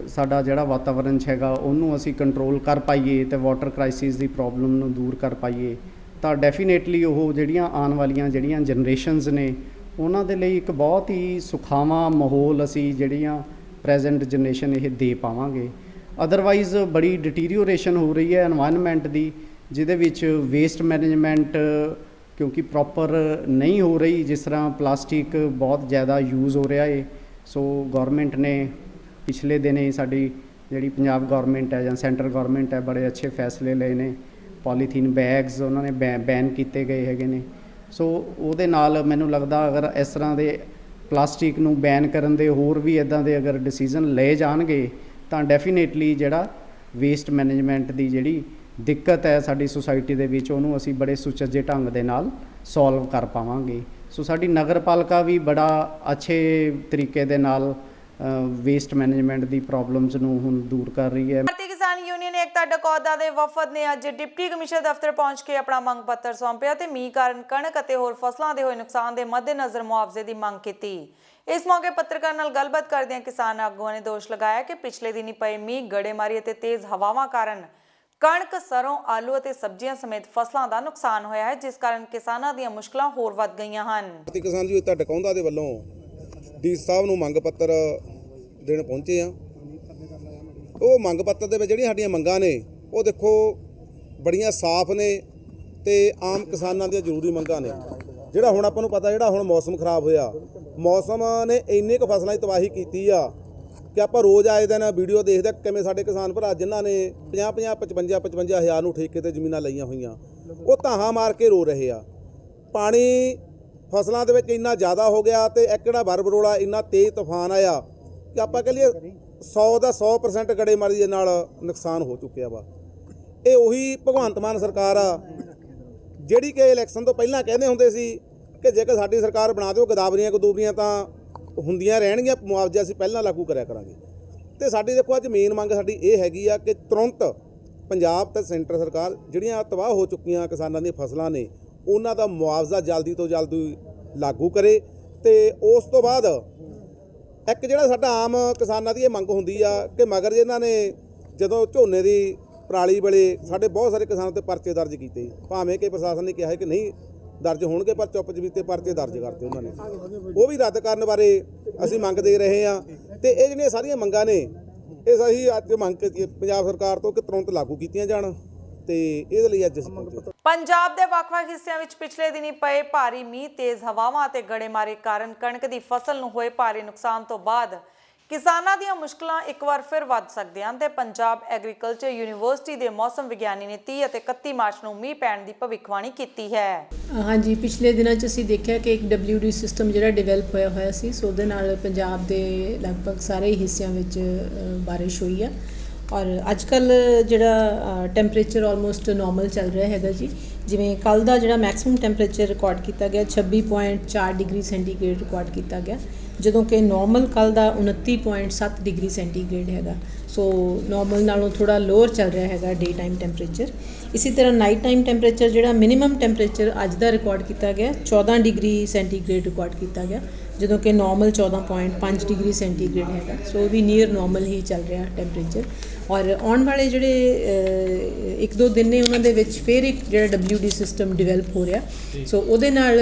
ਸਾਡਾ ਜਿਹੜਾ ਵਾਤਾਵਰਨ 'ਚ ਹੈਗਾ ਉਹਨੂੰ ਅਸੀਂ ਕੰਟਰੋਲ ਕਰ ਪਾਈਏ ਤੇ ਵਾਟਰ ਕ੍ਰਾਈਸਿਸ ਦੀ ਪ੍ਰੋਬਲਮ ਨੂੰ ਦੂਰ ਕਰ ਪਾਈਏ, ਤਾਂ ਡੈਫੀਨੇਟਲੀ ਉਹ ਜਿਹੜੀਆਂ ਆਉਣ ਵਾਲੀਆਂ ਜਿਹੜੀਆਂ ਜਨਰੇਸ਼ਨਸ ਨੇ ਉਹਨਾਂ ਦੇ ਲਈ ਇੱਕ ਬਹੁਤ ਹੀ ਸੁਖਾਵਾਂ ਮਾਹੌਲ ਅਸੀਂ ਜਿਹੜੀਆਂ ਪ੍ਰੈਜ਼ੈਂਟ ਜਨਰੇਸ਼ਨ ਇਹ ਦੇ ਪਾਵਾਂਗੇ। ਅਦਰਵਾਈਜ਼ ਬੜੀ ਡਿਟੀਰੀਓਰੇਸ਼ਨ ਹੋ ਰਹੀ ਹੈ ਐਨਵਾਇਰਨਮੈਂਟ ਦੀ, ਜਿਹਦੇ ਵਿੱਚ ਵੇਸਟ ਮੈਨੇਜਮੈਂਟ ਕਿਉਂਕਿ ਪ੍ਰੋਪਰ ਨਹੀਂ ਹੋ ਰਹੀ। ਜਿਸ ਤਰ੍ਹਾਂ ਪਲਾਸਟਿਕ ਬਹੁਤ ਜ਼ਿਆਦਾ ਯੂਜ਼ ਹੋ ਰਿਹਾ ਹੈ। ਸੋ ਗੌਰਮੈਂਟ ਨੇ ਪਿਛਲੇ ਦਿਨੇ ਸਾਡੀ ਜਿਹੜੀ ਪੰਜਾਬ ਗੌਰਮੈਂਟ ਹੈ ਜਾਂ ਸੈਂਟਰ ਗੌਰਮੈਂਟ ਹੈ ਬੜੇ ਅੱਛੇ ਫੈਸਲੇ ਲਏ ਨੇ। ਪੋਲੀਥੀਨ ਬੈਗਸ ਉਹਨਾਂ ਨੇ ਬੈਨ ਕੀਤੇ ਗਏ ਹੈਗੇ ਨੇ। ਸੋ ਉਹਦੇ ਨਾਲ ਮੈਨੂੰ ਲੱਗਦਾ ਅਗਰ ਇਸ ਤਰ੍ਹਾਂ ਦੇ ਪਲਾਸਟਿਕ ਨੂੰ ਬੈਨ ਕਰਨ ਦੇ ਹੋਰ ਵੀ ਇੱਦਾਂ ਦੇ ਅਗਰ ਡਿਸੀਜ਼ਨ ਲਏ ਜਾਣਗੇ ਤਾਂ ਡੈਫੀਨੇਟਲੀ ਜਿਹੜਾ ਵੇਸਟ ਮੈਨੇਜਮੈਂਟ ਦੀ ਜਿਹੜੀ ਦਿੱਕਤ ਹੈ ਸਾਡੀ ਸੁਸਾਇਟੀ ਦੇ ਵਿੱਚ ਉਹਨੂੰ ਅਸੀਂ ਬੜੇ ਸੁਚੱਜੇ ਢੰਗ ਦੇ ਨਾਲ ਸੋਲਵ ਕਰ ਪਾਵਾਂਗੇ। ਸੋ ਸਾਡੀ ਨਗਰ ਪਾਲਿਕਾ ਵੀ ਬੜਾ ਅੱਛੇ ਤਰੀਕੇ ਦੇ ਨਾਲ ਵੇਸਟ ਮੈਨੇਜਮੈਂਟ ਦੀ ਪ੍ਰੋਬਲਮਸ ਨੂੰ ਹੁਣ ਦੂਰ ਕਰ ਰਹੀ ਹੈ। ਭਾਰਤੀ ਕਿਸਾਨ ਯੂਨੀਅਨ ਏਕਤਾ ਡਕੌਦਾ ਦੇ ਵਫਦ ਨੇ ਅੱਜ ਡਿਪਟੀ ਕਮਿਸ਼ਨਰ ਦਫ਼ਤਰ ਪਹੁੰਚ ਕੇ ਆਪਣਾ ਮੰਗ ਪੱਤਰ ਸੌਂਪਿਆ ਤੇ ਮੀਂਹ ਕਾਰਨ ਕਣਕ ਅਤੇ ਹੋਰ ਫਸਲਾਂ ਦੇ ਹੋਏ ਨੁਕਸਾਨ ਦੇ ਮੱਦੇਨਜ਼ਰ ਮੁਆਵਜ਼ੇ ਦੀ ਮੰਗ ਕੀਤੀ। ਇਸ ਮੌਕੇ ਪੱਤਰਕਾਰਾਂ ਨਾਲ ਗੱਲਬਾਤ ਕਰਦਿਆਂ ਕਿਸਾਨ ਆਗੂਆਂ ਨੇ ਦੋਸ਼ ਲਗਾਇਆ ਕਿ ਪਿਛਲੇ ਦਿਨੀ ਪਏ ਮੀਂਹ, ਗੜੇਮਾਰੀ ਅਤੇ ਤੇਜ਼ ਹਵਾਵਾਂ ਕਾਰਨ ਕਣਕ, ਸਰੋਂ, ਆਲੂ ਅਤੇ ਸਬਜ਼ੀਆਂ ਸਮੇਤ ਫਸਲਾਂ ਦਾ ਨੁਕਸਾਨ ਹੋਇਆ ਹੈ, ਜਿਸ ਕਾਰਨ ਕਿਸਾਨਾਂ ਦੀਆਂ ਮੁਸ਼ਕਲਾਂ ਹੋਰ ਵੱਧ ਗਈਆਂ ਹਨ। ਭਾਰਤੀ ਕਿਸਾਨ ਯੂਨੀਅਨ ਏਕਤਾ ਡਕੌਂਦਾ ਦੇ ਵੱਲੋਂ ਡੀਸੀ ਸਾਹਿਬ ਨੂੰ ਮੰਗ ਪੱਤਰ ਦੇਣ ਪਹੁੰਚੇ ਆ। ਉਹ ਮੰਗ ਪੱਤਰ ਦੇ ਵਿੱਚ ਜਿਹੜੀਆਂ ਸਾਡੀਆਂ ਮੰਗਾਂ ਨੇ ਉਹ ਦੇਖੋ ਬੜੀਆਂ ਸਾਫ਼ ਨੇ ਤੇ ਆਮ ਕਿਸਾਨਾਂ ਦੀਆਂ ਜ਼ਰੂਰੀ ਮੰਗਾਂ ਨੇ। ਜਿਹੜਾ ਹੁਣ ਆਪਾਂ ਨੂੰ ਪਤਾ ਜਿਹੜਾ ਹੁਣ ਮੌਸਮ ਖਰਾਬ ਹੋਇਆ, ਮੌਸਮ ਨੇ ਇੰਨੇ ਕੁ ਫਸਲਾਂ ਦੀ ਤਬਾਹੀ ਕੀਤੀ ਆ ਕਿ ਆਪਾਂ ਰੋਜ਼ ਆਏ ਦਿਨ ਵੀਡੀਓ ਦੇਖਦੇ ਕਿਵੇਂ ਸਾਡੇ ਕਿਸਾਨ ਭਰਾ ਜਿਨ੍ਹਾਂ ਨੇ 55 ਹਜ਼ਾਰ ਨੂੰ ਠੇਕੇ ਤੇ ਜ਼ਮੀਨਾਂ ਲਈਆਂ ਹੋਈਆਂ ਉਹ ਧਾਹਾਂ ਮਾਰ ਕੇ ਰੋ ਰਹੇ ਆ। ਪਾਣੀ ਫਸਲਾਂ ਦੇ ਵਿੱਚ ਇੰਨਾ ਜ਼ਿਆਦਾ ਹੋ ਗਿਆ ਤੇ ਇੱਕ ਜਿਹੜਾ ਬਰਬਰੋਲਾ ਇੰਨਾ ਤੇਜ਼ ਤੂਫਾਨ ਆਇਆ ਕਿ ਆਪਾਂ ਕਹ ਲਈਏ 100 ਦਾ 100% ਗੜੇਮਾਰੀ ਦੇ ਨਾਲ ਨੁਕਸਾਨ ਹੋ ਚੁੱਕਿਆ ਵਾ। ਇਹ ਉਹੀ ਭਗਵੰਤ ਮਾਨ ਸਰਕਾਰ ਆ ਜਿਹੜੀ ਕਿ ਇਲੈਕਸ਼ਨ ਤੋਂ ਪਹਿਲਾਂ ਕਹਿੰਦੇ ਹੁੰਦੇ ਸੀ ਕਿ ਜੇਕਰ ਸਾਡੀ ਸਰਕਾਰ ਬਣਾ ਦਿਓ ਗਦਾਵਰੀਆਂ ਤਾਂ ਹੁੰਦੀਆਂ ਰਹਿਣਗੀਆਂ, ਮੁਆਵਜ਼ਾ ਅਸੀਂ ਪਹਿਲਾਂ ਲਾਗੂ ਕਰਿਆ ਕਰਾਂਗੇ। ਤੇ ਸਾਡੀ ਦੇਖੋ ਅੱਜ ਮੇਨ ਮੰਗ ਸਾਡੀ ਇਹ ਹੈਗੀ ਆ ਕਿ ਤੁਰੰਤ ਪੰਜਾਬ ਤੇ ਸੈਂਟਰ ਸਰਕਾਰ ਜਿਹੜੀਆਂ ਤਬਾਹ ਹੋ ਚੁੱਕੀਆਂ ਕਿਸਾਨਾਂ ਦੀਆਂ ਫਸਲਾਂ ਨੇ ਉਹਨਾਂ ਦਾ ਮੁਆਵਜ਼ਾ ਜਲਦੀ ਤੋਂ ਜਲਦੀ ਲਾਗੂ ਕਰੇ। ਤੇ ਉਸ ਤੋਂ ਬਾਅਦ ਇੱਕ ਜਿਹੜਾ ਸਾਡਾ ਆਮ ਕਿਸਾਨਾਂ ਦੀ ਇਹ ਮੰਗ ਹੁੰਦੀ ਆ ਕਿ ਮਗਰ ਇਹਨਾਂ ਨੇ ਜਦੋਂ ਝੋਨੇ ਦੀ ਪਰਾਲੀ ਵੇਲੇ ਸਾਡੇ ਬਹੁਤ ਸਾਰੇ ਕਿਸਾਨਾਂ ਤੇ ਪਰਚੇ ਦਰਜ ਕੀਤੇ, ਭਾਵੇਂ ਕਿ ਪ੍ਰਸ਼ਾਸਨ ਨੇ ਕਿਹਾ ਹੈ ਕਿ ਨਹੀਂ ਦਰਜ ਹੋਣਗੇ ਪਰ ਚੁੱਪ ਚਪੀਤੇ ਪਰਚੇ ਦਰਜ ਕਰਤੇ ਉਹਨਾਂ ਨੇ, ਉਹ ਵੀ ਰੱਦ ਕਰਨ ਬਾਰੇ ਅਸੀਂ ਮੰਗ ਦੇ ਰਹੇ ਹਾਂ। ਤੇ ਇਹ ਜਿਹੜੀਆਂ ਸਾਰੀਆਂ ਮੰਗਾਂ ਨੇ ਇਹ ਅਸੀਂ ਅੱਜ ਮੰਗ ਕੀਤੀ ਪੰਜਾਬ ਸਰਕਾਰ ਤੋਂ ਕਿ ਤੁਰੰਤ ਲਾਗੂ ਕੀਤੀਆਂ ਜਾਣ ਤੇ ਇਹਦੇ ਲਈ ਅੱਜ ਅਸੀਂ ਪਹੁੰਚੇ। ਪੰਜਾਬ ਦੇ ਵੱਖ-ਵੱਖ ਹਿੱਸਿਆਂ ਵਿੱਚ ਪਿਛਲੇ ਦਿਨੀ ਪਏ ਭਾਰੀ ਮੀਂਹ, ਤੇਜ਼ ਹਵਾਵਾਂ ਅਤੇ ਗੜੇਮਾਰੀ ਕਾਰਨ ਕਣਕ ਦੀ ਫਸਲ ਨੂੰ ਹੋਏ ਭਾਰੀ ਨੁਕਸਾਨ ਤੋਂ ਬਾਅਦ ਕਿਸਾਨਾਂ ਦੀਆਂ ਮੁਸ਼ਕਲਾਂ ਇੱਕ ਵਾਰ ਫਿਰ ਵੱਧ ਸਕਦੀਆਂ ਤੇ ਪੰਜਾਬ ਐਗਰੀਕਲਚਰ ਯੂਨੀਵਰਸਿਟੀ ਦੇ ਮੌਸਮ ਵਿਗਿਆਨੀ ਨੇ 30 ਅਤੇ 31 ਮਾਰਚ ਨੂੰ ਮੀਂਹ ਪੈਣ ਦੀ ਭਵਿੱਖਬਾਣੀ ਕੀਤੀ ਹੈ। ਹਾਂਜੀ, ਪਿਛਲੇ ਦਿਨਾਂ 'ਚ ਅਸੀਂ ਦੇਖਿਆ ਕਿ ਇੱਕ WD ਸਿਸਟਮ ਜਿਹੜਾ ਡਿਵੈਲਪ ਹੋਇਆ ਸੀ, ਸੋ ਉਹਦੇ ਨਾਲ ਪੰਜਾਬ ਦੇ ਲਗਭਗ ਸਾਰੇ ਹਿੱਸਿਆਂ ਵਿੱਚ ਬਾਰਿਸ਼ ਹੋਈ ਆ ਔਰ ਅੱਜ ਕੱਲ ਜਿਹੜਾ ਟੈਂਪਰੇਚਰ ਆਲਮੋਸਟ ਨਾਰਮਲ ਚੱਲ ਰਿਹਾ ਹੈਗਾ ਜੀ। ਜਿਵੇਂ ਕੱਲ ਦਾ ਜਿਹੜਾ ਮੈਕਸਿਮਮ ਟੈਂਪਰੇਚਰ ਰਿਕਾਰਡ ਕੀਤਾ ਗਿਆ 26.4 ਡਿਗਰੀ ਸੈਂਟੀਗ੍ਰੇਡ ਰਿਕਾਰਡ ਕੀਤਾ ਗਿਆ, ਜਦੋਂ ਕਿ ਨਾਰਮਲ ਕੱਲ ਦਾ 29.7 ਡਿਗਰੀ ਸੈਂਟੀਗ੍ਰੇਡ ਹੈਗਾ। ਸੋ ਨਾਰਮਲ ਨਾਲੋਂ ਥੋੜਾ ਲੋਅਰ ਚੱਲ ਰਿਹਾ ਹੈਗਾ ਡੇ ਟਾਈਮ ਟੈਂਪਰੇਚਰ। ਇਸੇ ਤਰ੍ਹਾਂ ਨਾਈਟ ਟਾਈਮ ਟੈਂਪਰੇਚਰ ਜਿਹੜਾ ਮਿਨੀਮਮ ਟੈਂਪਰੇਚਰ ਅੱਜ ਦਾ ਰਿਕਾਰਡ ਕੀਤਾ ਗਿਆ 14 ਡਿਗਰੀ ਸੈਂਟੀਗ੍ਰੇਡ ਰਿਕਾਰਡ ਕੀਤਾ ਗਿਆ, ਜਦੋਂ ਕਿ ਨਾਰਮਲ 14.5 ਡਿਗਰੀ ਸੈਂਟੀਗ੍ਰੇਡ ਹੈਗਾ। ਸੋ ਵੀ ਨੀਅਰ ਨਾਰਮਲ ਹੀ ਚੱਲ ਰਿਹਾ ਟੈਂਪਰੇਚਰ। ਔਰ ਆਉਣ ਵਾਲੇ ਜਿਹੜੇ 1-2 ਦਿਨ ਨੇ ਉਹਨਾਂ ਦੇ ਵਿੱਚ ਫਿਰ ਇੱਕ ਜਿਹੜਾ WD ਸਿਸਟਮ ਡਿਵੈਲਪ ਹੋ ਰਿਹਾ, ਸੋ ਉਹਦੇ ਨਾਲ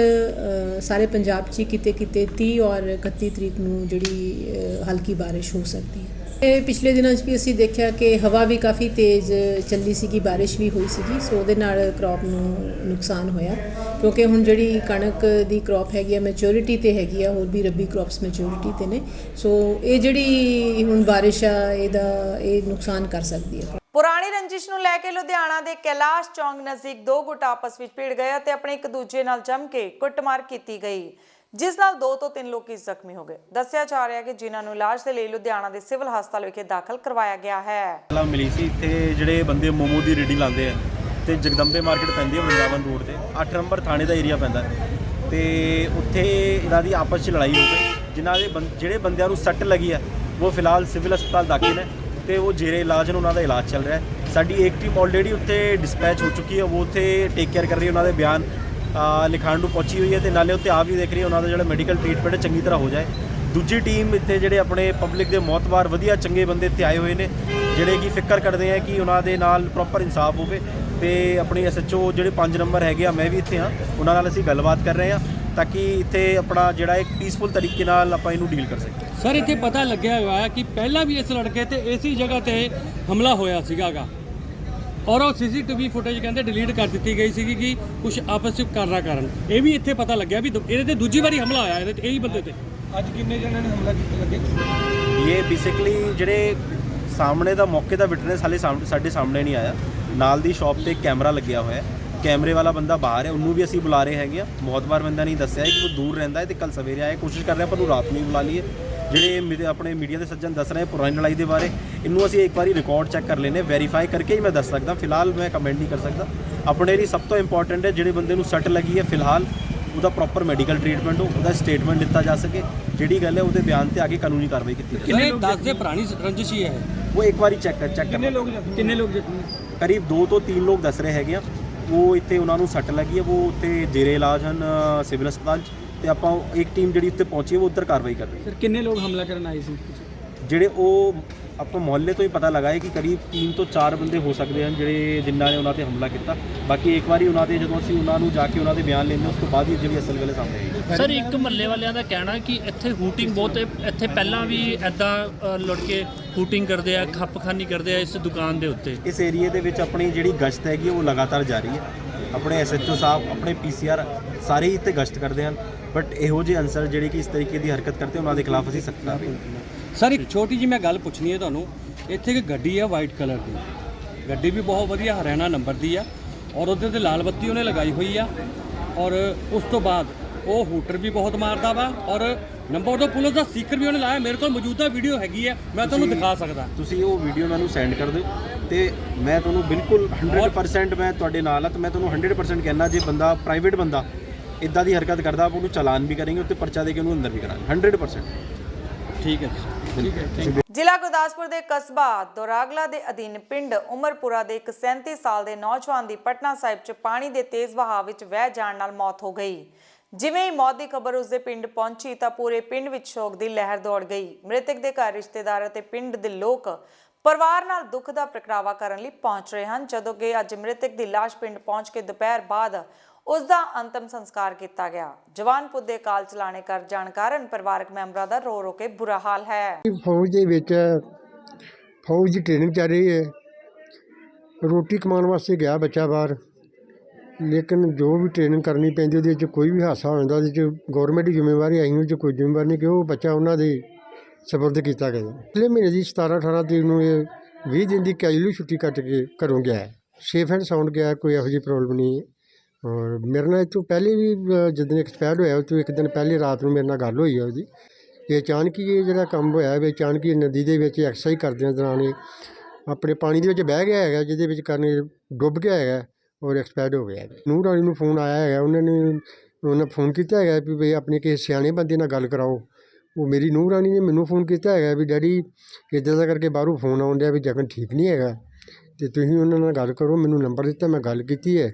ਸਾਰੇ ਪੰਜਾਬ 'ਚ ਕਿਤੇ 30 ਔਰ 31 ਤਰੀਕ ਨੂੰ ਜਿਹੜੀ ਹਲਕੀ ਬਾਰਿਸ਼ ਹੋ ਸਕਦੀ ਹੈ। ਇਹ ਪਿਛਲੇ ਦਿਨਾਂ 'ਚ ਵੀ ਅਸੀਂ ਦੇਖਿਆ ਕਿ ਹਵਾ ਵੀ ਕਾਫੀ ਤੇਜ਼ ਚੱਲੀ ਸੀਗੀ, ਬਾਰਿਸ਼ ਵੀ ਹੋਈ ਸੀਗੀ, ਸੋ ਉਹਦੇ ਨਾਲ ਕ੍ਰੌਪ ਨੂੰ ਨੁਕਸਾਨ ਹੋਇਆ ਕਿਉਂਕਿ ਹੁਣ ਜਿਹੜੀ ਕਣਕ ਦੀ ਕ੍ਰੌਪ ਹੈਗੀ ਆ ਮੈਚਿਓਰਿਟੀ 'ਤੇ ਹੈਗੀ ਆ, ਹੋਰ ਵੀ ਰੱਬੀ ਕ੍ਰੌਪਸ ਮੈਚਿਓਰਿਟੀ 'ਤੇ ਨੇ। ਸੋ ਇਹ ਜਿਹੜੀ ਹੁਣ ਬਾਰਿਸ਼ ਆ ਇਹ ਨੁਕਸਾਨ ਕਰ ਸਕਦੀ ਹੈ। ਪੁਰਾਣੀ ਰੰਜਿਸ਼ ਨੂੰ ਲੈ ਕੇ ਲੁਧਿਆਣਾ ਦੇ ਕੈਲਾਸ਼ ਚੌਂਕ ਨਜ਼ਦੀਕ 2 ਗੁੱਟ ਆਪਸ ਵਿੱਚ ਭਿੜ ਗਏ ਅਤੇ ਆਪਣੇ ਇੱਕ ਦੂਜੇ ਨਾਲ ਜੰਮ ਕੇ ਕੁੱਟਮਾਰ ਕੀਤੀ ਗਈ, ਜਿਸ ਨਾਲ 2 ਤੋਂ 3 ਲੋਕ ਜ਼ਖਮੀ ਹੋ ਗਏ। ਦੱਸਿਆ ਜਾ ਰਿਹਾ ਹੈ ਕਿ ਜਿਨ੍ਹਾਂ ਨੂੰ ਇਲਾਜ ਦੇ ਲਈ ਲੁਧਿਆਣਾ ਦੇ ਸਿਵਲ ਹਸਪਤਾਲ ਵਿਖੇ ਦਾਖਲ ਕਰਵਾਇਆ ਗਿਆ ਹੈ। ਮਿਲੀ ਸੀ ਇੱਥੇ ਜਿਹੜੇ ਬੰਦੇ ਮੋਮੋ ਦੀ ਰੇਹੜੀ ਲਾਉਂਦੇ ਆ ਤੇ ਜਗਦੰਬੇ ਮਾਰਕੀਟ ਪੈਂਦੀ ਹੈ ਵਰਿੰਦਾਵਨ ਰੋਡ ਤੇ 8 ਨੰਬਰ ਥਾਣੇ ਦਾ ਏਰੀਆ ਪੈਂਦਾ ਤੇ ਉੱਥੇ ਇਹਨਾਂ ਦੀ ਆਪਸ 'ਚ ਲੜਾਈ ਹੋ ਗਈ। ਜਿਨ੍ਹਾਂ ਦੇ ਜਿਹੜੇ ਬੰਦਿਆਂ ਨੂੰ ਸੱਟ ਲੱਗੀ ਹੈ ਉਹ ਫਿਲਹਾਲ ਸਿਵਲ ਹਸਪਤਾਲ ਦਾਖਲ ਹੈ ਤੇ ਉਹ ਜੇਰੇ ਇਲਾਜ ਨੇ, ਉਹਨਾਂ ਦਾ ਇਲਾਜ ਚੱਲ ਰਿਹਾ ਹੈ। ਸਾਡੀ ਇੱਕ ਟੀਮ ਆਲਰੇਡੀ ਉੱਥੇ ਡਿਸਪੈਚ ਹੋ ਚੁੱਕੀ ਹੈ, ਉਹ ਉੱਥੇ ਟੇਕ ਕੇਅਰ ਕਰ ਰਹੀ ਹੈ, ਉਹਨਾਂ ਦੇ ਬਿਆਨ ਲਿਖਾਉਣ ਨੂੰ ਪਹੁੰਚੀ ਹੋਈ ਹੈ ਤੇ ਨਾਲੇ ਉੱਥੇ ਆਪ ਵੀ ਦੇਖ ਰਹੀ ਹੈ ਉਹਨਾਂ ਦਾ ਜਿਹੜਾ ਮੈਡੀਕਲ ਟ੍ਰੀਟਮੈਂਟ ਚੰਗੀ ਤਰ੍ਹਾਂ ਹੋ ਜਾਏ। ਦੂਜੀ ਟੀਮ ਇੱਥੇ ਜਿਹੜੇ ਆਪਣੇ ਪਬਲਿਕ ਦੇ ਮੌਤਬਾਰ ਵਧੀਆ ਚੰਗੇ ਬੰਦੇ ਇੱਥੇ ਆਏ ਹੋਏ ਨੇ ਜਿਹੜੇ ਕਿ ਫਿਕਰ ਕਰਦੇ ਆ ਕਿ ਉਹਨਾਂ ਦੇ ਨਾਲ ਪ੍ਰੋਪਰ ਇਨਸਾਫ ਹੋਵੇ ਤੇ ਆਪਣੀ SHO ਜਿਹੜੇ 5 ਨੰਬਰ ਹੈਗੇ ਆ, ਮੈਂ ਵੀ ਇੱਥੇ ਹਾਂ, ਉਹਨਾਂ ਨਾਲ ਅਸੀਂ ਗੱਲਬਾਤ ਕਰ ਰਹੇ ਹਾਂ ਤਾਂ ਕਿ ਇੱਥੇ ਆਪਣਾ ਜਿਹੜਾ ਇੱਕ ਪੀਸਫੁਲ ਤਰੀਕੇ ਨਾਲ ਆਪਾਂ ਇਹਨੂੰ ਡੀਲ ਕਰ ਸਕੀਏ। ਸਰ ਇੱਥੇ ਪਤਾ ਲੱਗਿਆ ਹੋਇਆ ਕਿ ਪਹਿਲਾਂ ਵੀ ਇਸ ਲੜਕੇ ਤੇ ਇਸੇ ਜਗ੍ਹਾ ਤੇ ਹਮਲਾ ਹੋਇਆ ਸੀਗਾ ਔਰ ਉਹ CCTV ਫੁਟੇਜ ਕਹਿੰਦੇ ਡਿਲੀਟ ਕਰ ਦਿੱਤੀ ਗਈ ਸੀਗੀ ਕਿ ਕੁਝ ਆਪਸ ਵਿੱਚ ਕਾਰਨਾ ਕਾਰਨ ਇਹ ਵੀ ਇੱਥੇ ਪਤਾ ਲੱਗਿਆ ਵੀ ਇਹਦੇ ਤੇ ਦੂਜੀ ਵਾਰੀ ਹਮਲਾ ਹੋਇਆ ਇਹਦੇ ਤੇ ਇਹੀ ਬੰਦੇ ਤੇ। ਅੱਜ ਕਿੰਨੇ ਜਣਿਆਂ ਨੇ ਹਮਲਾ ਕੀਤਾ ਲੱਗੇ? ਇਹ ਬੇਸਿਕਲੀ ਜਿਹੜੇ ਸਾਹਮਣੇ ਦਾ ਮੌਕੇ ਦਾ ਵਿਟਨੈਸ ਹਾਲੇ ਸਾਡੇ ਸਾਹਮਣੇ ਨਹੀਂ ਆਇਆ। ਨਾਲ ਦੀ ਸ਼ਾਪ ਤੇ ਕੈਮਰਾ ਲੱਗਿਆ ਹੋਇਆ, ਕੈਮਰੇ ਵਾਲਾ ਬੰਦਾ ਬਾਹਰ ਹੈ, ਉਹਨੂੰ ਵੀ ਅਸੀਂ ਬੁਲਾ ਰਹੇ ਹੈਗੇ ਆ। ਬਹੁਤ ਵਾਰ ਬੰਦਾ ਨਹੀਂ ਦੱਸਿਆ ਕਿ ਉਹ ਦੂਰ ਰਹਿੰਦਾ ਹੈ ਤੇ ਕੱਲ ਸਵੇਰੇ ਆਏ, ਕੋਸ਼ਿਸ਼ ਕਰ ਰਹੇ ਪਰ ਉਹ ਰਾਤ ਨੂੰ ਹੀ ਬੁਲਾ ਲਈਏ। ਜਿਹੜੇ ਆਪਣੇ ਮੀਡੀਆ ਦੇ ਸੱਜਣ ਦੱਸ ਰਹੇ ਪੁਰਾਣੀ ਲੜਾਈ ਦੇ ਬਾਰੇ, ਇਹਨੂੰ ਅਸੀਂ ਇੱਕ ਵਾਰੀ ਰਿਕਾਰਡ ਚੈੱਕ ਕਰ ਲੈਨੇ, ਵੈਰੀਫਾਈ ਕਰਕੇ ਹੀ ਮੈਂ ਦੱਸ ਸਕਦਾ। ਫਿਲਹਾਲ ਮੈਂ ਕਮੈਂਟ ਨਹੀਂ ਕਰ ਸਕਦਾ। ਆਪਣੇ ਲਈ ਸਭ ਤੋਂ ਇੰਪੋਰਟੈਂਟ ਹੈ ਜਿਹੜੇ ਬੰਦੇ ਨੂੰ ਸੱਟ ਲੱਗੀ ਹੈ ਫਿਲਹਾਲ ਉਹਦਾ ਪ੍ਰੋਪਰ ਮੈਡੀਕਲ ਟ੍ਰੀਟਮੈਂਟ ਹੋ, ਉਹਦਾ ਸਟੇਟਮੈਂਟ ਦਿੱਤਾ ਜਾ ਸਕੇ। ਜਿਹੜੀ ਗੱਲ ਹੈ ਉਹਦੇ ਬਿਆਨ ਤੇ ਆ ਕੇ ਕਾਨੂੰਨੀ ਕਾਰਵਾਈ ਕੀਤੀ ਜਾਵੇ। ਕਿੰਨੇ ਦੱਸਦੇ ਪੁਰਾਣੀ ਰੰਜਿਸ਼ ਹੀ ਹੈ ਉਹ ਇੱਕ ਵਾਰੀ ਚੈੱਕ ਕਿੰਨੇ ਲੋਕ ਜ਼ਖਮੀ? ਕਰੀਬ 2 ਤੋਂ 3 ਲੋਕ ਦੱਸ ਰਹੇ ਹੈਗੇ ਆ। ਉਹ ਇੱਥੇ ਉਹਨਾਂ ਨੂੰ ਸੱਟ ਲੱਗੀ ਹੈ, ਉਹ ਉੱਥੇ ਜੇਰੇ ਇਲਾਜ ਹਨ ਸਿਵਲ ਹਸਪਤਾਲ 'ਚ ਤੇ ਆਪਾਂ ਇੱਕ ਟੀਮ ਜਿਹੜੀ ਉੱਥੇ ਪਹੁੰਚੀ ਹੈ ਉਹ ਉੱਧਰ ਕਾਰਵਾਈ ਕਰ ਰਹੀ ਹੈ। ਸਰ ਕਿੰਨੇ ਲੋਕ ਹਮਲਾ ਕਰਨ ਆਏ ਸੀ? ਜਿਹੜੇ ਉਹ ਆਪਾਂ ਮੁਹੱਲੇ ਤੋਂ ਹੀ ਪਤਾ ਲਗਾਇਆ ਕਿ ਕਰੀਬ 3 ਤੋਂ 4 ਬੰਦੇ ਹੋ ਸਕਦੇ ਹਨ ਜਿਹੜੇ ਜਿਨ੍ਹਾਂ ਨੇ ਉਹਨਾਂ ਤੇ ਹਮਲਾ ਕੀਤਾ। ਬਾਕੀ ਇੱਕ ਵਾਰੀ ਉਹਨਾਂ ਦੇ ਜਦੋਂ ਅਸੀਂ ਉਹਨਾਂ ਨੂੰ ਜਾ ਕੇ ਉਹਨਾਂ ਦੇ ਬਿਆਨ ਲੈਂਦੇ ਉਸ ਤੋਂ ਬਾਅਦ ਹੀ ਜਿਹੜੀ ਅਸਲ ਗੱਲ ਸਾਹਮਣੇ ਆਈ। ਸਰ ਇੱਕ ਮਹੱਲੇ ਵਾਲਿਆਂ ਦਾ ਕਹਿਣਾ ਕਿ ਇੱਥੇ ਹੂਟਿੰਗ ਬਹੁਤ ਹੈ, ਇੱਥੇ ਪਹਿਲਾਂ ਵੀ ਐਦਾਂ ਲੜਕੇ ਹੂਟਿੰਗ ਕਰਦੇ ਆ, ਖੱਪਖਾਨੀ ਕਰਦੇ ਆ ਇਸ ਦੁਕਾਨ ਦੇ ਉੱਤੇ। ਇਸ ਏਰੀਏ ਦੇ ਵਿੱਚ ਆਪਣੀ ਜਿਹੜੀ ਗਸ਼ਤ ਹੈਗੀ ਉਹ ਲਗਾਤਾਰ ਜਾਰੀ ਹੈ। ਆਪਣੇ SHO ਸਾਹਿਬ, ਆਪਣੇ PCR ਸਾਰੇ ਹੀ ਇੱਥੇ ਗਸ਼ਤ ਕਰਦੇ ਹਨ, ਬਟ ਇਹੋ ਜਿਹੇ ਅਨਸਰ ਜਿਹੜੇ ਕਿ ਇਸ ਤਰੀਕੇ ਦੀ ਹਰਕਤ ਕਰਦੇ ਉਹਨਾਂ ਦੇ ਖਿਲਾਫ ਅਸੀਂ ਸਖਤ ਕਾਰਵਾਈ। ਸਰ ਇੱਕ ਛੋਟੀ ਜਿਹੀ ਮੈਂ ਗੱਲ ਪੁੱਛਣੀ ਹੈ ਤੁਹਾਨੂੰ। ਇੱਥੇ ਇੱਕ ਗੱਡੀ ਆ ਵਾਈਟ ਕਲਰ ਦੀ, ਗੱਡੀ ਵੀ ਬਹੁਤ ਵਧੀਆ ਹਰਿਆਣਾ ਨੰਬਰ ਦੀ ਆ ਔਰ ਉਹਦੇ ਤੇ ਲਾਲ ਬੱਤੀ ਉਹਨੇ ਲਗਾਈ ਹੋਈ ਆ ਔਰ ਉਸ ਤੋਂ ਬਾਅਦ ਉਹ ਹੂਟਰ ਵੀ ਬਹੁਤ ਮਾਰਦਾ ਵਾ ਔਰ ਨੰਬਰ 2 ਪੁਲਿਸ ਦਾ ਸਟicker ਵੀ ਉਹਨੇ ਲਾਇਆ। ਮੇਰੇ ਕੋਲ ਮੌਜੂਦਾ ਵੀਡੀਓ ਹੈਗੀ ਹੈ, ਮੈਂ ਤੁਹਾਨੂੰ ਦਿਖਾ ਸਕਦਾ। ਤੁਸੀਂ ਉਹ ਵੀਡੀਓ ਮੈਨੂੰ ਸੈਂਡ ਕਰ ਦਿਓ ਤੇ ਮੈਂ ਤੁਹਾਨੂੰ ਬਿਲਕੁਲ 100% ਮੈਂ ਤੁਹਾਡੇ ਨਾਲ ਆ ਤੇ ਮੈਂ ਤੁਹਾਨੂੰ 100% ਕਹਿਣਾ ਜੇ ਬੰਦਾ ਪ੍ਰਾਈਵੇਟ ਬੰਦਾ ਇਦਾਂ ਦੀ ਹਰਕਤ ਕਰਦਾ ਆਪਾਂ ਉਹਨੂੰ ਚਲਾਨ ਵੀ ਕਰਾਂਗੇ, ਉੱਤੇ ਪਰਚਾ ਦੇ ਕੇ ਉਹਨੂੰ ਅੰਦਰ ਵੀ ਕਰਾਂਗੇ 100%। ਠੀਕ ਹੈ ਠੀਕ ਹੈ। ਜ਼ਿਲ੍ਹਾ ਗੁਰਦਾਸਪੁਰ ਦੇ ਕਸਬਾ ਦੋਰਾਗਲਾ ਦੇ ਅਧੀਨ ਪਿੰਡ ਉਮਰਪੁਰਾ ਦੇ ਇੱਕ 37 ਸਾਲ ਦੇ ਨੌਜਵਾਨ ਦੀ ਪਟਨਾ ਸਾਹਿਬ 'ਚ ਪਾਣੀ ਦੇ ਤੇਜ਼ ਵਹਾਅ ਵਿੱਚ ਵਹਿ ਜਾਣ ਨਾਲ ਮੌਤ ਹੋ ਗਈ। ਜਿਵੇਂ ਹੀ ਮੌਤ ਦੀ ਖਬਰ ਉਸਦੇ ਪਿੰਡ ਪਹੁੰਚੀ ਤਾਂ ਪੂਰੇ ਪਿੰਡ ਵਿੱਚ ਸ਼ੋਕ ਦੀ ਲਹਿਰ ਦੌੜ ਗਈ। ਮ੍ਰਿਤਕ ਦੇ ਘਰ ਰਿਸ਼ਤੇਦਾਰ ਅਤੇ ਪਿੰਡ ਦੇ ਲੋਕ ਪਰਿਵਾਰ ਨਾਲ ਦੁੱਖ ਦਾ ਪ੍ਰਗਟਾਵਾ ਕਰਨ ਲਈ ਪਹੁੰਚ ਰਹੇ ਹਨ, ਜਦੋਂ ਕਿ ਅੱਜ ਮ੍ਰਿਤਕ ਦੀ ਲਾਸ਼ ਪਿੰਡ ਪਹੁੰਚ ਕੇ ਦੁਪਹਿਰ ਬਾਅਦ ਉਸ ਦਾ ਅੰਤਮ ਸੰਸਕਾਰ ਕੀਤਾ ਗਿਆ। ਜਵਾਨ ਪੁੱਤ ਦੇ ਕਾਲ ਚਲਾਣੇ ਕਰ ਜਾਣ ਕਾਰਨ ਪਰਿਵਾਰਕ ਮੈਂਬਰਾਂ ਦਾ ਰੋ ਰੋ ਕੇ ਬੁਰਾ ਹਾਲ ਹੈ। ਫੌਜ ਦੇ ਵਿੱਚ ਫੌਜ ਦੀ ਟ੍ਰੇਨਿੰਗ ਚੱਲ ਰਹੀ ਹੈ, ਰੋਟੀ ਕਮਾਉਣ ਵਾਸਤੇ ਗਿਆ ਬੱਚਾ ਬਾਹਰ, ਲੇਕਿਨ ਜੋ ਵੀ ਟ੍ਰੇਨਿੰਗ ਕਰਨੀ ਪੈਂਦੀ ਉਹਦੇ ਵਿੱਚ ਕੋਈ ਵੀ ਹਾਦਸਾ ਹੋ ਜਾਂਦਾ ਉਹਦੇ 'ਚ ਗੌਰਮੈਂਟ ਦੀ ਜ਼ਿੰਮੇਵਾਰੀ ਆਈ ਉਹ 'ਚ ਕੋਈ ਜ਼ਿੰਮੇਵਾਰੀ ਨਹੀਂ ਕਿ ਉਹ ਬੱਚਾ ਉਹਨਾਂ ਦੇ ਸਪੁਰਦ ਕੀਤਾ ਗਿਆ। ਪਿਛਲੇ ਮਹੀਨੇ ਦੀ 17-18 ਤਰੀਕ ਨੂੰ ਇਹ 20 ਦਿਨ ਦੀ ਕੈਜੂਅਲ ਛੁੱਟੀ ਕੱਟ ਕੇ ਘਰੋਂ ਗਿਆ, ਸੇਫ ਐਂਡ ਸਾਊਂਡ ਗਿਆ, ਕੋਈ ਇਹੋ ਜਿਹੀ ਪ੍ਰੋਬਲਮ ਨਹੀਂ। ਔਰ ਮੇਰੇ ਨਾਲ ਇਹ ਤੋਂ ਪਹਿਲੇ ਵੀ ਜਦੋਂ ਐਕਸਪਾਇਰਡ ਹੋਇਆ ਉਹ ਤੋਂ ਇੱਕ ਦਿਨ ਪਹਿਲੇ ਰਾਤ ਨੂੰ ਮੇਰੇ ਨਾਲ ਗੱਲ ਹੋਈ ਹੈ ਉਹਦੀ। ਇਹ ਅਚਾਨਕ ਹੀ ਇਹ ਜਿਹੜਾ ਕੰਮ ਹੋਇਆ ਵੀ ਅਚਾਨਕ ਹੀ ਨਦੀ ਦੇ ਵਿੱਚ ਐਕਸਰਸਾਈਜ਼ ਕਰਦਿਆਂ ਦੌਰਾਨ ਇਹ ਆਪਣੇ ਪਾਣੀ ਦੇ ਵਿੱਚ ਬਹਿ ਗਿਆ ਹੈਗਾ, ਜਿਹਦੇ ਵਿੱਚ ਕਾਰਨ ਡੁੱਬ ਗਿਆ ਹੈਗਾ ਔਰ ਐਕਸਪਾਇਰਡ ਹੋ ਗਿਆ। ਨੂੰਹ ਰਾਣੀ ਨੂੰ ਫੋਨ ਆਇਆ ਹੈਗਾ, ਉਹਨਾਂ ਫੋਨ ਕੀਤਾ ਹੈਗਾ ਵੀ ਬਈ ਆਪਣੇ ਕਿਸੇ ਸਿਆਣੇ ਬੰਦੇ ਨਾਲ ਗੱਲ ਕਰਾਓ। ਉਹ ਮੇਰੀ ਨੂੰਹ ਰਾਣੀ ਨੇ ਮੈਨੂੰ ਫੋਨ ਕੀਤਾ ਹੈਗਾ ਵੀ ਡੈਡੀ ਇੱਦਾਂ ਦਾ ਕਰਕੇ ਬਾਹਰੋਂ ਫੋਨ ਆਉਣ ਡਿਆ ਵੀ ਜਗਨ ਠੀਕ ਨਹੀਂ ਹੈਗਾ ਅਤੇ ਤੁਸੀਂ ਉਹਨਾਂ ਨਾਲ ਗੱਲ ਕਰੋ। ਮੈਨੂੰ ਨੰਬਰ ਦਿੱਤਾ, ਮੈਂ ਗੱਲ ਕੀਤੀ ਹੈ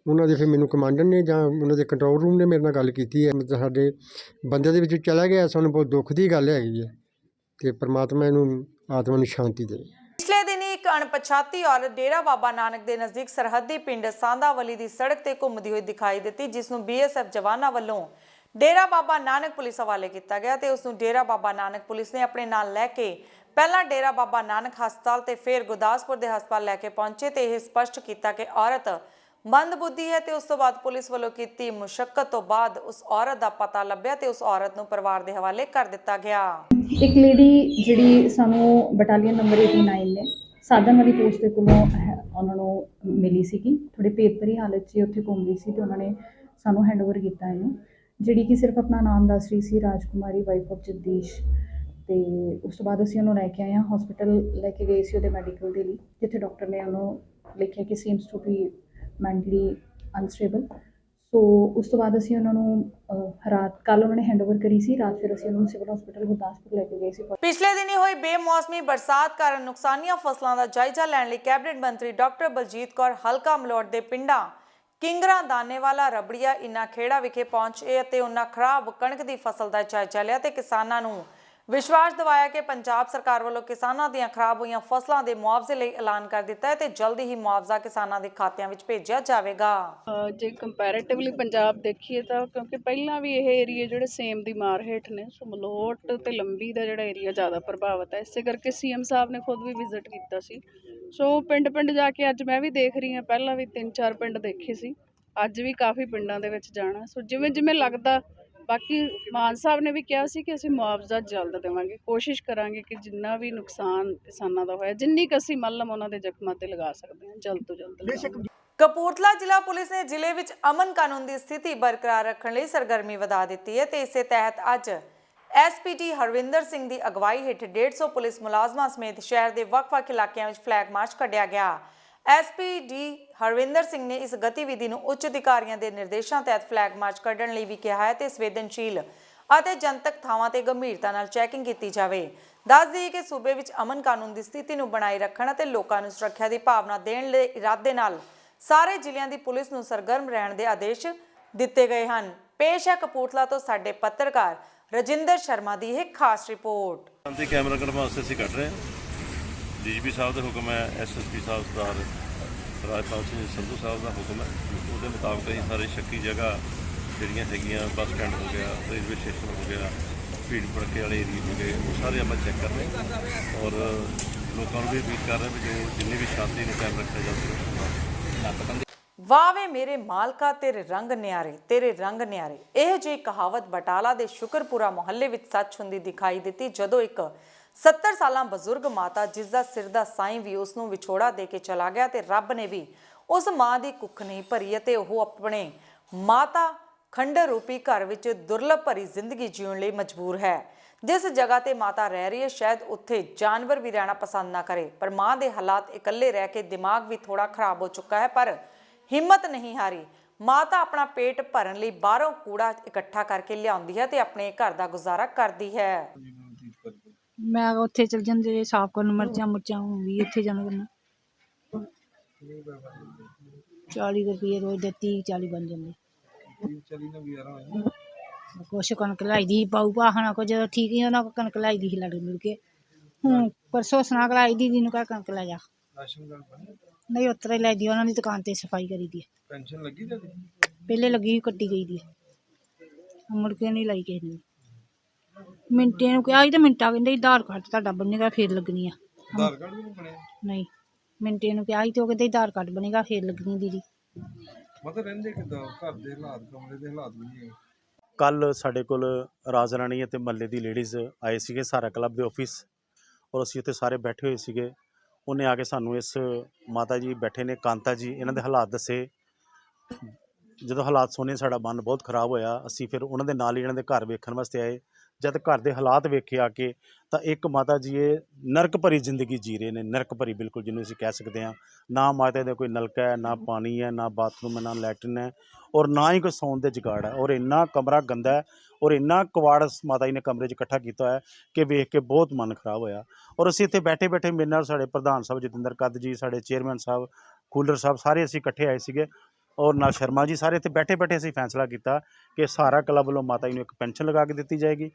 ਉਹਨਾਂ ਦੇ। ਫਿਰ ਮੈਨੂੰ ਕਮਾਂਡਰ ਨੇ ਜਾਂ ਉਹਨਾਂ ਦੇ ਕੰਟਰੋਲ ਰੂਮ ਨੇ ਮੇਰੇ ਨਾਲ ਗੱਲ ਕੀਤੀ ਹੈ। ਮਤਲਬ ਸਾਡੇ ਬੰਦੇ ਦੇ ਵਿੱਚ ਚਲਾ ਗਿਆ, ਸਾਨੂੰ ਬਹੁਤ ਦੁੱਖ ਦੀ ਗੱਲ ਹੈਗੀ ਹੈ ਅਤੇ ਪਰਮਾਤਮਾ ਇਹਨੂੰ ਆਤਮਾ ਨੂੰ ਸ਼ਾਂਤੀ ਦੇ। ਪਿਛਲੇ ਦਿਨੀ ਇੱਕ ਅਣਪਛਾਤੀ ਔਰਤ ਡੇਰਾ ਬਾਬਾ ਨਾਨਕ ਦੇ ਨਜ਼ਦੀਕ ਸਰਹੱਦੀ ਪਿੰਡ ਸਾਂਦਾਵਲੀ ਦੀ ਸੜਕ ਤੇ ਘੁੰਮਦੀ ਹੋਈ ਦਿਖਾਈ ਦਿੱਤੀ, ਜਿਸ ਨੂੰ BSF ਜਵਾਨਾਂ ਵੱਲੋਂ ਡੇਰਾ ਬਾਬਾ ਨਾਨਕ ਪੁਲਿਸ ਹਵਾਲੇ ਕੀਤਾ ਗਿਆ ਤੇ ਉਸ ਨੂੰ ਡੇਰਾ ਬਾਬਾ ਨਾਨਕ ਪੁਲਿਸ ਨੇ ਆਪਣੇ ਨਾਲ ਲੈ ਕੇ ਪਹਿਲਾਂ ਡੇਰਾ ਬਾਬਾ ਨਾਨਕ ਹਸਪਤਾਲ ਤੇ ਫਿਰ ਗੁਰਦਾਸਪੁਰ ਦੇ ਹਸਪਤਾਲ ਲੈ ਕੇ ਪਹੁੰਚੇ ਤੇ ਇਹ ਸਪਸ਼ਟ ਕੀਤਾ ਕਿ ਔਰਤ ਮੰਦਬੁੱਧੀ ਹੈ ਤੇ ਉਸ ਤੋਂ ਬਾਅਦ ਪੁਲਿਸ ਵੱਲੋਂ ਕੀਤੀ ਮੁਸ਼ੱਕਤ ਤੋਂ ਬਾਅਦ ਉਸ ਔਰਤ ਦਾ ਪਤਾ ਲੱਭਿਆ ਤੇ ਉਸ ਔਰਤ ਨੂੰ ਪਰਿਵਾਰ ਦੇ ਹਵਾਲੇ ਕਰ ਦਿੱਤਾ ਗਿਆ। ਇੱਕ ਲੇਡੀ ਜਿਹੜੀ ਸਾਨੂੰ ਬਟਾਲੀਅਨ ਨੰਬਰ 89 ਨੇ ਸਾਧਨ ਵਾਲੀ ਪੋਸਟ ਦੇ ਕੋਲੋਂ ਉਹਨਾਂ ਨੂੰ ਮਿਲੀ ਸੀਗੀ, ਥੋੜੀ ਪੇਪਰੀ ਹਾਲਤ 'ਚ ਉੱਥੇ ਘੁੰਮ ਰਹੀ ਸੀ ਤੇ ਉਹਨਾਂ ਨੇ ਸਾਨੂੰ ਹੈਂਡਓਵਰ ਕੀਤਾ ਇਹਨੂੰ ਜਿਹੜੀ ਕਿ ਸਿਰਫ ਆਪਣਾ ਨਾਮ ਦੱਸ ਰਹੀ ਸੀ, ਰਾਜਕੁਮਾਰੀ ਵਾਈਫ ਆਫ ਜਗਦੀਸ਼। ਤੇ ਉਸ ਤੋਂ ਬਾਅਦ ਅਸੀਂ ਉਹਨੂੰ ਲੈ ਕੇ ਆਏ ਹਾਂ ਹਸਪੀਟਲ, ਲੈ ਕੇ ਗਏ ਸੀ ਉਹਦੇ ਮੈਡੀਕਲ ਦੇ ਲਈ, ਜਿੱਥੇ ਡਾਕਟਰ ਨੇ ਉਹਨੂੰ ਲਿਖਿਆ ਕਿ seems to be mentally unstable. So ਉਸ ਤੋਂ ਬਾਅਦ ਅਸੀਂ ਉਹਨਾਂ ਨੂੰ ਰਾਤ ਕੱਲ੍ਹ ਉਹਨਾਂ ਨੇ ਹੈਂਡਓਵਰ ਕਰੀ ਸੀ, ਰਾਤ ਫਿਰ ਅਸੀਂ ਉਹਨਾਂ ਨੂੰ ਸਿਵਲ ਹਸਪੀਟਲ ਗੁਰਦਾਸਪੁਰ ਲੈ ਕੇ ਗਏ ਸੀ। ਪਿਛਲੇ ਦਿਨੀ ਹੋਈ ਬੇਮੌਸਮੀ ਬਰਸਾਤ ਕਾਰਨ ਨੁਕਸਾਨੀਆਂ ਫਸਲਾਂ ਦਾ ਜਾਇਜ਼ਾ ਲੈਣ ਲਈ ਕੈਬਨਿਟ ਮੰਤਰੀ ਡਾਕਟਰ ਬਲਜੀਤ ਕੌਰ ਹਲਕਾ ਮਲੋਟ ਦੇ ਪਿੰਡਾਂ ਕਿੰਗਰਾ, ਦਾਨੇਵਾਲਾ, ਰਬੜੀਆ, ਇਨਾ ਖੇੜਾ ਵਿਖੇ ਪਹੁੰਚੇ ਅਤੇ ਉਹਨਾਂ ਖਰਾਬ ਕਣਕ ਦੀ ਫਸਲ ਦਾ ਜਾਇਜ਼ਾ ਲਿਆ ਤੇ ਕਿਸਾਨਾਂ ਨੂੰ ਵਿਸ਼ਵਾਸ ਦਿਵਾਇਆ ਕਿ ਪੰਜਾਬ ਸਰਕਾਰ ਵੱਲੋਂ ਕਿਸਾਨਾਂ ਦੀਆਂ ਖਰਾਬ ਹੋਈਆਂ ਫਸਲਾਂ ਦੇ ਮੁਆਵਜ਼ੇ ਲਈ ਐਲਾਨ ਕਰ ਦਿੱਤਾ ਹੈ ਤੇ ਜਲਦੀ ਹੀ ਮੁਆਵਜ਼ਾ ਕਿਸਾਨਾਂ ਦੇ ਖਾਤਿਆਂ ਵਿੱਚ ਭੇਜਿਆ ਜਾਵੇਗਾ। ਜੇ ਕੰਪੈਰੀਟਿਵਲੀ ਪੰਜਾਬ ਦੇਖੀਏ ਤਾਂ ਕਿਉਂਕਿ ਪਹਿਲਾਂ ਵੀ ਇਹ ਏਰੀਆ ਜਿਹੜੇ ਸੇਮ ਦੀ ਮਾਰ ਹੇਠ ਨੇ, ਸੋ ਮਲੋਟ ਤੇ ਲੰਬੀ ਦਾ ਜਿਹੜਾ ਏਰੀਆ ਜ਼ਿਆਦਾ ਪ੍ਰਭਾਵਿਤ ਹੈ। ਇਸੇ ਕਰਕੇ ਸੀਐਮ ਸਾਹਿਬ ਨੇ ਖੁਦ ਵੀ ਵਿਜ਼ਿਟ ਕੀਤਾ ਸੀ। ਸੋ ਪਿੰਡ ਜਾ ਕੇ ਅੱਜ ਮੈਂ ਵੀ ਦੇਖ ਰਹੀ ਹਾਂ, ਪਹਿਲਾਂ ਵੀ 3-4 ਪਿੰਡ ਦੇਖੇ ਸੀ, ਅੱਜ ਵੀ ਕਾਫੀ ਪਿੰਡਾਂ ਦੇ ਵਿੱਚ ਜਾਣਾ। ਸੋ ਜਿਵੇਂ ਲੱਗਦਾ, ਬਾਕੀ ਮਾਨ ਸਾਹਿਬ ਨੇ ਵੀ ਕਿਹਾ ਸੀ ਕਿ ਅਸੀਂ ਮੁਆਵਜ਼ਾ ਜਲਦ ਦੇਵਾਂਗੇ, ਕੋਸ਼ਿਸ਼ ਕਰਾਂਗੇ ਕਿ ਜਿੰਨਾ ਵੀ ਨੁਕਸਾਨ ਕਿਸਾਨਾਂ ਦਾ ਹੋਇਆ, ਜਿੰਨੀ ਕੁ ਅਸੀਂ ਮੱਲਮ ਉਹਨਾਂ ਦੇ ਜ਼ਖਮਾਂ ਤੇ ਲਗਾ ਸਕਦੇ ਹਾਂ, ਜਲਦ ਤੋਂ ਜਲਦ। ਕਪੂਰਥਲਾ ਜ਼ਿਲ੍ਹਾ ਪੁਲਿਸ ਨੇ ਜ਼ਿਲ੍ਹੇ ਵਿੱਚ ਅਮਨ ਕਾਨੂੰਨ ਦੀ ਸਥਿਤੀ ਬਰਕਰਾਰ ਰੱਖਣ ਲਈ ਸਰਗਰਮੀ ਵਧਾ ਦਿੱਤੀ ਹੈ ਤੇ ਇਸੇ ਤਹਿਤ ਅੱਜ ਐਸਪੀਟੀ ਹਰਵਿੰਦਰ ਸਿੰਘ ਦੀ ਅਗਵਾਈ ਹੇਠ 150 ਪੁਲਿਸ ਮੁਲਾਜ਼ਮਾਂ ਸਮੇਤ ਸ਼ਹਿਰ ਦੇ ਵੱਖ-ਵੱਖ ਇਲਾਕਿਆਂ ਵਿੱਚ ਫਲੈਗ ਮਾਰਚ ਕੱਢਿਆ ਗਿਆ। ਐਸਪੀਡੀ ਹਰਵਿੰਦਰ ਸਿੰਘ ਨੇ ਇਸ ਗਤੀਵਿਧੀ ਨੂੰ ਉੱਚ ਅਧਿਕਾਰੀਆਂ ਦੇ ਨਿਰਦੇਸ਼ਾਂ ਤਹਿਤ ਫਲੈਗ ਮਾਰਚ ਕੱਢਣ ਲਈ ਵੀ ਕਿਹਾ ਹੈ ਤੇ ਸੰਵੇਦਨਸ਼ੀਲ ਅਤੇ ਜਨਤਕ ਥਾਵਾਂ ਤੇ ਗੰਭੀਰਤਾ ਨਾਲ ਚੈਕਿੰਗ ਕੀਤੀ ਜਾਵੇ। ਦੱਸ ਦਈਏ ਕਿ ਸੂਬੇ ਵਿੱਚ ਅਮਨ ਕਾਨੂੰਨ ਦੀ ਸਥਿਤੀ ਨੂੰ ਬਣਾਈ ਰੱਖਣ ਅਤੇ ਲੋਕਾਂ ਨੂੰ ਸੁਰੱਖਿਆ ਦੀ ਭਾਵਨਾ ਦੇਣ ਦੇ ਇਰਾਦੇ ਨਾਲ ਸਾਰੇ ਜ਼ਿਲ੍ਹਿਆਂ ਦੀ ਪੁਲਿਸ ਨੂੰ ਸਰਗਰਮ ਰਹਿਣ ਦੇ ਆਦੇਸ਼ ਦਿੱਤੇ ਗਏ ਹਨ। ਪੇਸ਼ ਹੈ ਕਪੂਰਥਲਾ ਤੋਂ ਸਾਡੇ ਪੱਤਰਕਾਰ ਰਜਿੰਦਰ ਸ਼ਰਮਾ ਦੀ ਇਹ ਖਾਸ ਰਿਪੋਰਟ। ਅੰਤੀ ਕੈਮਰਾ ਕੱਢਣ ਵਾਸਤੇ ਅਸੀਂ ਕੱਢ ਰਹੇ ਹਾਂ। ਡੀਜੀਪੀ ਸਾਹਿਬ ਦਾ ਹੁਕਮ ਹੈ, ਐਸਐਸਪੀ ਸਾਹਿਬ ਸਰਦਾਰ ਰਾਜਪਾਲ ਸਿੰਘ ਸੰਧੂ ਸਾਹਿਬ ਦਾ ਹੁਕਮ ਹੈ। ਉਹਦੇ ਮੁਤਾਬਕ ਅਸੀਂ ਸਾਰੇ ਸ਼ੱਕੀ ਜਗ੍ਹਾ ਜਿਹੜੀਆਂ ਹੈਗੀਆਂ, ਬੱਸ ਸਟੈਂਡ ਹੋ ਗਿਆ, ਰੇਲਵੇ ਸਟੇਸ਼ਨ ਹੋ ਗਿਆ, ਭੀੜ ਭੜਕੇ ਵਾਲੇ ਏਰੀਏ ਹੋ ਗਏ, ਉਹ ਸਾਰੇ ਆਪਾਂ ਚੈੱਕ ਕਰ ਰਹੇ ਹਾਂ ਔਰ ਲੋਕਾਂ ਨੂੰ ਵੀ ਅਪੀਲ ਕਰ ਰਹੇ ਵੀ ਜੋ ਜਿੰਨੀ ਵੀ ਸ਼ਾਂਤੀ ਨੂੰ ਕਾਇਮ ਰੱਖਿਆ ਜਾਵੇ। ਵਾਹ ਵੇ ਮੇਰੇ ਮਾਲਕਾ ਤੇਰੇ ਰੰਗ ਨਿਆਰੇ, ਤੇਰੇ ਰੰਗ ਨਿਆਰੇ। ਇਹ ਜਿਹੀ ਕਹਾਵਤ ਬਟਾਲਾ ਦੇ ਸ਼ੁਕਰਪੁਰਾ ਮੁਹੱਲੇ ਵਿੱਚ ਸੱਚ ਹੁੰਦੀ ਦਿਖਾਈ ਦਿੱਤੀ ਜਦੋਂ ਇੱਕ 70 ਸਾਲਾਂ ਬਜ਼ੁਰਗ ਮਾਤਾ, ਜਿਸ ਦਾ ਸਿਰ ਦਾ ਸਾਈਂ ਵੀ ਉਸ ਨੂੰ ਵਿਛੋੜਾ ਦੇ ਕੇ ਚਲਾ ਗਿਆ ਤੇ ਰੱਬ ਨੇ ਵੀ ਉਸ ਮਾਂ ਦੀ ਕੁੱਖ ਨਹੀਂ ਭਰੀ ਅਤੇ ਉਹ ਆਪਣੇ ਮਾਤਾ ਖੰਡਰ ਰੂਪੀ ਘਰ ਵਿੱਚ ਦੁਰਲਭ ਭਰੀ ਜ਼ਿੰਦਗੀ ਜਿਉਣ ਲਈ ਮਜਬੂਰ ਹੈ। ਜਿਸ ਜਗ੍ਹਾ ਤੇ ਮਾਤਾ ਰਹਿ ਰਹੀ ਹੈ, ਸ਼ਾਇਦ ਉੱਥੇ ਜਾਨਵਰ ਵੀ ਰਹਿਣਾ ਪਸੰਦ ਨਾ ਕਰੇ, ਪਰ ਮਾਂ ਦੇ ਹਾਲਾਤ ਇਕੱਲੇ ਰਹਿ ਕੇ ਦਿਮਾਗ ਵੀ ਥੋੜਾ ਖਰਾਬ ਹੋ ਚੁੱਕਾ ਹੈ, ਪਰ ਹਿੰਮਤ ਨਹੀਂ ਹਾਰੀ। ਮਾਤਾ ਆਪਣਾ ਪੇਟ ਭਰਨ ਲਈ ਬਾਹਰੋਂ ਕੂੜਾ ਇਕੱਠਾ ਕਰਕੇ ਲਿਆਉਂਦੀ ਹੈ ਤੇ ਆਪਣੇ ਘਰ ਦਾ ਗੁਜ਼ਾਰਾ ਕਰਦੀ ਹੈ। ਮੈਂ ਉੱਥੇ ਚਲ ਜਾਂਦੇ ਸਾਫ਼ ਕਰਨ, ਮਿਰਚਾਂ ਵੀ ਉੱਥੇ ਜਾਣਾ ਕਰਨਾ। 40 ਰੁਪਏ ਰੋਜ਼ ਦੇ 30-40 ਬਣ ਜਾਂਦੇ। ਕੁਛ ਕਣਕ ਲਾਈ ਦੀ ਪਾਊ ਪਾਹਣਾ ਕੋ ਜਦੋਂ ਠੀਕ ਹੀ ਉਹਨਾਂ ਕੋ ਕਣਕ ਲਾਈ ਦੀ ਸੀ ਲੜ ਮਿਲ ਕੇ। ਹੁਣ ਪਰਸੋਂ ਸੁਣਾ ਕਲਾਈ ਦੀ ਨੂੰ ਕਹ ਕਣਕ ਲੈ ਜਾ। ਨਹੀਂ ਉਤਰਾ ਹੀ ਲੈਦੀ, ਉਹਨਾਂ ਦੀ ਦੁਕਾਨ ਤੇ ਸਫਾਈ ਕਰੀ ਦੀ। ਪੈਨਸ਼ਨ ਲੱਗੀ ਤੁਹਾਡੀ? ਪਹਿਲੇ ਲੱਗੀ, ਕੱਟੀ ਗਈ ਦੀ, ਮੁੜ ਕੇ ਨਹੀਂ ਲਾਈ ਕਿਸੇ ਨੇ। ਮਿੰਟੇ ਨੂੰ ਕਿਹਾ ਸੀ ਤੇ ਮਿੰਟਾ ਕਹਿੰਦੇ ਆਧਾਰ ਕਾਰਡ ਤੁਹਾਡਾ ਬਣੇਗਾ ਫੇਰ ਲੱਗਣੀ ਆ। ਆਧਾਰ ਕਾਰਡ ਵੀ ਨਹੀਂ ਬਣਿਆ? ਨਹੀਂ, ਮਿੰਟੇ ਨੂੰ ਕਿਹਾ ਸੀ ਤੇ ਉਹ ਕਹਿੰਦੇ ਆਧਾਰ ਕਾਰਡ ਬਣੇਗਾ ਫੇਰ ਲੱਗਣੀ ਦੀਦੀ। ਮਤਲਬ ਰਹਿੰਦੇ ਕਿੱਦਾਂ? ਘਰ ਦੇ ਹਾਲਾਤ, ਕਮਰੇ ਦੇ ਹਾਲਾਤ ਵੀ ਨਹੀਂ। ਕੱਲ ਸਾਡੇ ਕੋਲ ਰਾਜ ਰਾਣੀ ਅਤੇ ਮਹੱਲੇ ਦੀ ਲੇਡੀਜ਼ ਆਏ ਸੀਗੇ ਸਹਾਰਾ ਕਲੱਬ ਦੇ ਆਫਿਸ, ਔਰ ਅਸੀਂ ਉੱਥੇ ਸਾਰੇ ਬੈਠੇ ਹੋਏ ਸੀਗੇ। ਉਹਨੇ ਆ ਕੇ ਸਾਨੂੰ ਇਸ ਮਾਤਾ ਜੀ ਬੈਠੇ ਨੇ, ਕਾਂਤਾ ਜੀ, ਇਹਨਾਂ ਦੇ ਹਾਲਾਤ ਦੱਸੇ। ਜਦੋਂ ਹਾਲਾਤ ਸੁਣੇ ਸਾਡਾ ਮਨ ਬਹੁਤ ਖਰਾਬ ਹੋਇਆ। ਅਸੀਂ ਫਿਰ ਉਹਨਾਂ ਦੇ ਨਾਲ ਹੀ ਇਹਨਾਂ ਦੇ ਘਰ ਵੇਖਣ ਵਾਸਤੇ ਆਏ। ਜਦ ਘਰ ਦੇ ਹਾਲਾਤ ਵੇਖੇ ਆ ਕੇ ਤਾਂ ਇੱਕ ਮਾਤਾ ਜੀ ਇਹ ਨਰਕ ਭਰੀ ਜ਼ਿੰਦਗੀ ਜੀ ਰਹੇ ਨੇ, ਨਰਕ ਭਰੀ ਬਿਲਕੁਲ ਜਿਹਨੂੰ ਅਸੀਂ ਕਹਿ ਸਕਦੇ ਹਾਂ। ਨਾ ਮਾਤਾ ਦਾ ਕੋਈ ਨਲਕਾ ਹੈ, ਨਾ ਪਾਣੀ ਹੈ, ਨਾ ਬਾਥਰੂਮ ਹੈ, ਨਾ ਲੈਟਰਿਨ ਹੈ, ਔਰ ਨਾ ਹੀ ਕੋਈ ਸੌਣ ਦੇ ਜੁਗਾੜ ਹੈ, ਔਰ ਇੰਨਾ ਕਮਰਾ ਗੰਦਾ ਹੈ, ਔਰ ਇੰਨਾ ਕਵਾੜ ਮਾਤਾ ਜੀ ਨੇ ਕਮਰੇ 'ਚ ਇਕੱਠਾ ਕੀਤਾ ਹੈ ਕਿ ਵੇਖ ਕੇ ਬਹੁਤ ਮਨ ਖਰਾਬ ਹੋਇਆ। ਔਰ ਅਸੀਂ ਇੱਥੇ ਬੈਠੇ ਮੇਰੇ ਨਾਲ ਸਾਡੇ ਪ੍ਰਧਾਨ ਸਾਹਿਬ ਜਤਿੰਦਰ ਕੱਦ ਜੀ, ਸਾਡੇ ਚੇਅਰਮੈਨ ਸਾਹਿਬ ਕੂਲਰ ਸਾਹਿਬ, ਸਾਰੇ ਅਸੀਂ ਇਕੱਠੇ ਆਏ ਸੀਗੇ, ਔਰ ਨਾਲ ਸ਼ਰਮਾ ਜੀ, ਸਾਰੇ ਇੱਥੇ ਬੈਠੇ ਅਸੀਂ ਫੈਸਲਾ ਕੀਤਾ ਕਿ ਸਹਾਰਾ ਕਲੱਬ ਵੱਲੋਂ ਮਾਤਾ ਜੀ ਨੂੰ ਇੱਕ ਪੈਨਸ਼ਨ ਲਗਾ ਕੇ ਦਿੱਤੀ ਜਾਏਗੀ।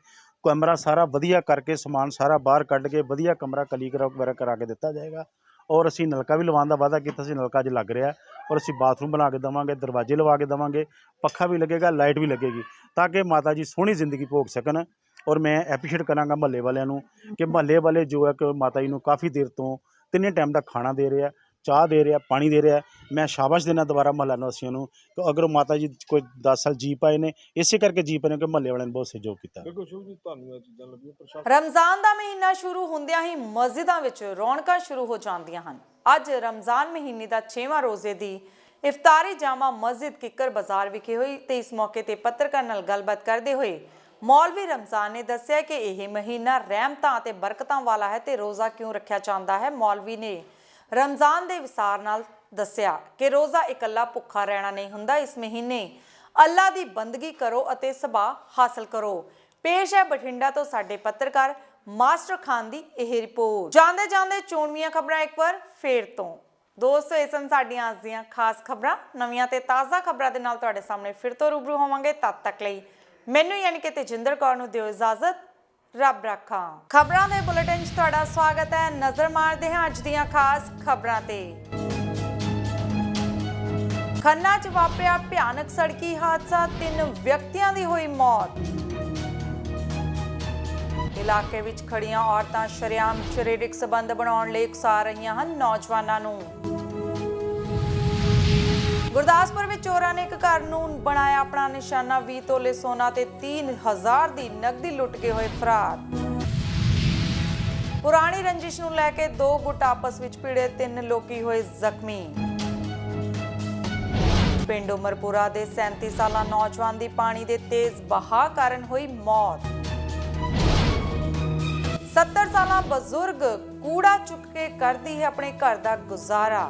ਕਮਰਾ ਸਾਰਾ ਵਧੀਆ ਕਰਕੇ, ਸਮਾਨ ਸਾਰਾ ਬਾਹਰ ਕੱਢ ਕੇ ਵਧੀਆ ਕਮਰਾ ਕਲੀਗਰਾ ਵਗੈਰਾ ਕਰਾ ਕੇ ਦਿੱਤਾ ਜਾਏਗਾ। ਔਰ ਅਸੀਂ ਨਲਕਾ ਵੀ ਲਵਾਉਣ ਦਾ ਵਾਅਦਾ ਕੀਤਾ ਸੀ, ਨਲਕਾ ਅੱਜ ਲੱਗ ਰਿਹਾ। ਔਰ ਅਸੀਂ ਬਾਥਰੂਮ ਬਣਾ ਕੇ ਦੇਵਾਂਗੇ, ਦਰਵਾਜ਼ੇ ਲਵਾ ਕੇ ਦੇਵਾਂਗੇ, ਪੱਖਾ ਵੀ ਲੱਗੇਗਾ, ਲਾਈਟ ਵੀ ਲੱਗੇਗੀ, ਤਾਂ ਕਿ ਮਾਤਾ ਜੀ ਸੋਹਣੀ ਜ਼ਿੰਦਗੀ ਭੋਗ ਸਕਣ। ਔਰ ਮੈਂ ਐਪਰੀਸ਼ੀਏਟ ਕਰਾਂਗਾ ਮਹੱਲੇ ਵਾਲਿਆਂ ਨੂੰ ਕਿ ਮਹੱਲੇ ਵਾਲੇ ਜੋ ਹੈ ਕਿ ਮਾਤਾ ਜੀ ਨੂੰ ਕਾਫੀ ਦੇਰ ਤੋਂ 3 ਟਾਈਮ ਦਾ ਖਾਣਾ ਦੇ ਰਿਹਾ, ਚਾਹ ਦੇ ਰਿਹਾ, ਪਾਣੀ ਦੇ ਰਿਹਾ। ਮੈਂ ਸ਼ਾਬਾਸ਼ ਦੇਣਾ ਦੁਬਾਰਾ ਮਹੱਲਾ ਨਿਵਾਸੀਆਂ ਨੂੰ ਕਿ ਅਗਰ ਮਾਤਾ ਜੀ ਕੋਈ 10 ਸਾਲ ਜੀ ਪਾਏ ਨੇ, ਇਸੇ ਕਰਕੇ ਜੀ ਪਾਏ ਨੇ ਕਿ ਮਹੱਲੇ ਵਾਲਿਆਂ ਨੇ ਬਹੁਤ ਸਹਿਯੋਗ ਕੀਤਾ। ਰਮਜ਼ਾਨ ਦਾ ਮਹੀਨਾ ਸ਼ੁਰੂ ਹੁੰਦਿਆਂ ਹੀ ਮਸਜਿਦਾਂ ਵਿੱਚ ਰੌਣਕਾਂ ਸ਼ੁਰੂ ਹੋ ਜਾਂਦੀਆਂ ਹਨ। ਅੱਜ ਰਮਜ਼ਾਨ ਮਹੀਨੇ ਦਾ 6ਵਾਂ ਰੋਜ਼ੇ ਦੀ ਇਫਤਾਰੀ ਜਾਮਾ ਮਸਜਿਦ ਕਿੱਕਰ ਬਾਜ਼ਾਰ ਵਿਖੇ ਹੋਈ ਤੇ ਇਸ ਮੌਕੇ ਤੇ ਪੱਤਰਕਾਰ ਨਾਲ ਗੱਲਬਾਤ ਕਰਦੇ ਹੋਏ ਮੌਲਵੀ ਰਮਜ਼ਾਨ ਨੇ ਦੱਸਿਆ ਕਿ ਇਹ ਮਹੀਨਾ ਰਹਿਮਤਾਂ ਅਤੇ ਬਰਕਤਾਂ ਵਾਲਾ ਹੈ ਤੇ ਰੋਜ਼ਾ ਕਿਉਂ ਰੱਖਿਆ ਜਾਂਦਾ ਹੈ। ਮੌਲਵੀ ਨੇ ਰਮਜ਼ਾਨ ਦੇ ਵਿਸਾਰ ਨਾਲ ਦੱਸਿਆ ਕਿ ਰੋਜ਼ਾ ਇਕੱਲਾ ਭੁੱਖਾ ਰਹਿਣਾ ਨਹੀਂ ਹੁੰਦਾ, ਇਸ ਮਹੀਨੇ ਅੱਲਾ ਦੀ ਬੰਦਗੀ ਕਰੋ ਅਤੇ ਸਬਾ ਹਾਸਲ ਕਰੋ। ਪੇਸ਼ ਹੈ ਬਠਿੰਡਾ ਤੋਂ ਸਾਡੇ ਪੱਤਰਕਾਰ ਮਾਸਟਰ ਖਾਨ ਦੀ ਇਹ ਰਿਪੋਰਟ। ਜਾਂਦੇ ਜਾਂਦੇ ਚੋਣਵੀਆਂ ਖਬਰਾਂ ਇੱਕ ਵਾਰ ਫੇਰ ਤੋਂ। ਦੋਸਤੋ, ਇਹ ਸਨ ਸਾਡੀਆਂ ਅੱਜ ਦੀਆਂ ਖਾਸ ਖਬਰਾਂ। ਨਵੀਆਂ ਤੇ ਤਾਜ਼ਾ ਖਬਰਾਂ ਦੇ ਨਾਲ ਤੁਹਾਡੇ ਸਾਹਮਣੇ ਫਿਰ ਤੋਂ ਰੂਬਰੂ ਹੋਵਾਂਗੇ। ਤਦ ਤੱਕ ਲਈ ਮੈਨੂੰ ਯਾਨੀ ਕਿ ਤੇਜਿੰਦਰ ਕੌਰ ਨੂੰ ਦਿਓ ਇਜਾਜ਼ਤ। ਰੱਬ ਰੱਖਾਂ। ਖਬਰਾਂ ਦੇ ਬੁਲੇਟਿਨ 'ਚ ਤੁਹਾਡਾ ਸਵਾਗਤ ਹੈ। ਨਜ਼ਰ ਮਾਰਦੇ ਹਾਂ ਅੱਜ ਦੀਆਂ ਖਾਸ ਖਬਰਾਂ ਤੇ। ਖੰਨਾ 'ਚ ਵਾਪਰਿਆ ਭਿਆਨਕ ਸੜਕੀ ਹਾਦਸਾ, 3 ਵਿਅਕਤੀਆਂ ਦੀ ਹੋਈ ਮੌਤ। ਇਲਾਕੇ ਵਿੱਚ ਖੜੀਆਂ ਔਰਤਾਂ ਸ਼ਰੇਆਮ ਸਰੀਰਕ ਸੰਬੰਧ ਬਣਾਉਣ ਲਈ ਉਕਸਾ ਰਹੀਆਂ ਹਨ ਨੌਜਵਾਨਾਂ ਨੂੰ। ਗੁਰਦਾਸਪੁਰ ਵਿੱਚ ਚੋਰਾਂ ਨੇ ਇੱਕ ਘਰ ਨੂੰ ਬਣਾਇਆ ਆਪਣਾ ਨਿਸ਼ਾਨਾ, 20 ਤੋਲੇ ਸੋਨਾ ਤੇ 3000 ਦੀ ਨਕਦੀ ਲੁੱਟ ਕੇ ਹੋਏ ਫਰਾਰ। ਪੁਰਾਣੀ ਰੰਜਿਸ਼ ਨੂੰ ਲੈ ਕੇ 2 ਗੁੱਟ ਆਪਸ ਵਿੱਚ ਭਿੜੇ, 3 ਲੋਕੀ ਹੋਏ ਜ਼ਖਮੀ। ਪਿੰਡ ਉਮਰਪੁਰਾ ਦੇ 37 ਸਾਲਾ ਨੌਜਵਾਨ ਦੀ ਪਾਣੀ ਦੇ ਤੇਜ਼ ਵਹਾਅ ਕਾਰਨ ਹੋਈ ਮੌਤ। 70 ਸਾਲਾ ਬਜ਼ੁਰਗ ਕੂੜਾ ਚੁੱਕ ਕੇ ਕਰਦੀ ਹੈ ਆਪਣੇ ਘਰ ਦਾ ਗੁਜ਼ਾਰਾ।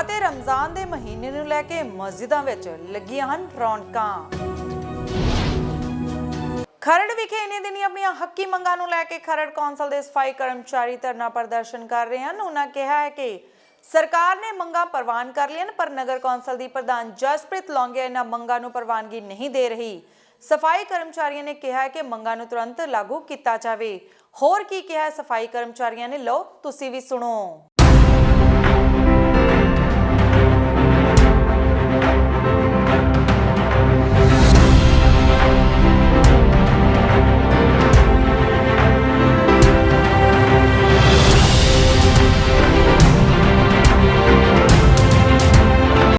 ਅਤੇ ਰਮਜ਼ਾਨ ਦੇ ਮਹੀਨੇ ਨੂੰ ਲੈ ਕੇ ਮਸਜਿਦਾਂ ਵਿੱਚ ਲੱਗੀਆਂ ਹਨ ਰੌਣਕਾਂ। ਖਰੜ ਵਿਖੇ ਇਨੇ ਦਿਨੀ ਆਪਣੀਆਂ ਹੱਕੀ ਮੰਗਾਂ ਨੂੰ ਲੈ ਕੇ ਖਰੜ ਕੌਂਸਲ ਦੇ ਸਫਾਈ ਕਰਮਚਾਰੀ ਧਰਨਾ ਪ੍ਰਦਰਸ਼ਨ ਕਰ ਰਹੇ ਹਨ। ਉਹਨਾਂ ਕਿਹਾ ਹੈ ਕਿ ਸਰਕਾਰ ਨੇ ਮੰਗਾਂ ਪ੍ਰਵਾਨ ਕਰ ਲਈਆਂ, ਪਰ ਨਗਰ ਕੌਂਸਲ ਦੀ ਪ੍ਰਧਾਨ ਜਸਪ੍ਰੀਤ ਲੌਂਗਿਆ ਇਹਨਾਂ ਮੰਗਾਂ ਨੂੰ ਪ੍ਰਵਾਨਗੀ ਨਹੀਂ ਦੇ ਰਹੀ। ਸਫਾਈ ਕਰਮਚਾਰੀਆਂ ਨੇ ਕਿਹਾ ਹੈ ਕਿ ਮੰਗਾਂ ਨੂੰ ਤੁਰੰਤ ਲਾਗੂ ਕੀਤਾ ਜਾਵੇ। ਹੋਰ ਕੀ ਕਿਹਾ ਸਫਾਈ ਕਰਮਚਾਰੀਆਂ ਨੇ, ਲਓ ਤੁਸੀਂ ਵੀ ਸੁਣੋ।